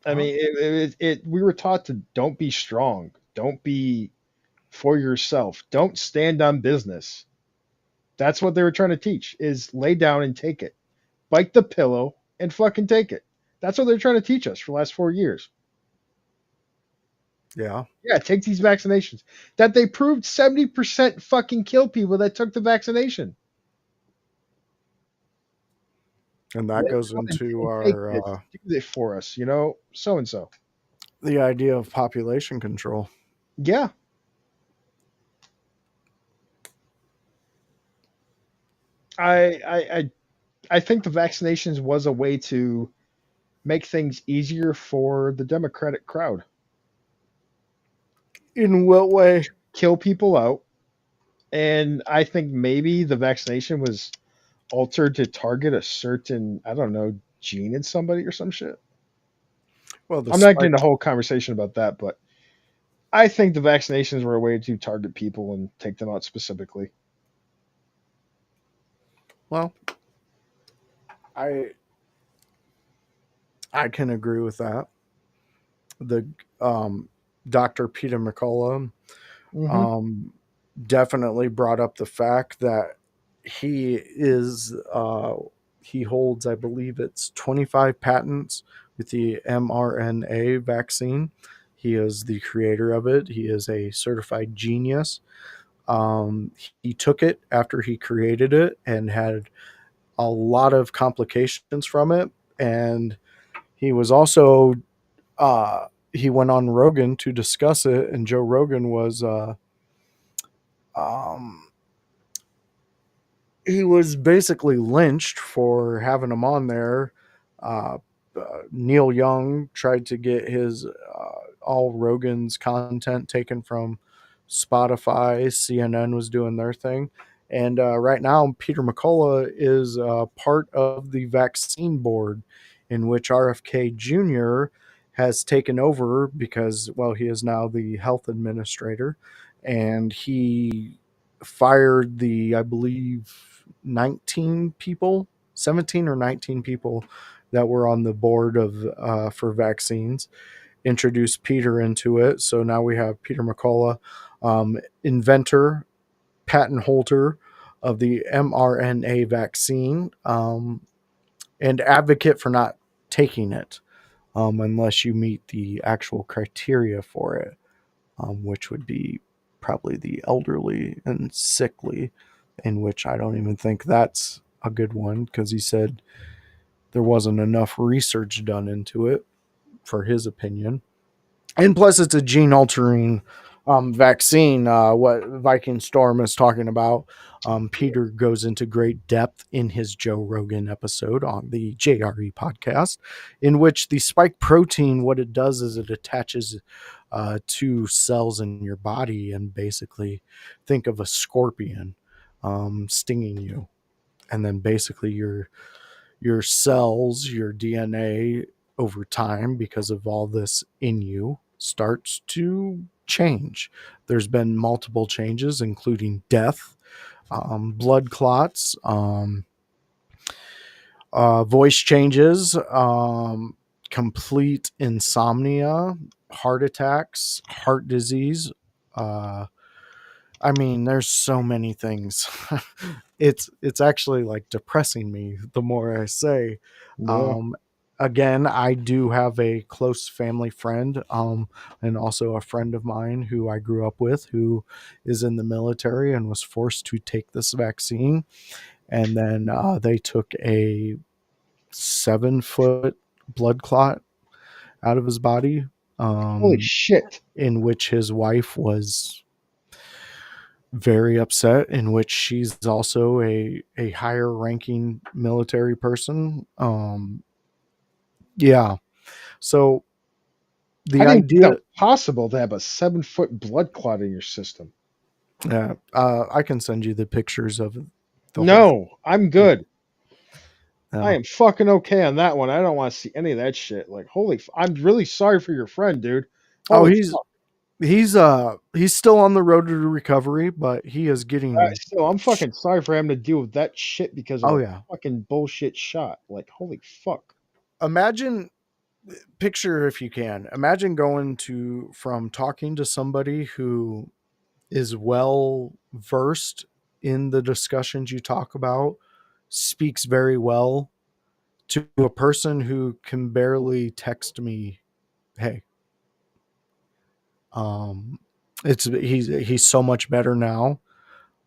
I well, mean, we were taught to don't be strong, don't be for yourself, don't stand on business. That's what they were trying to teach: is lay down and take it, bite the pillow and fucking take it. That's what they're trying to teach us for the last 4 years. yeah, Yeah, take these vaccinations that they proved 70% fucking kill people that took the vaccination. and that Lay goes down into and take our this, do it for us, so and so. the idea of population control. Yeah, I think the vaccinations was a way to make things easier for the Democratic crowd. In what way? Kill people out. And I think maybe the vaccination was altered to target a certain, I don't know, gene in somebody or some shit. Well, the I'm not spike. getting a whole conversation about that, but I think the vaccinations were a way to target people and take them out specifically. Well, I I can agree with that. The Dr. Peter McCullough Hmm. um, definitely brought up the fact that he is he holds, I believe it's 25 patents with the mRNA vaccine. He is the creator of it. He is a certified genius. He took it after he created it and had a lot of complications from it. And he was also he went on Rogan to discuss it, and Joe Rogan was um, he was basically lynched for having him on there. Uh, Neil Young tried to get his all Rogan's content taken from Spotify. CNN was doing their thing. And right now, Peter McCullough is part of the vaccine board, in which RFK Jr. has taken over because, well, he is now the health administrator. And he fired the, I believe, 19 people, 17 or 19 people that were on the board of for vaccines, introduced Peter into it. So now we have Peter McCullough, inventor, patent holder of the mRNA vaccine, and advocate for not taking it unless you meet the actual criteria for it, which would be probably the elderly and sickly, in which I don't even think that's a good one because he said there wasn't enough research done into it, for his opinion. And plus, it's a gene altering vaccine. What Viking Storm is talking about. Peter goes into great depth in his Joe Rogan episode on the JRE podcast, in which the spike protein, what it does is it attaches to cells in your body, and basically think of a scorpion stinging you, and then basically your cells, your DNA over time, because of all this in you, starts to change. There's been multiple changes, including death, blood clots, voice changes, complete insomnia, heart attacks, heart disease. Uh, I mean, there's so many things. It's actually like depressing me the more I say. Yeah. Um, Again, I do have a close family friend, and also a friend of mine who I grew up with, who is in the military and was forced to take this vaccine. And then they took a 7 foot blood clot out of his body, Holy um, shit. in which his wife was very upset, in which she's also a higher ranking military person. Yeah. So I the didn't think that idea, was possible to have a 7 foot blood clot in your system. I can send you the pictures of the whole No, I'm good. I thing. am fucking okay on that one. I don't want to see any of that shit. Like, I'm really sorry for your friend, dude. Oh, Holy fuck. he's still on the road to recovery, but he is getting. Still, I'm fucking sorry for having to deal with that shit because of Oh a yeah. fucking bullshit shot. Like, holy fuck. Imagine, picture if you can. Imagine going to from talking to somebody who is well versed in the discussions you talk about, speaks very well, to a person who can barely text me, "Hey." Um, he's so much better now.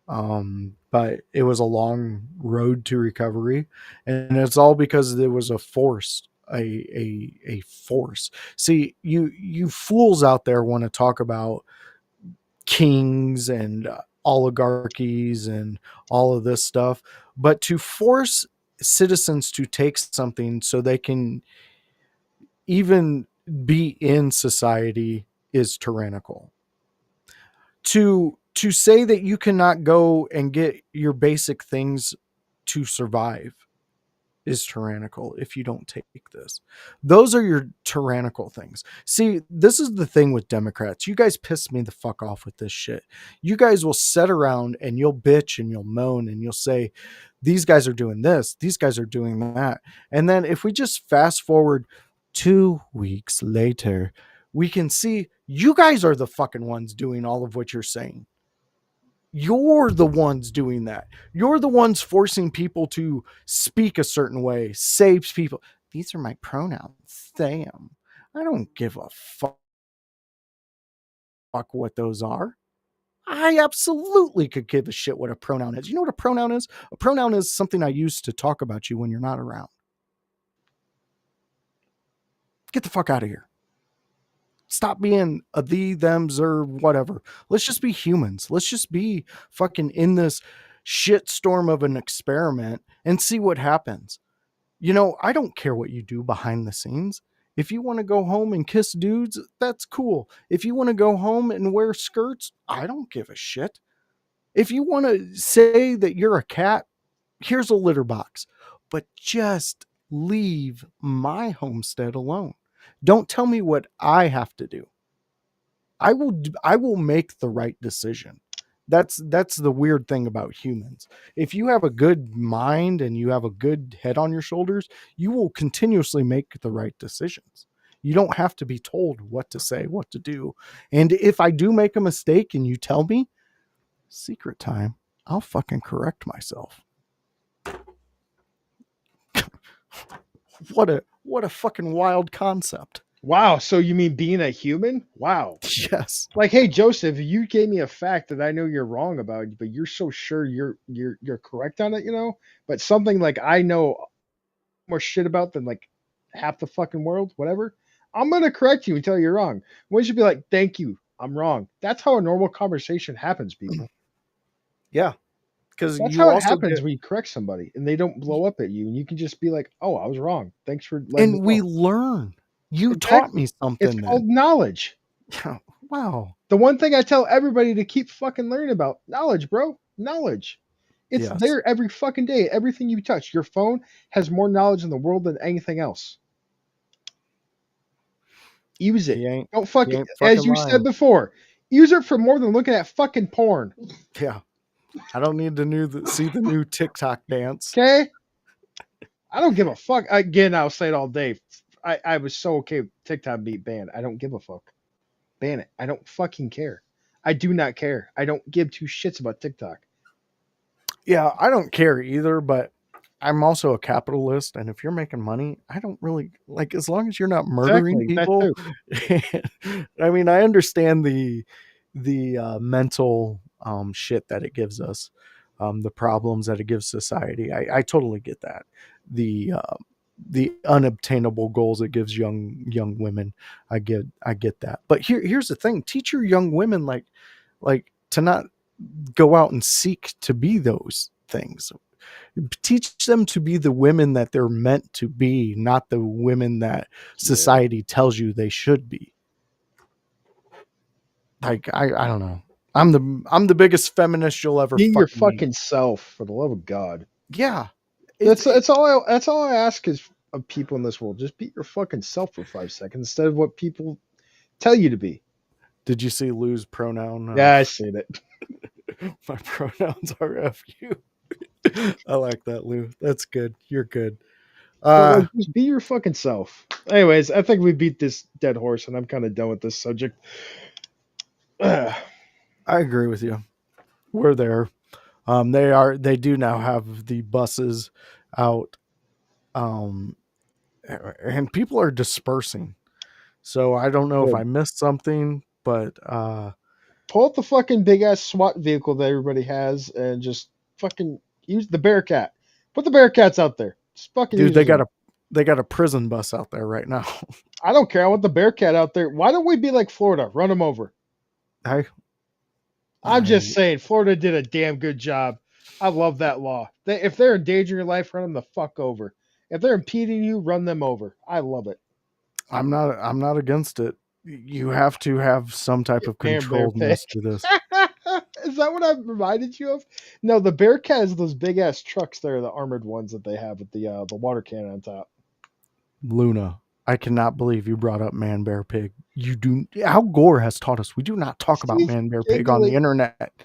But it was a long road to recovery, and it's all because there was a force, a force. See, you fools out there want to talk about kings and oligarchies and all of this stuff, but to force citizens to take something so they can even be in society is tyrannical. To say that you cannot go and get your basic things to survive is tyrannical if you don't take this. Those are your tyrannical things. See, this is the thing with Democrats. You guys piss me the fuck off with this shit. You guys will sit around and you'll bitch and you'll moan and you'll say, these guys are doing this, these guys are doing that. And then if we just fast forward 2 weeks later, we can see you guys are the fucking ones doing all of what you're saying. You're the ones doing that. You're the ones forcing people to speak a certain way, say people, these are my pronouns, them. I don't give a fuck what those are. I absolutely could give a shit what a pronoun is. You know what a pronoun is? A pronoun is something I use to talk about you when you're not around. Get the fuck out of here. Stop being a thee, thems, or whatever. Let's just be humans. Let's just be fucking in this shitstorm of an experiment and see what happens. You know, I don't care what you do behind the scenes. If you want to go home and kiss dudes, that's cool. If you want to go home and wear skirts, I don't give a shit. If you want to say that you're a cat, here's a litter box. But just leave my homestead alone. Don't tell me what I have to do. I will make the right decision. That's the weird thing about humans. If you have a good mind and you have a good head on your shoulders, you will continuously make the right decisions. You don't have to be told what to say, what to do. And if I do make a mistake and you tell me, secret time, I'll fucking correct myself. What a fucking wild concept. Wow. So you mean being a human? Wow. Yes. Like, hey Joseph, you gave me a fact that I know you're wrong about, but you're so sure you're correct on it, But something like I know more shit about than like half the fucking world, whatever. I'm gonna correct you and tell you you're wrong. When you should be like, thank you, I'm wrong. That's how a normal conversation happens, people. Yeah. Because That's you how it also happens get, when you correct somebody and they don't blow up at you, and you can just be like, oh, I was wrong. Thanks for letting me and know. we learn. You taught Exactly. me It's something called then. knowledge. Yeah. Wow. The one thing I tell everybody to keep fucking learning about knowledge, bro. Knowledge. It's Yes. there every fucking day. Everything you touch. Your phone has more knowledge in the world than anything else. Use it. Don't He fucking, ain't as fucking you said lying. before, use it for more than looking at fucking porn. Yeah. I don't need to see the new TikTok dance. Okay? I don't give a fuck. Again, I'll say it all day. I was so okay with TikTok being banned. I don't give a fuck. Ban it. I don't fucking care. I do not care. I don't give two shits about TikTok. Yeah, I don't care either, but I'm also a capitalist, and if you're making money, I don't really like as long as you're not murdering Exactly. That people. too. I mean, I understand the mental shit that it gives us, the problems that it gives society. I totally get that. The unobtainable goals it gives young women. I get that. But here's the thing: teach your young women like to not go out and seek to be those things. Teach them to be the women that they're meant to be, not the women that Yeah. society tells you they should be. Like I don't know. I'm the biggest feminist you'll ever Be your fucking meet. fucking self, for the love of God. Yeah. It's That's all I ask is of people in this world. Just be your fucking self for 5 seconds instead of what people tell you to be. Did you see Lou's pronoun? Yeah, I see it. My pronouns are F you. I like that, Lou. That's good. You're good. But Uh like, just be your fucking self. Anyways, I think we beat this dead horse, and I'm kind of done with this subject. I agree with you. We're there. They do now have the buses out, um, and people are dispersing. So I don't know if I Good. missed something, but Pull up the fucking big ass SWAT vehicle that everybody has, and just fucking use the Bearcat. Put the Bearcats out there. Just fucking dude, use them. they got a prison bus out there right now. I don't care. I want the Bearcat out there. Why don't we be like Florida? Run them over. I I'm just I saying, Florida did a damn good job. I love that law. If they're endangering your life, run them the fuck over. If they're impeding you, run them over. I love it. I'm not against it. You have to have some type of Damn bear pig. controlledness to this. Is that what I reminded you of? No, the Bearcat is those big ass trucks there, the armored ones that they have with the water cannon on top. Luna, I cannot believe you brought up man bear pig. You do Al Gore has taught us we do not talk about He's man bear pig on the giggling. internet. Oh,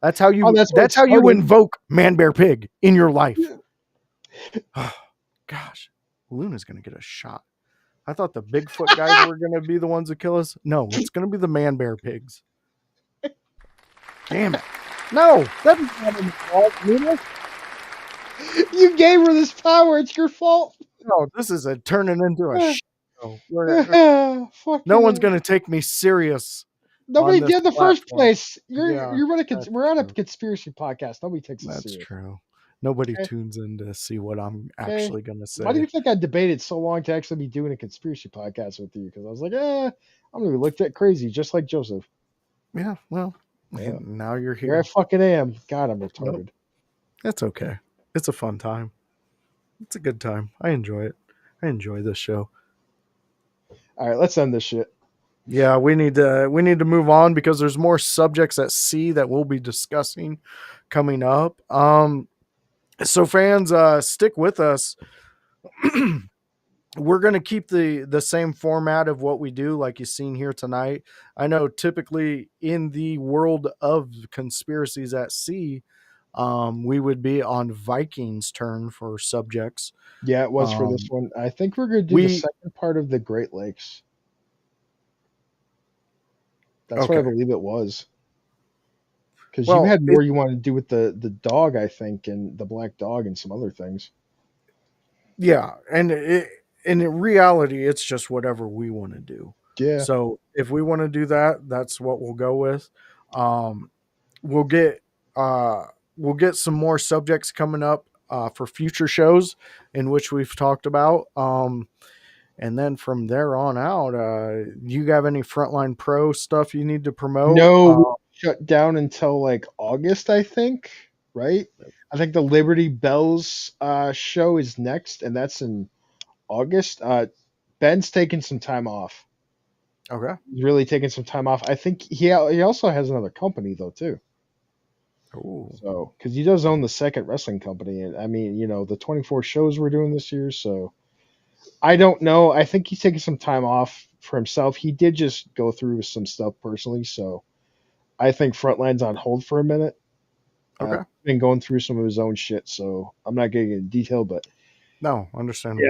that's where it That's how you started. invoke man bear pig in your life. Oh, gosh. Luna's gonna get a shot. I thought the Bigfoot guys were gonna be the ones that kill us. No, it's gonna be the man bear pigs. Damn it. No, that's not in fault, Luna. You gave her this power. It's your fault. No, this is turning into a show. No Fucking one's gonna take me serious on nobody this did in the first platform. place. Yeah, that's We're on a true. conspiracy podcast. Nobody takes us That's serious. true. Nobody Okay. tunes in to see what I'm Okay. actually gonna Why do say. you think I debated so long to actually be doing a conspiracy podcast with you? Because I was like, I'm gonna be looked at crazy, just like Joseph. Yeah, well, Yeah. now you're Here I here. fucking am. God, I'm Yep, retarded. that's okay. It's a fun time. It's a good time. I enjoy it. I enjoy this show. All right, let's end this shit. Yeah, we need to move on because there's more subjects at sea that we'll be discussing coming up. So fans, stick with us. we're going to keep the same format of what we do, like you've seen here tonight. I know typically in the world of conspiracies at sea, we would be on Viking's turn for subjects. Yeah, it was for this Um, one. I think we're going to do the we second part of the Great Lakes. That's what I okay. believe it was. Because you Well, had more you wanted to do with the dog, I think, and the black dog and some other things. yeah, and in reality, it's just whatever we want to do. Yeah. So if we want to do that, that's what we'll go with. Um, we'll get uh, we'll get some more subjects coming up for future shows in which we've talked about. And then from there on out, you have any frontline pro stuff you need to promote? No, we shut down until like August, I think. Right? I think the Liberty Bells show is next, and that's in August. Ben's taking some time off. Okay. He's really taking some time off. I think he also has another company though too. Ooh. So because he does own the second wrestling company, and I mean, the 24 shows we're doing this year. So I don't know. I think he's taking some time off for himself. He did just go through some stuff personally, so I think Frontline's on hold for a minute. Okay. Been going through some of his own shit, so I'm not getting into detail, but No, yeah, understandable.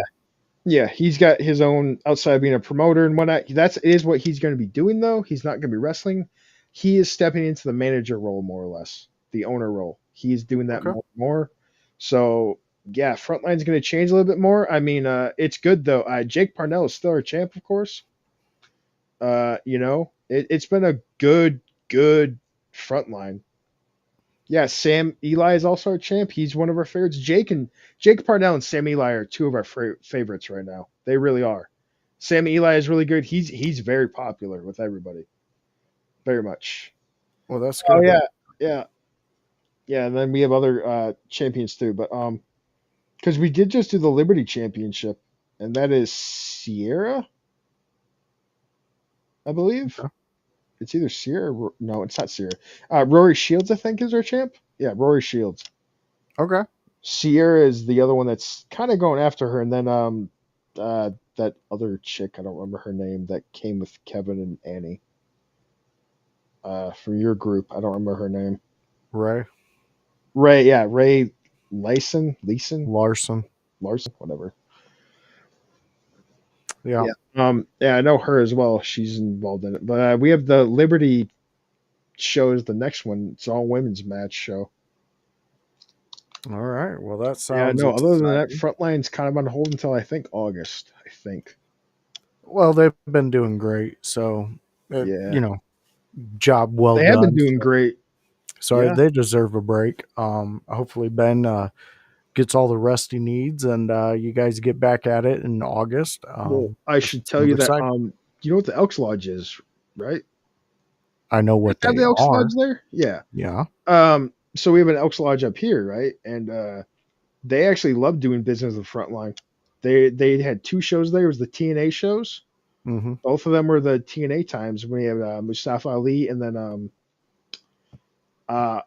yeah, he's got his own outside of being a promoter and whatnot. That is what he's going to be doing, though. He's not going to be wrestling. He is stepping into the manager role, more or less, the owner role. He's doing that Okay. more and more. So yeah, Frontline's going to change a little bit more. I mean, it's good though. Jake Parnell is still our champ, of course. It's been a good Frontline. Yeah, Sam Eli is also our champ. He's one of our favorites. Jake Parnell and Sam Eli are two of our favorites right now. They really are. Sam Eli is really good. He's very popular with everybody, very much. Well, that's Oh good. yeah, yeah, yeah. And then we have other champions too, but because we did just do the Liberty Championship, and that is Sierra, I believe. Okay. It's either Sierra. No, it's not Sierra. Rory Shields, I think, is our champ. Yeah, Rory Shields. Okay. Sierra is the other one that's kind of going after her, and then that other chick, I don't remember her name, that came with Kevin and Annie. For your group, I don't remember her name. Ray Ray, yeah, Ray Leeson, Larson. Larson, whatever. Yeah. Yeah. Yeah, I know her as well. She's involved in it. But we have the Liberty show is the next one. It's all women's match show. All right. Well, that Yeah, sounds no. Other than that, exciting. Frontline's kind of on hold until I think August. I think. Well, they've been doing great. So, Yeah, job well they have been done. doing great. So Yeah. they deserve a break. Hopefully Ben gets all the rest he needs, and you guys get back at it in August. Well, I This should tell you sounds that exciting. you know what the Elks Lodge is, right? I know You what have they the Elks are. Lodge there? Yeah. Yeah. So we have an Elks Lodge up here, right? And they actually love doing business with Frontline. They had two shows there. It was the TNA shows. Mm-hmm. Both of them were the TNA times. We have Mustafa Ali and then uh,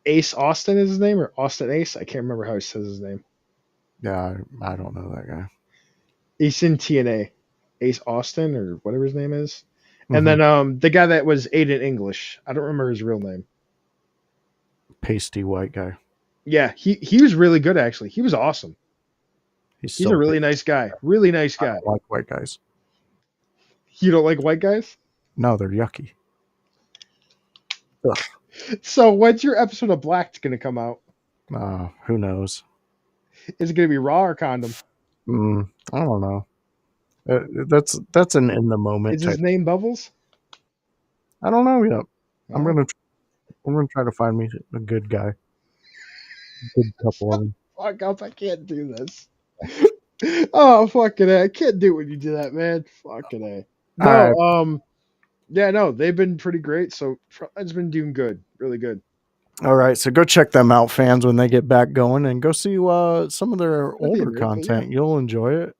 Ace Austin is his name, or Austin Ace. I can't remember how he says his name. Yeah, I don't know that guy. He's in TNA. Ace Austin or whatever his name is. And Mm-hmm. then the guy that was Aiden English. I don't remember his real name. Pasty white guy. Yeah, he was really good actually. He was awesome. He's He's a so really pasty. nice guy. Really nice I guy. don't like white guys. You don't like white guys? No, they're yucky. Ugh. So when's your episode of Blacked gonna come out? Who knows? Is it gonna be raw or condom? I don't know. That's an in the moment Is his type. name Bubbles? I don't know yet. I'm Oh, gonna I'm gonna try to find me a good guy, good couple of them. fuck up! I can't do this. Oh fucking A. I can't do it when you do that, man. Fucking A. All No, right, yeah, no, they've been pretty great. So Frontline's been doing good, really good. all right. So go check them out, fans, when they get back going, and go see some of their Not the older end of it, but yeah. content. You'll enjoy it.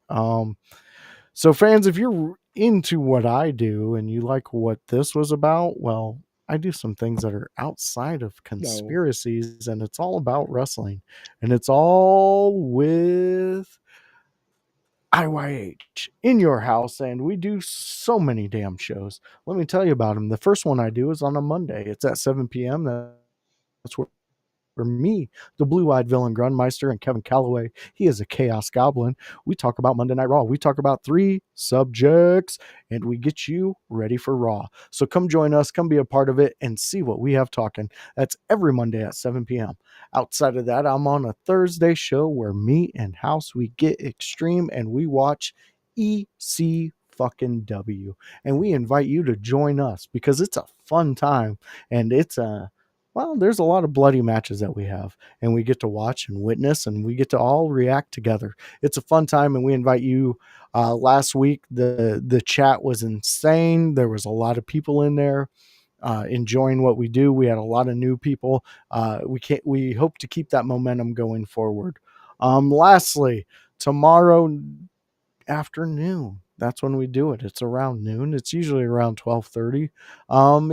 So fans, if you're into what I do and you like what this was about, well, I do some things that are outside of No. conspiracies, and it's all about wrestling, and it's all with IYH in your house, and we do so many damn shows. Let me tell you about them. The first one I do is on a Monday. It's at 7 p.m. That's where me, the blue-eyed villain Grunmeister, and Kevin Calloway, he is a chaos goblin. We talk about Monday Night Raw. We talk about 3 subjects, and we get you ready for Raw. So come join us, come be a part of it, and see what we have talking. That's every Monday at 7 p.m. Outside of that, I'm on a Thursday show where me and House, we get extreme and we watch EC fucking W. And we invite you to join us because it's a fun time, and there's a lot of bloody matches that we have, and we get to watch and witness, and we get to all react together. It's a fun time, and we invite you. Last week, the chat was insane. There was a lot of people in there enjoying what we do. We had a lot of new people. We hope to keep that momentum going forward. Lastly, tomorrow afternoon, that's when we do it. It's around noon. It's usually around 12:30.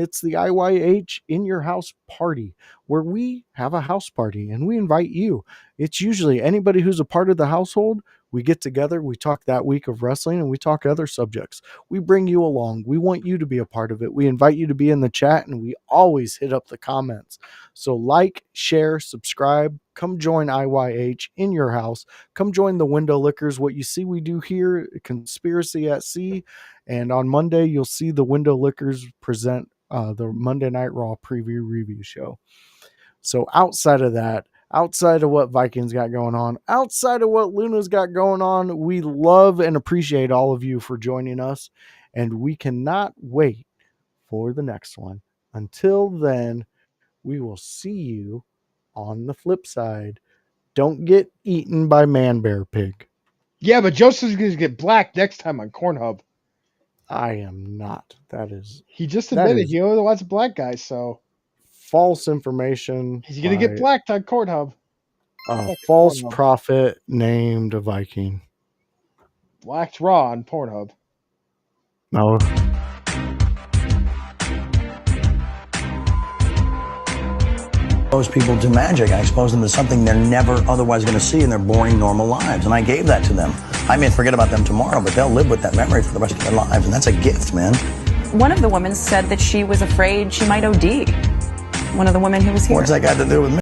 It's the IYH in your house party, where we have a house party and we invite you. It's usually anybody who's a part of the household. We get together, we talk that week of wrestling, and we talk other subjects. We bring you along. We want you to be a part of it. We invite you to be in the chat, and we always hit up the comments. So like, share, subscribe, come join IYH in your house. Come join the Window Lickers. What you see we do here, Conspiracy at Sea. And on Monday, you'll see the Window Lickers present the Monday Night Raw preview review show. So outside of that, outside of what Vikings got going on, outside of what Luna's got going on, we love and appreciate all of you for joining us. And we cannot wait for the next one. Until then, we will see you on the flip side. Don't get eaten by Man Bear Pig. Yeah, but Joseph's going to get blacked next time on Cornhub. I am not. He just that admitted is he only wants black guys, so false information. he's going to get blacked on Cornhub. A false prophet named a Viking. Blacked Raw on Pornhub. No. Expose people to magic. I expose them to something they're never otherwise going to see in their boring, normal lives. And I gave that to them. I may forget about them tomorrow, but they'll live with that memory for the rest of their lives. And that's a gift, man. One of the women said that she was afraid she might OD. One of the women who was here. What's that got to do with me?